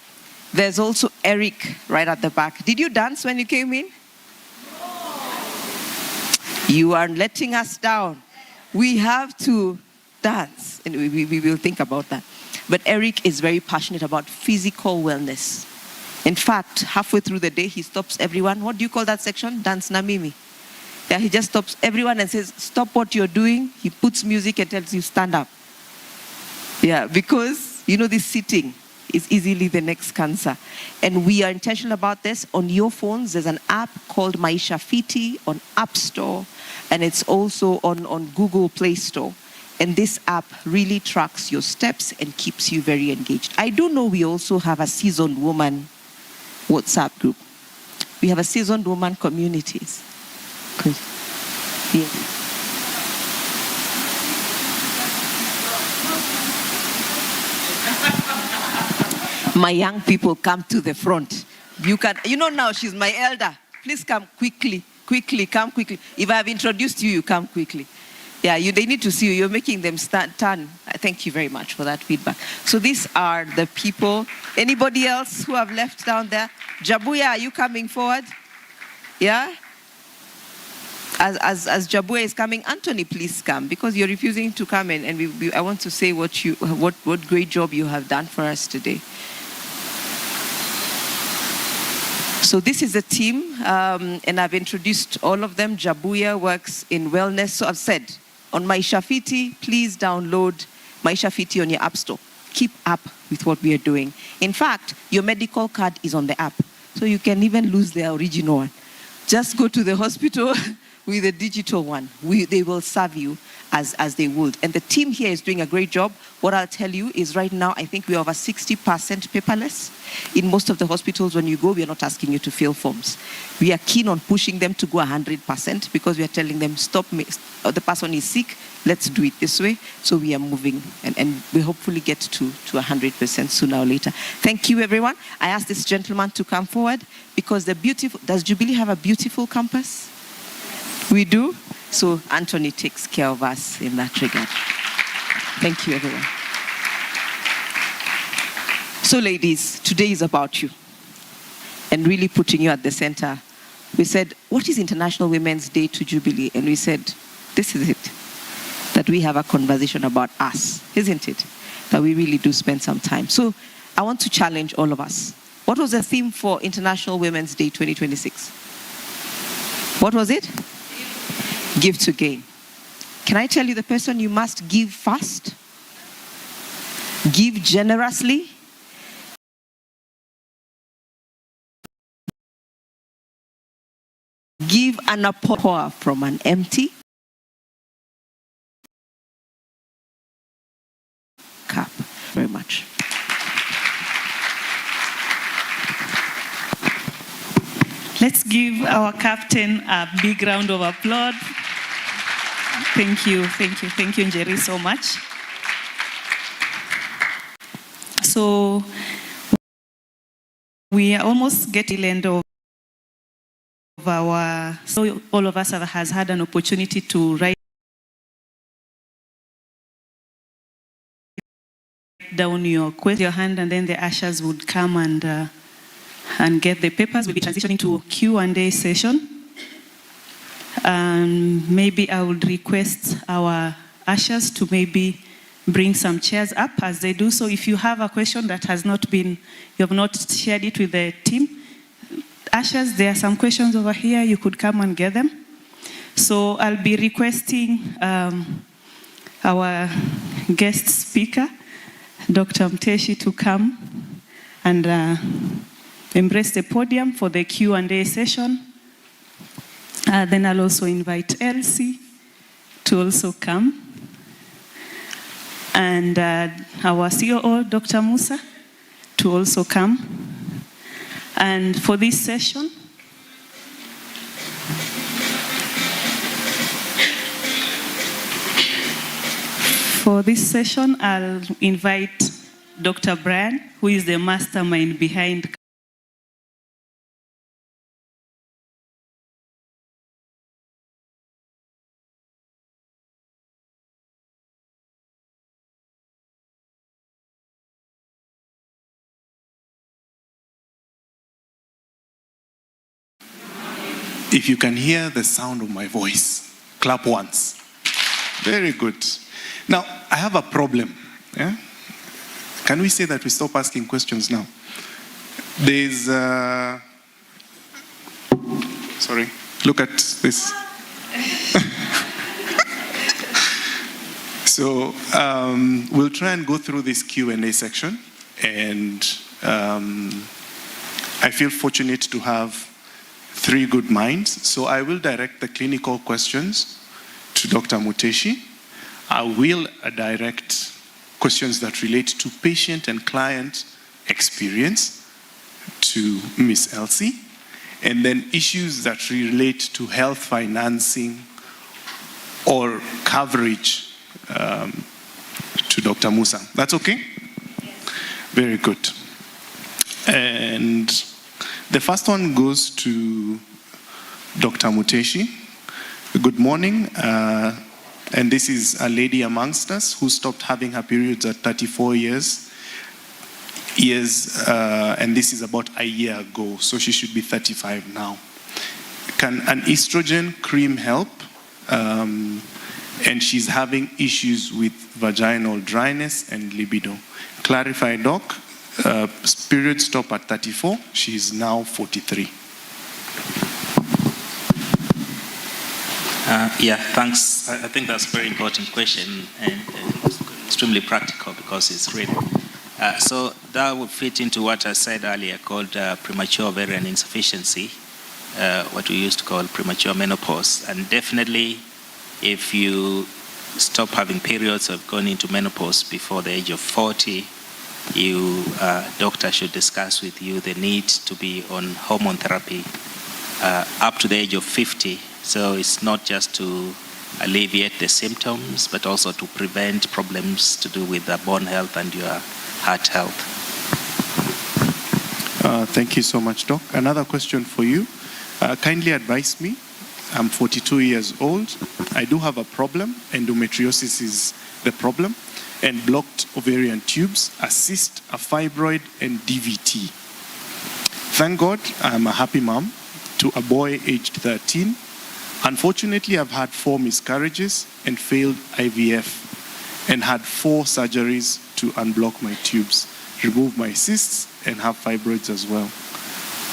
There's also Eric right at the back. Did you dance when you came in? You are letting us down. We have to dance, and we will think about that. But Eric is very passionate about physical wellness. In fact, halfway through the day, he stops everyone. What do you call that section? Dance na mimi. Yeah, he just stops everyone and says, stop what you're doing. He puts music and tells you, stand up. Yeah, because, you know, this sitting is easily the next cancer. And we are intentional about this. On your phones, there's an app called Maisha Fiti on App Store, and it's also on Google Play Store. And this app really tracks your steps and keeps you very engaged. I do know we also have a seasoned woman WhatsApp group. We have a seasoned woman communities. Yeah. My young people, come to the front. You know now she's my elder. Please come quickly, come quickly. If I have introduced you, you come quickly. Yeah, they need to see you. You're making them turn. Thank you very much for that feedback. So these are the people. Anybody else who have left down there? Jabuya, are you coming forward? Yeah? As Jabuya is coming, Anthony, please come, because you're refusing to come in, and I want to say what great job you have done for us today. So this is a team, and I've introduced all of them. Jabuya works in wellness. So I've said, on Maisha Fiti, please download Maisha Fiti on your app store. Keep up with what we are doing. In fact, your medical card is on the app, so you can even lose the original one. Just go to the hospital with a digital one. They will serve you as they would. And the team here is doing a great job. What I'll tell you is right now, I think we're over 60% paperless. In most of the hospitals, when you go, we are not asking you to fill forms. We are keen on pushing them to go 100% because we are telling them, stop, the person is sick, let's do it this way. So we are moving, and we hopefully get to 100% sooner or later. Thank you, everyone. I asked this gentleman to come forward because does Jubilee have a beautiful campus? We do. So Anthony takes care of us in that regard. Thank you, everyone. So ladies, today is about you and really putting you at the center. We said, what is International Women's Day to Jubilee? And we said, this is it, that we have a conversation about us, isn't it? That we really do spend some time. So I want to challenge all of us. What was the theme for International Women's Day 2026? What was it? Give to gain. Can I tell you the person you must give first? Give generously. Give and pour from an empty cup. Very much.
Let's give our captain a big round of applause. Thank you, Njeri, so much. So we are almost getting the end of our, so all of us has had an opportunity to write down your question, your hand, and then the ushers would come and get the papers. We'll be transitioning to a Q&A session. Maybe I would request our ushers to maybe bring some chairs up as they do so. If you have a question that has not been, you have not shared it with the team, ushers, there are some questions over here. You could come and get them. So I'll be requesting our guest speaker, Dr. Muteshi, to come and embrace the podium for the Q&A session. Then I'll also invite Elsie to also come. And our COO, Dr. Musa, to also come. And for this session, I'll invite Dr. Brian, who is the mastermind behind
If you can hear the sound of my voice, clap once. Very good. Now, I have a problem. Yeah? Can we say that we stop asking questions now? There's, sorry, look at this. So, we'll try and go through this Q&A section, and I feel fortunate to have 3 good minds. So I will direct the clinical questions to Dr. Muteshi. I will direct questions that relate to patient and client experience to Ms. Elsie, and then issues that relate to health financing or coverage to Dr. Musa. That's okay? Yes. Very good. And the first one goes to Dr. Muteshi. Good morning. And this is a lady amongst us who stopped having her periods at 34 years, and this is about a year ago, so she should be 35 now. Can an estrogen cream help? And she's having issues with vaginal dryness and libido. Clarify, doc. Period stop at 34. She is now 43.
Yeah, thanks. I think that's a very important question and extremely practical because it's real. So that would fit into what I said earlier called premature ovarian insufficiency, what we used to call premature menopause. And definitely, if you stop having periods or have gone into menopause before the age of 40, doctor should discuss with you the need to be on hormone therapy up to the age of 50. So it's not just to alleviate the symptoms, but also to prevent problems to do with the bone health and your heart health.
Thank you so much, Doc. Another question for you. Kindly advise me. I'm 42 years old. I do have a problem. Endometriosis is the problem. And blocked ovarian tubes, a cyst, a fibroid, and DVT. Thank God I'm a happy mom to a boy aged 13. Unfortunately, I've had 4 miscarriages and failed IVF and had 4 surgeries to unblock my tubes, remove my cysts, and have fibroids as well.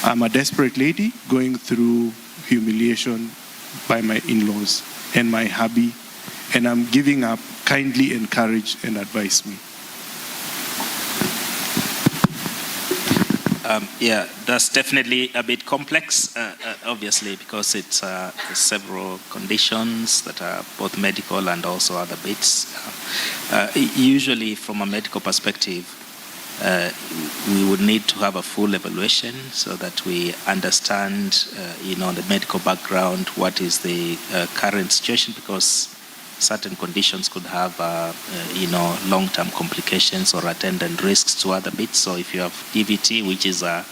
I'm a desperate lady going through humiliation by my in-laws and my hubby, and I'm giving up. Kindly encourage and advise me.
Yeah, that's definitely a bit complex, obviously, because it's several conditions that are both medical and also other bits. Usually, from a medical perspective, we would need to have a full evaluation so that we understand, the medical background, what is the current situation, because certain conditions could have, long-term complications or attendant risks to other bits. So if you have DVT, which is a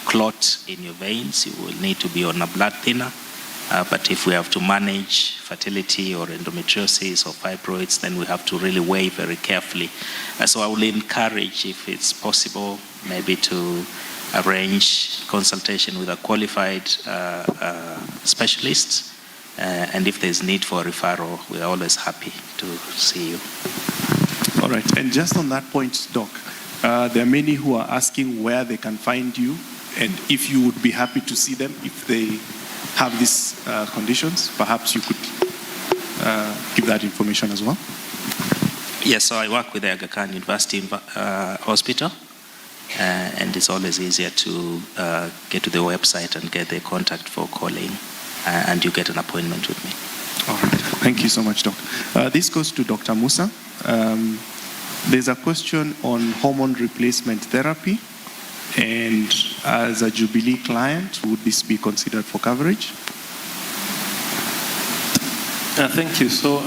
clot in your veins, you will need to be on a blood thinner. But if we have to manage fertility or endometriosis or fibroids, then we have to really weigh very carefully. So I will encourage, if it's possible, maybe to arrange consultation with a qualified specialist. And if there's need for a referral, we're always happy to see you.
All right. And just on that point, Doc, there are many who are asking where they can find you and if you would be happy to see them if they have these conditions. Perhaps you could give that information as well.
Yes, so I work with the Aga Khan University Hospital. And it's always easier to get to the website and get the contact for calling. And you get an appointment with me.
All right. Thank you so much, Doc. This goes to Dr. Musa. There's a question on hormone replacement therapy. And as a Jubilee client, would this be considered for coverage?
Thank you. So,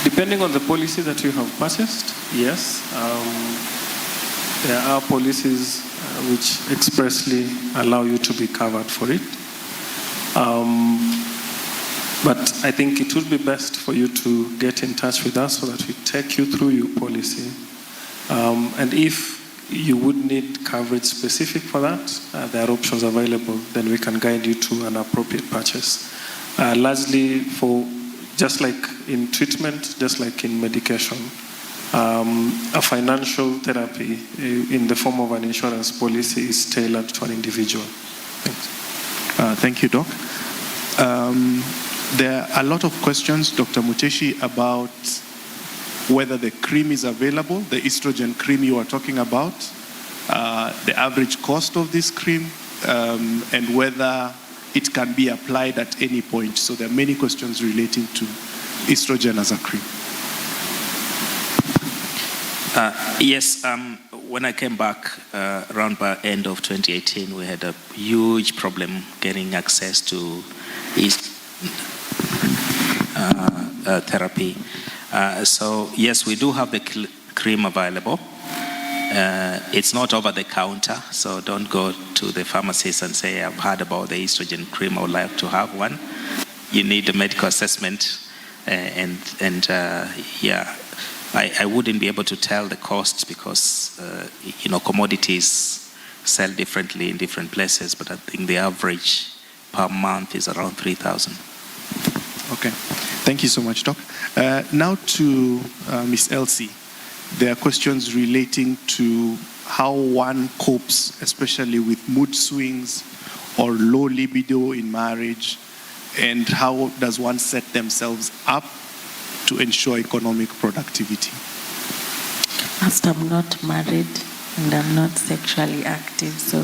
depending on the policy that you have purchased, yes, there are policies which expressly allow you to be covered for it. But I think it would be best for you to get in touch with us so that we take you through your policy. And if you would need coverage specific for that, there are options available, then we can guide you to an appropriate purchase. Largely for, just like in treatment, just like in medication, a financial therapy in the form of an insurance policy is tailored to an individual. Thanks.
Thank you, Doc. There are a lot of questions, Dr. Muteshi, about whether the cream is available, the estrogen cream you are talking about, the average cost of this cream, and whether it can be applied at any point. So there are many questions relating to estrogen as a cream.
Yes, when I came back around by end of 2018, we had a huge problem getting access to therapy. So yes, we do have the cream available. It's not over the counter, so don't go to the pharmacist and say, I've heard about the estrogen cream, I would like to have one. you need a medical assessment, I wouldn't be able to tell the costs because commodities sell differently in different places, but I think the average per month is around 3,000.
Okay, thank you so much, Doc. Now to Miss Elsie. There are questions relating to how one copes, especially with mood swings or low libido in marriage, and how does one set themselves up to ensure economic productivity?
First, I'm not married and I'm not sexually active, so.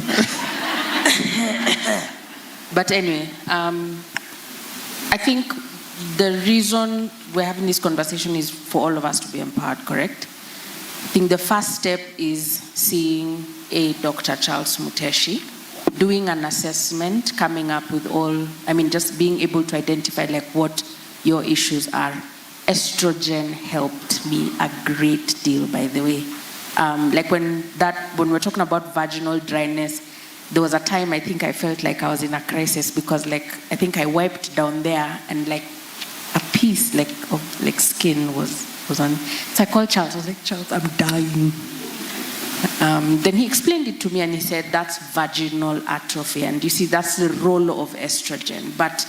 But anyway, I think the reason we're having this conversation is for all of us to be empowered, correct? I think the first step is seeing a Dr. Charles Muteshi, doing an assessment, coming up with just being able to identify like what your issues are. Estrogen helped me a great deal, by the way. Like when we're talking about vaginal dryness, there was a time I think I felt like I was in a crisis because I think I wiped down there and like a piece of skin was on. So I called Charles. I was like, Charles, I'm dying. Then he explained it to me and he said, that's vaginal atrophy. And you see, that's the role of estrogen. But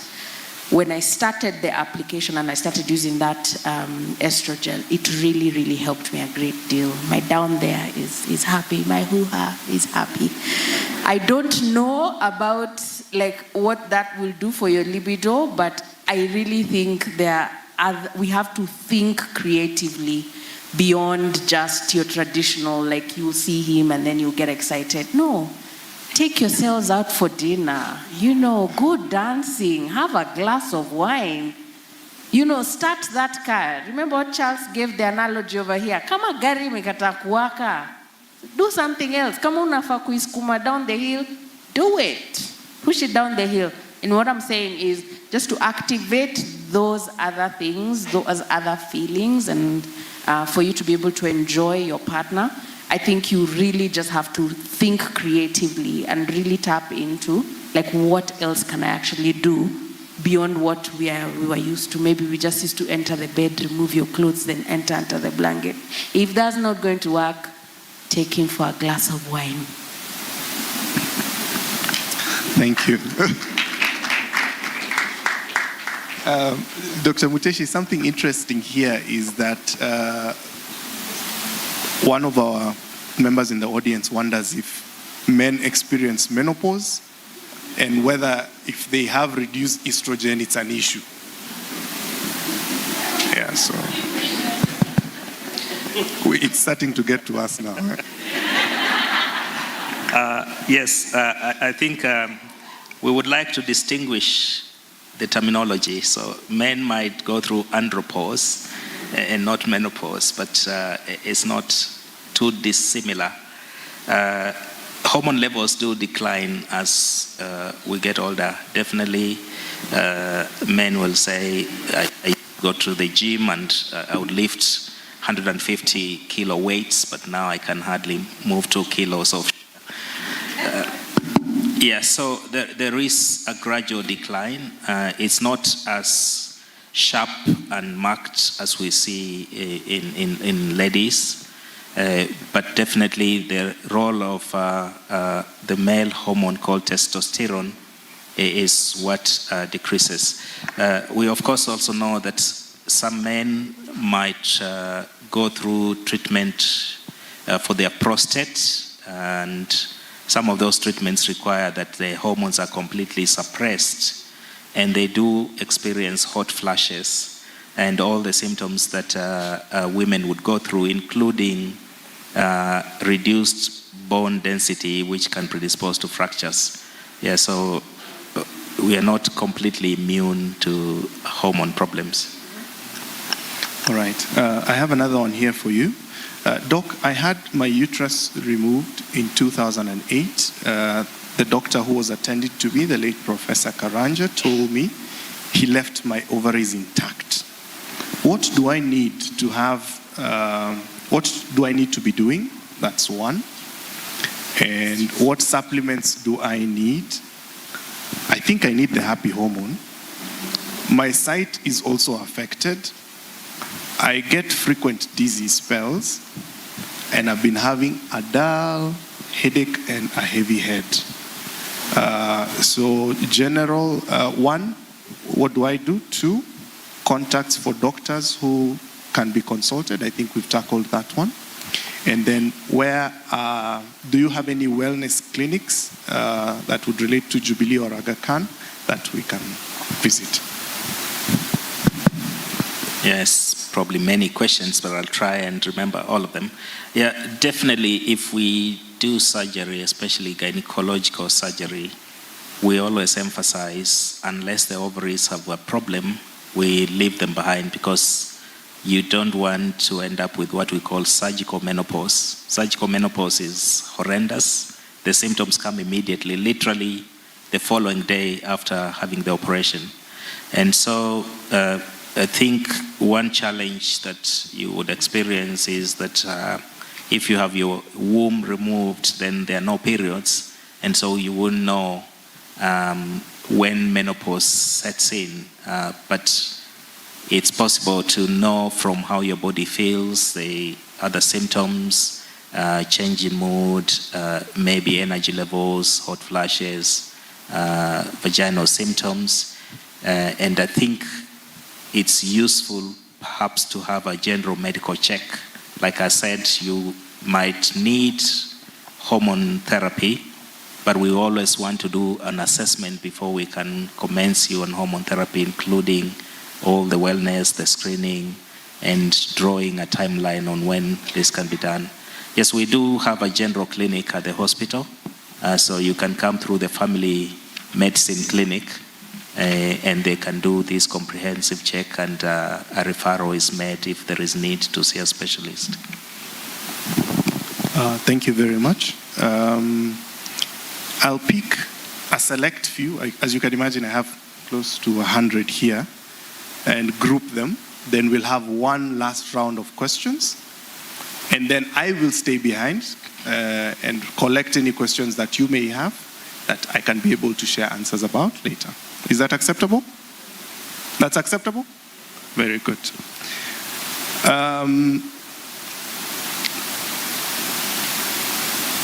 when I started the application and I started using that estrogen, it really, really helped me a great deal. My down there is happy. My hoo-ha is happy. I don't know about what that will do for your libido, but I really think we have to think creatively beyond just your traditional, you see him and then you get excited. No. Take yourselves out for dinner, go dancing, have a glass of wine, start that car. Remember what Charles gave the analogy over here? Kama gari imekataa kuwaka, do something else. Kama unafaa kuiskuma down the hill, do it. Push it down the hill. And what I'm saying is just to activate those other things, those other feelings, and for you to be able to enjoy your partner. I think you really just have to think creatively and really tap into what else can I actually do beyond what we were used to. Maybe we just used to enter the bed, remove your clothes, then enter under the blanket. If that's not going to work, take him for a glass of wine.
Thank you. Dr. Muteshi, something interesting here is that one of our members in the audience wonders if men experience menopause and whether if they have reduced estrogen, it's an issue. Yeah, so it's starting to get to us now.
Yes, I think we would like to distinguish the terminology. So men might go through andropause and not menopause, but it's not too dissimilar. Hormone levels do decline as we get older. Definitely, men will say, I go to the gym and I would lift 150 kilo weights, but now I can hardly move 2 kilos of. So there is a gradual decline. It's not as sharp and marked as we see in ladies. But definitely the role of the male hormone called testosterone is what decreases. We of course also know that some men might go through treatment for their prostate, and some of those treatments require that the hormones are completely suppressed, and they do experience hot flashes and all the symptoms that women would go through, including reduced bone density, which can predispose to fractures. So we are not completely immune to hormone problems.
All right. I have another one here for you. Doc, I had my uterus removed in 2008. The doctor who was attending to me, the late Professor Karanja, told me he left my ovaries intact. What do I need to have? What do I need to be doing? That's one. And what supplements do I need? I think I need the happy hormone. My sight is also affected. I get frequent dizzy spells, and I've been having a dull headache and a heavy head. So general, one, what do I do? Two, contacts for doctors who can be consulted. I think we've tackled that one. And then where, do you have any wellness clinics that would relate to Jubilee or Aga Khan that we can visit?
Yes, probably many questions, but I'll try and remember all of them. Yeah, definitely if we do surgery, especially gynecological surgery, we always emphasize, unless the ovaries have a problem, we leave them behind, because you don't want to end up with what we call surgical menopause. Surgical menopause is horrendous. The symptoms come immediately, literally the following day after having the operation. And so I think one challenge that you would experience is that if you have your womb removed, then there are no periods, and so you won't know when menopause sets in. But it's possible to know from how your body feels, the other symptoms, change in mood, maybe energy levels, hot flashes, vaginal symptoms. And I think it's useful perhaps to have a general medical check. Like I said, you might need hormone therapy, but we always want to do an assessment before we can commence you on hormone therapy, including all the wellness, the screening, and drawing a timeline on when this can be done. Yes, we do have a general clinic at the hospital, so you can come through the family medicine clinic, and they can do this comprehensive check, and a referral is made if there is need to see a specialist.
Thank you very much. I'll pick a select few. As you can imagine, I have close to 100 here, and group them. Then we'll have one last round of questions, and then I will stay behind and collect any questions that you may have that I can be able to share answers about later. Is that acceptable? That's acceptable? Very good.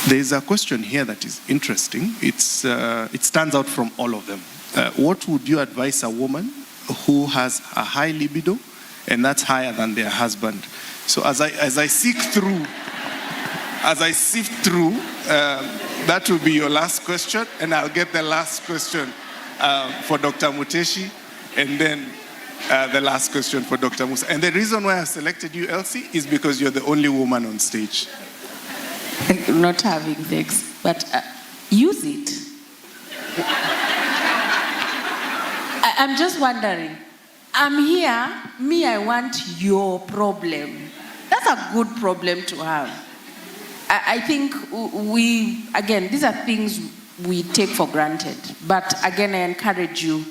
There's a question here that is interesting. It stands out from all of them. What would you advise a woman who has a high libido and that's higher than their husband? So as I sift through, that will be your last question, and I'll get the last question for Dr. Muteshi, and then the last question for Dr. Musa. And the reason why I selected you, Elsie, is because you're the only woman on stage.
Not having sex, but use it. I'm just wondering, I'm here, I want your problem. That's a good problem to have. I think these are things we take for granted. But again, I encourage you,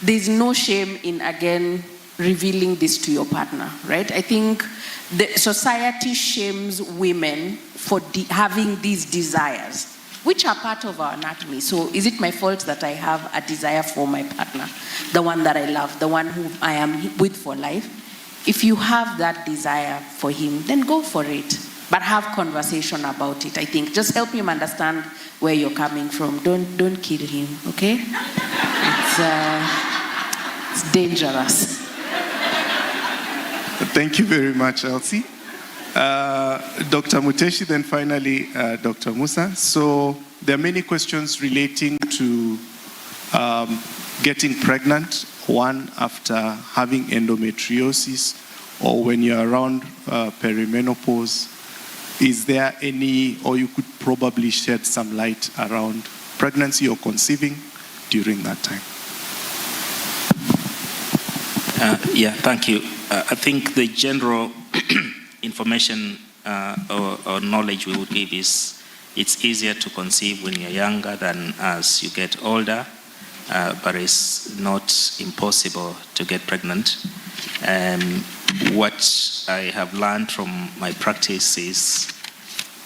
there's no shame in, again, revealing this to your partner, right? I think the society shames women for having these desires, which are part of our anatomy. So is it my fault that I have a desire for my partner, the one that I love, the one who I am with for life? If you have that desire for him, then go for it. But have conversation about it, I think. Just help him understand where you're coming from. Don't kill him, okay? It's dangerous.
Thank you very much, Elsie. Dr. Muteshi, then finally Dr. Musa. So there are many questions relating to getting pregnant, one after having endometriosis or when you're around perimenopause. Is there any, or you could probably shed some light around pregnancy or conceiving during that time?
Yeah, thank you. I think the general information or knowledge we would give is it's easier to conceive when you're younger than as you get older, but it's not impossible to get pregnant. What I have learned from my practice is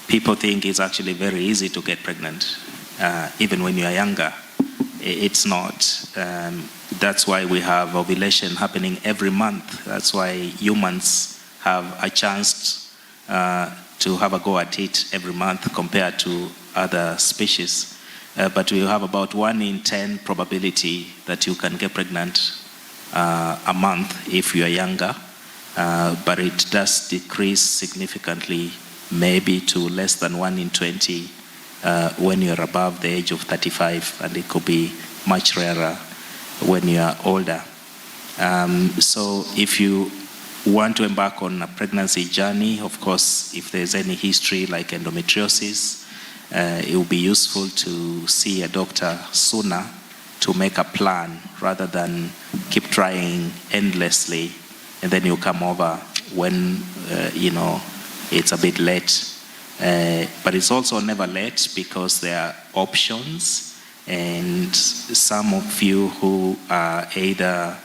people think it's actually very easy to get pregnant, even when you are younger. it's not. That's why we have ovulation happening every month. That's why humans have a chance to have a go at it every month compared to other species. But we have about 1 in 10 probability that you can get pregnant a month if you are younger. But it does decrease significantly, maybe to less than 1 in 20 when you're above the age of 35, and it could be much rarer when you are older. So if you want to embark on a pregnancy journey, of course, if there's any history like endometriosis, it will be useful to see a doctor sooner to make a plan rather than keep trying endlessly and then you come over when it's a bit late. But it's also never late because there are options, and some of you who are either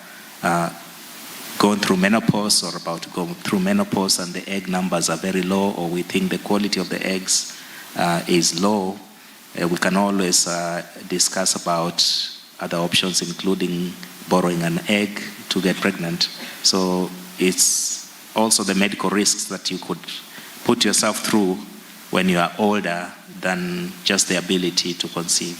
going through menopause or about to go through menopause and the egg numbers are very low, or we think the quality of the eggs is low, we can always discuss about other options, including borrowing an egg to get pregnant. So it's also the medical risks that you could put yourself through when you are older than just the ability to conceive.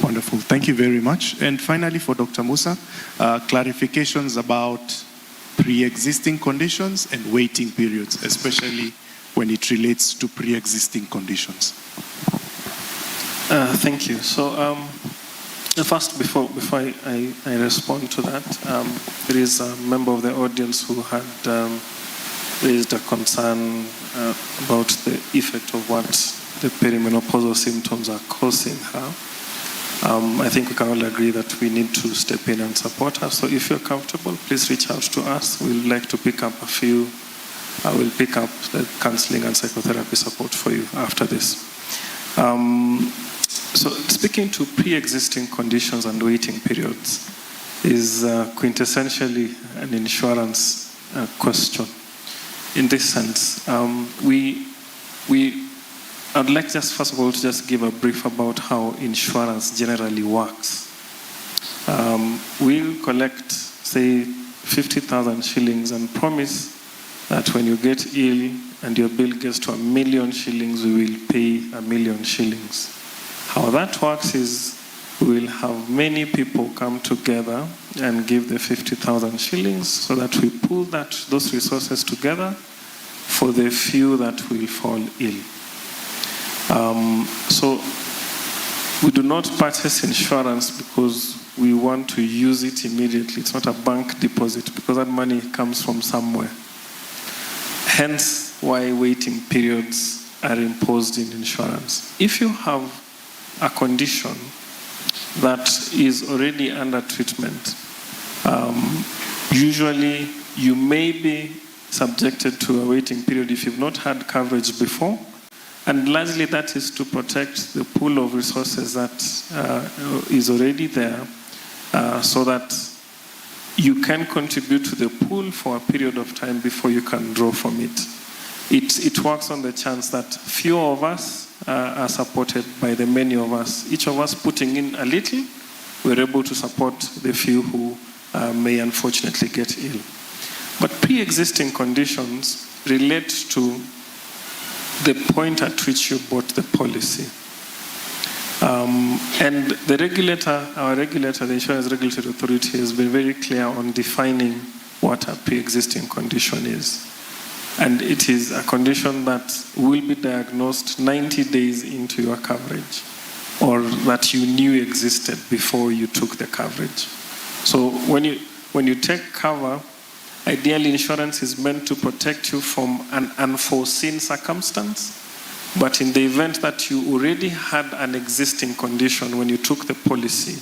Wonderful. Thank you very much. And finally, for Dr. Musa, clarifications about pre-existing conditions and waiting periods, especially when it relates to pre-existing conditions.
Thank you. So first, before I respond to that, there is a member of the audience who had raised a concern about the effect of what the perimenopausal symptoms are causing her. I think we can all agree that we need to step in and support her. So if you're comfortable, please reach out to us. We'd like to pick up a few. I will pick up the counseling and psychotherapy support for you after this. So speaking to pre-existing conditions and waiting periods is quintessentially an insurance question. In this sense, I'd like just first of all to just give a brief about how insurance generally works. We'll collect, say, 50,000 shillings and promise that when you get ill and your bill gets to 1 million shillings, we will pay 1 million shillings. How that works is we will have many people come together and give the 50,000 shillings so that we pool those resources together for the few that will fall ill. So we do not purchase insurance because we want to use it immediately. It's not a bank deposit because that money comes from somewhere. Hence why waiting periods are imposed in insurance. If you have a condition that is already under treatment, usually you may be subjected to a waiting period if you've not had coverage before, and largely that is to protect the pool of resources that is already there so that you can contribute to the pool for a period of time before you can draw from it. It works on the chance that few of us are supported by the many of us. Each of us putting in a little, we're able to support the few who may unfortunately get ill. But pre-existing conditions relate to the point at which you bought the policy. And the regulator, our regulator, the Insurance Regulatory Authority, has been very clear on defining what a pre-existing condition is. And it is a condition that will be diagnosed 90 days into your coverage, or that you knew existed before you took the coverage. So when you take cover, ideally insurance is meant to protect you from an unforeseen circumstance. But in the event that you already had an existing condition when you took the policy,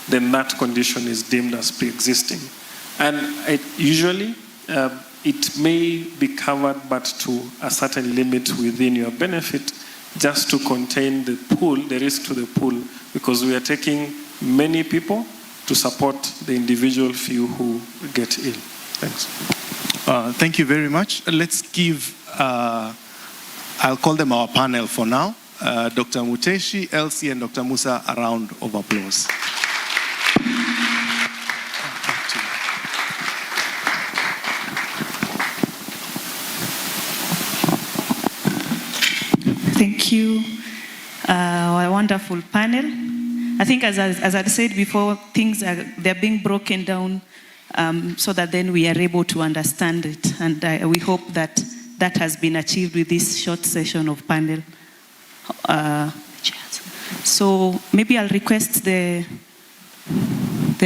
then that condition is deemed as pre-existing. And usually, it may be covered, but to a certain limit within your benefit, just to contain the pool, the risk to the pool, because we are taking many people to support the individual few who get ill. Thanks.
Thank you very much. Let's give, I'll call them our panel for now. Dr. Muteshi, Elsie, and Dr. Musa a round of applause.
Thank you, our wonderful panel. I think as I said before, they're being broken down so that then we are able to understand it. And we hope that that has been achieved with this short session of panel. So maybe I'll request the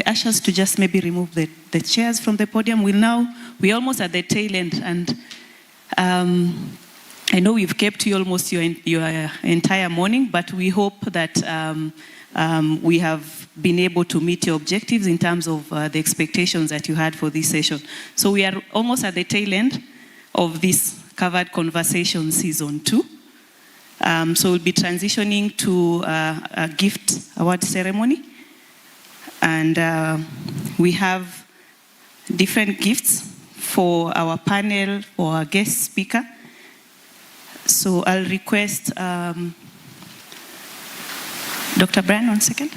ushers to just maybe remove the chairs from the podium. We're almost at the tail end, and I know we've kept you almost your entire morning, but we hope that we have been able to meet your objectives in terms of the expectations that you had for this session. So we are almost at the tail end of this covered conversation season 2. So we'll be transitioning to a gift award ceremony. And we have different gifts for our panel, for our guest speaker. So I'll request Dr. Brian, 1 second.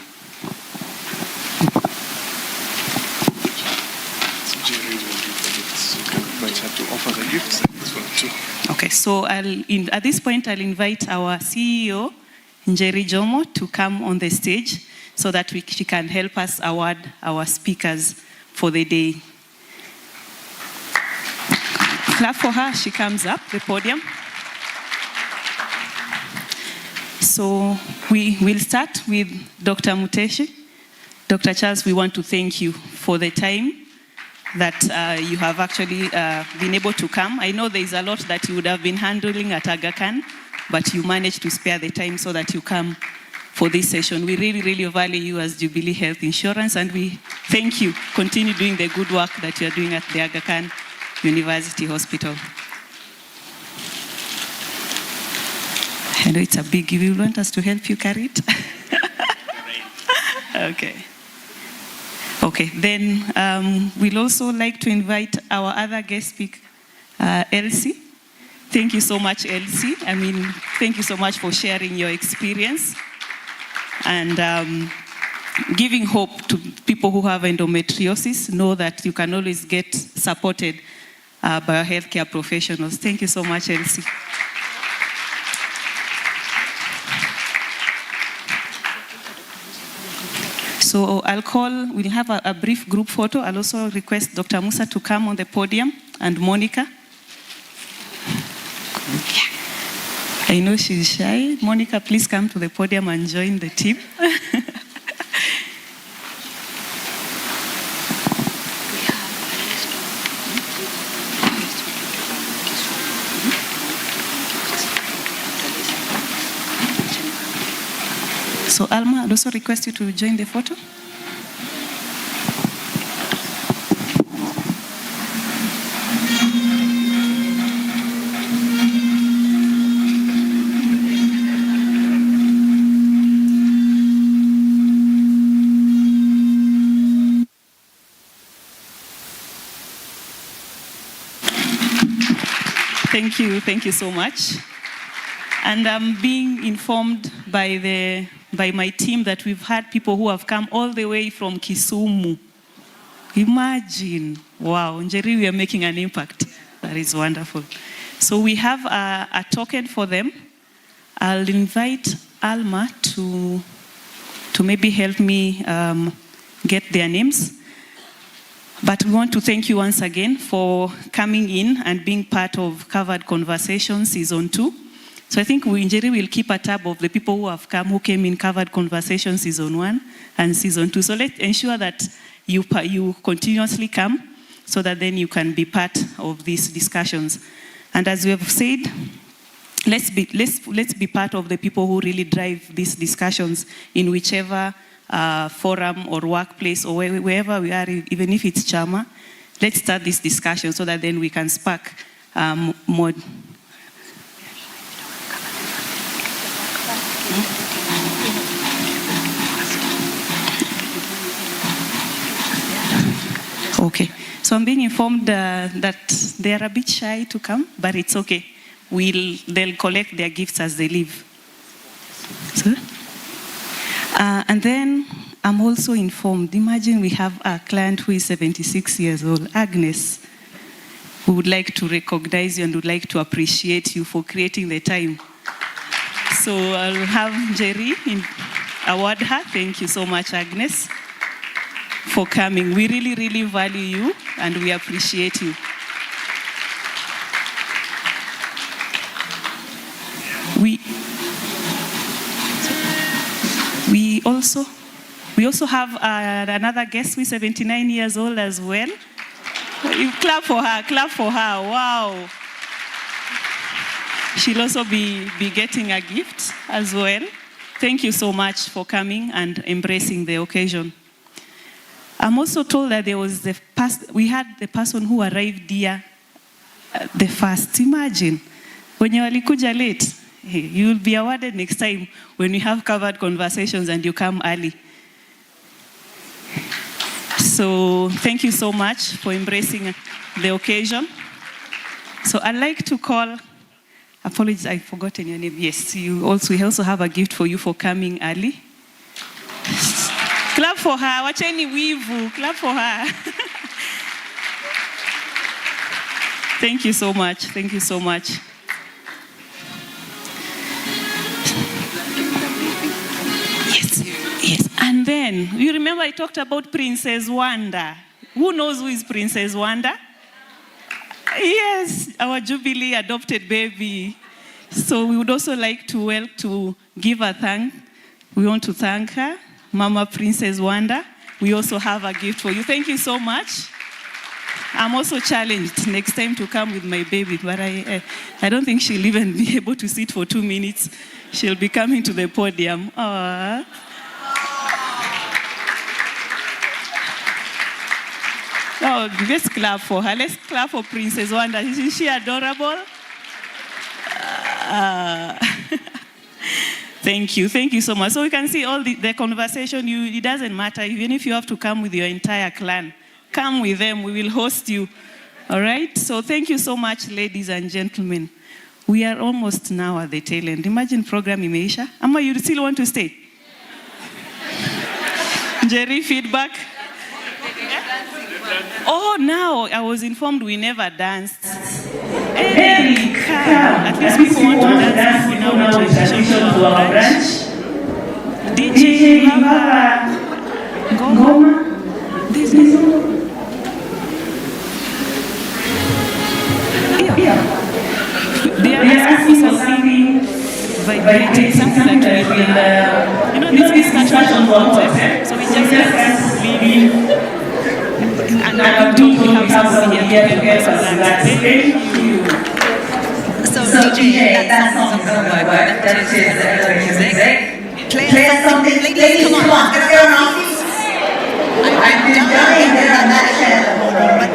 Okay, so at this point, I'll invite our CEO, Njeri Jomo, to come on the stage so that she can help us award our speakers for the day. Clap for her, she comes up the podium. So we will start with Dr. Muteshi. Dr. Charles, we want to thank you for the time that you have actually been able to come. I know there is a lot that you would have been handling at Aga Khan, but you managed to spare the time so that you come for this session. We really, really value you as Jubilee Health Insurance, and we thank you. Continue doing the good work that you are doing at the Aga Khan University Hospital. I know it's a big, you will want us to help you carry it? Okay. Okay, then we'll also like to invite our other guest speaker, Elsie. Thank you so much, Elsie. I mean, thank you so much for sharing your experience and giving hope to people who have endometriosis. Know that you can always get supported by our healthcare professionals. Thank you so much, Elsie. So we'll have a brief group photo. I'll also request Dr. Musa to come on the podium, and Monica. I know she's shy. Monica, please come to the podium and join the team. So Alma, I'd also request you to join the photo. Thank you so much. And I'm being informed by my team that we've had people who have come all the way from Kisumu. Imagine, wow, Njeri, we are making an impact. That is wonderful. So we have a token for them. I'll invite Alma to maybe help me get their names. But we want to thank you once again for coming in and being part of Covered Conversation Season 2. So I think Njeri will keep a tab of the people who came in Covered Conversation Season 1 and Season 2. So let's ensure that you continuously come so that then you can be part of these discussions. And as we have said, let's be part of the people who really drive these discussions in whichever forum or workplace or wherever we are, even if it's Chama. Let's start this discussion so that then we can spark more. Okay, so I'm being informed that they are a bit shy to come, but it's okay. They'll collect their gifts as they leave. And then I'm also informed, imagine we have a client who is 76 years old, Agnes, who would like to recognize you and would like to appreciate you for creating the time. So I'll have Jerry award her. Thank you so much, Agnes, for coming. We really, really value you and we appreciate you. We also have another guest who is 79 years old as well. You clap for her, wow. She'll also be getting a gift as well. Thank you so much for coming and embracing the occasion. I'm also told that we had the person who arrived here the first. Imagine, when you walikuja late, you will be awarded next time when we have covered conversations and you come early. So thank you so much for embracing the occasion. So I'd like to call, apologies, I've forgotten your name. Yes, we also have a gift for you for coming early. Clap for her, wacheni wivu, clap for her. Thank you so much, thank you so much. Yes, and then, you remember I talked about Princess Wanda. Who knows who is Princess Wanda? Yes, our Jubilee adopted baby. So we would also like to give a thank. We want to thank her, Mama Princess Wanda. We also have a gift for you. Thank you so much. I'm also challenged next time to come with my baby, but I don't think she'll even be able to sit for 2 minutes. She'll be coming to the podium. Aww. Oh, let's clap for her. Let's clap for Princess Wanda. Isn't she adorable? Thank you so much. So we can see all the conversation. It doesn't matter, even if you have to come with your entire clan. Come with them, we will host you. All right? So thank you so much, ladies and gentlemen. We are almost now at the tail end. Imagine program imeisha. Amma, you still want to stay? Jerry, feedback? Oh, now I was informed we never danced. Erica, at least people want to dance before now we transition to our branch. DJ, you have a ngoma? This is they are asking for something vibrating, something that will, this discussion on concept. So we just leave. And I told you we have somebody here to help us with that. Thank you.
So DJ, that song is going to work. That is music. Play something. Ladies, come on, get on our feet. I'm dying in that chair.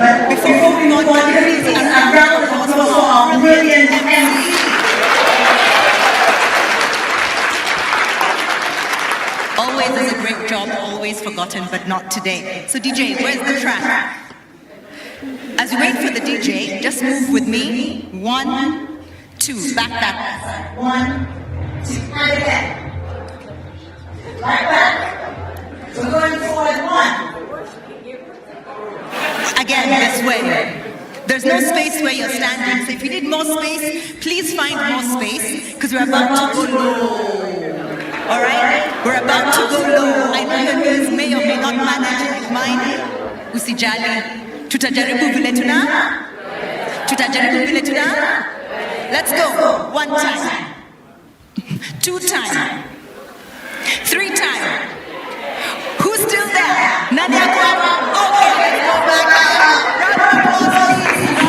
But before we move on, please, a round of applause for our brilliant MC. Always does a great job, always forgotten, but not today. So DJ, where's the track? As you wait for the DJ, just move with me. 1, 2, back that. 1, 2, and again. Like that. We're going forward 1. Again, this way. There's no space where you're standing, so if you need more space, please find more space, because we're about to go low. Alright? We're about to go low. I know the news may or may not manage his mind. Usijali. Tutajaribu vile tuna? Tutajaribu vile tuna? Let's go. 1 time. 2 time. 3 time. Who's still there? Nani yako hapa? Okay, let's go back. Round of applause, please.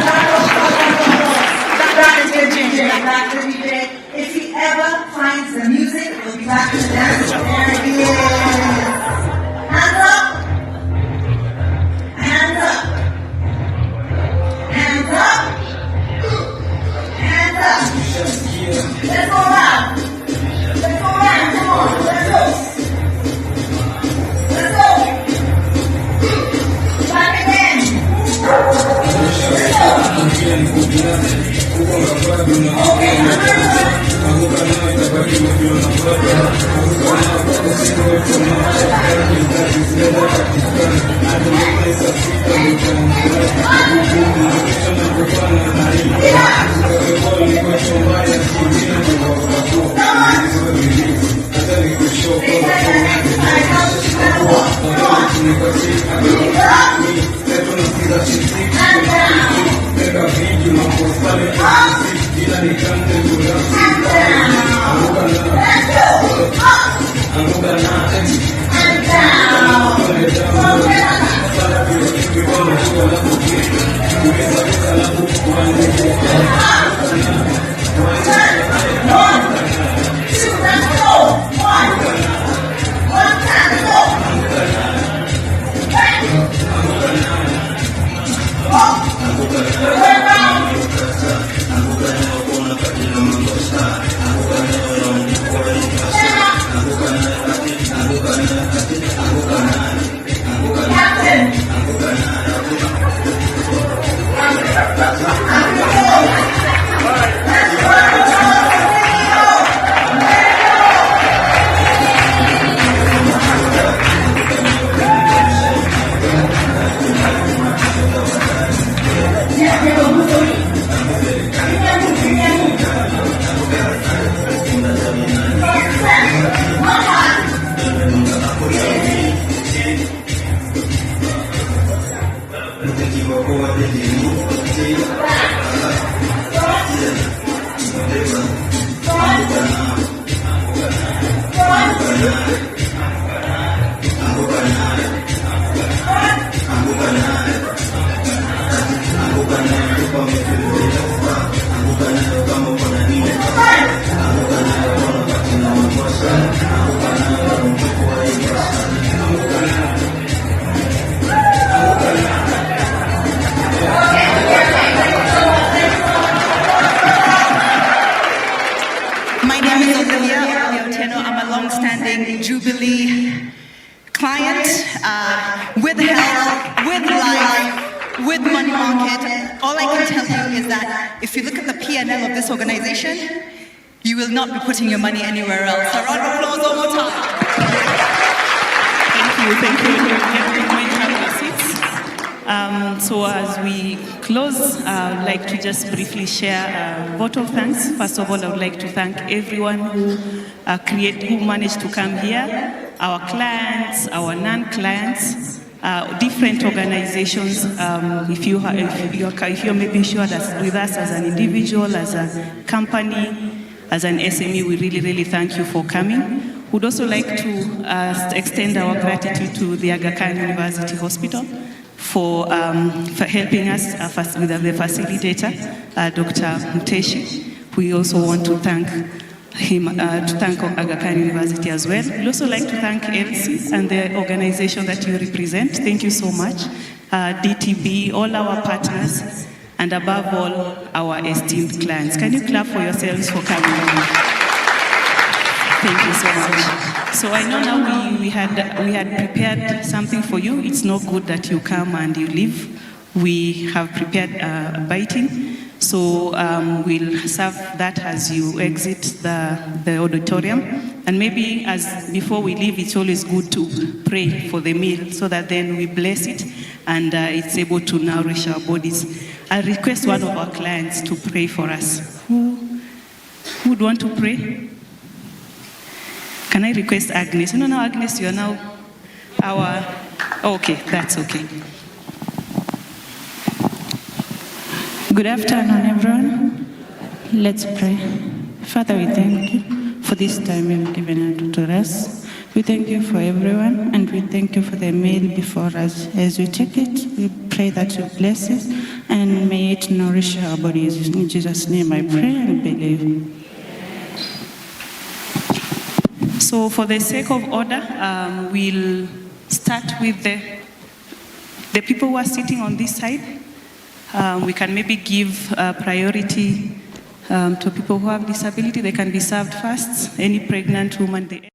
Back to the DJ. Back to the DJ. If he ever finds the music, we'll be back to the dance. There he is. Hands up. Hands up. Hands up. Hands up. Let's go around. Let's go around. Come on. Let's go. Jubilee client, with health, with life, with money market. All I can tell you is that if you look at the P&L of this organization, you will not be putting your money anywhere else. A round of applause one more time.
Thank you. You might have your seats. So as we close, I would like to just briefly share a vote of thanks. First of all, I would like to thank everyone who managed to come here, our clients, our non-clients, different organizations. If you're maybe sure that's with us as an individual, as a company, as an SME, we really thank you for coming. We'd also like to extend our gratitude to the Aga Khan University Hospital for helping us with the facilitator, Dr. Muteshi. We also want to thank him, to thank Aga Khan University as well. We'd also like to thank Elsie and the organization that you represent. Thank you so much. DTB, all our partners, and above all, our esteemed clients. Can you clap for yourselves for coming? Thank you so much. So I know now we had prepared something for you. It's not good that you come and you leave. We have prepared biting. So we'll serve that as you exit the auditorium. And maybe before we leave, it's always good to pray for the meal so that then we bless it and it's able to nourish our bodies. I request one of our clients to pray for us. Who would want to pray? Can I request Agnes? No, Agnes, you're now our... Okay, that's okay.
Good afternoon, everyone. Let's pray. Father, we thank you for this time you've given to us. We thank you for everyone, and we thank you for the meal before us. As we take it, we pray that you bless it, and may it nourish our bodies. In Jesus' name I pray and believe.
So for the sake of order, we'll start with the people who are sitting on this side. We can maybe give priority to people who have disability. They can be served first. Any pregnant woman.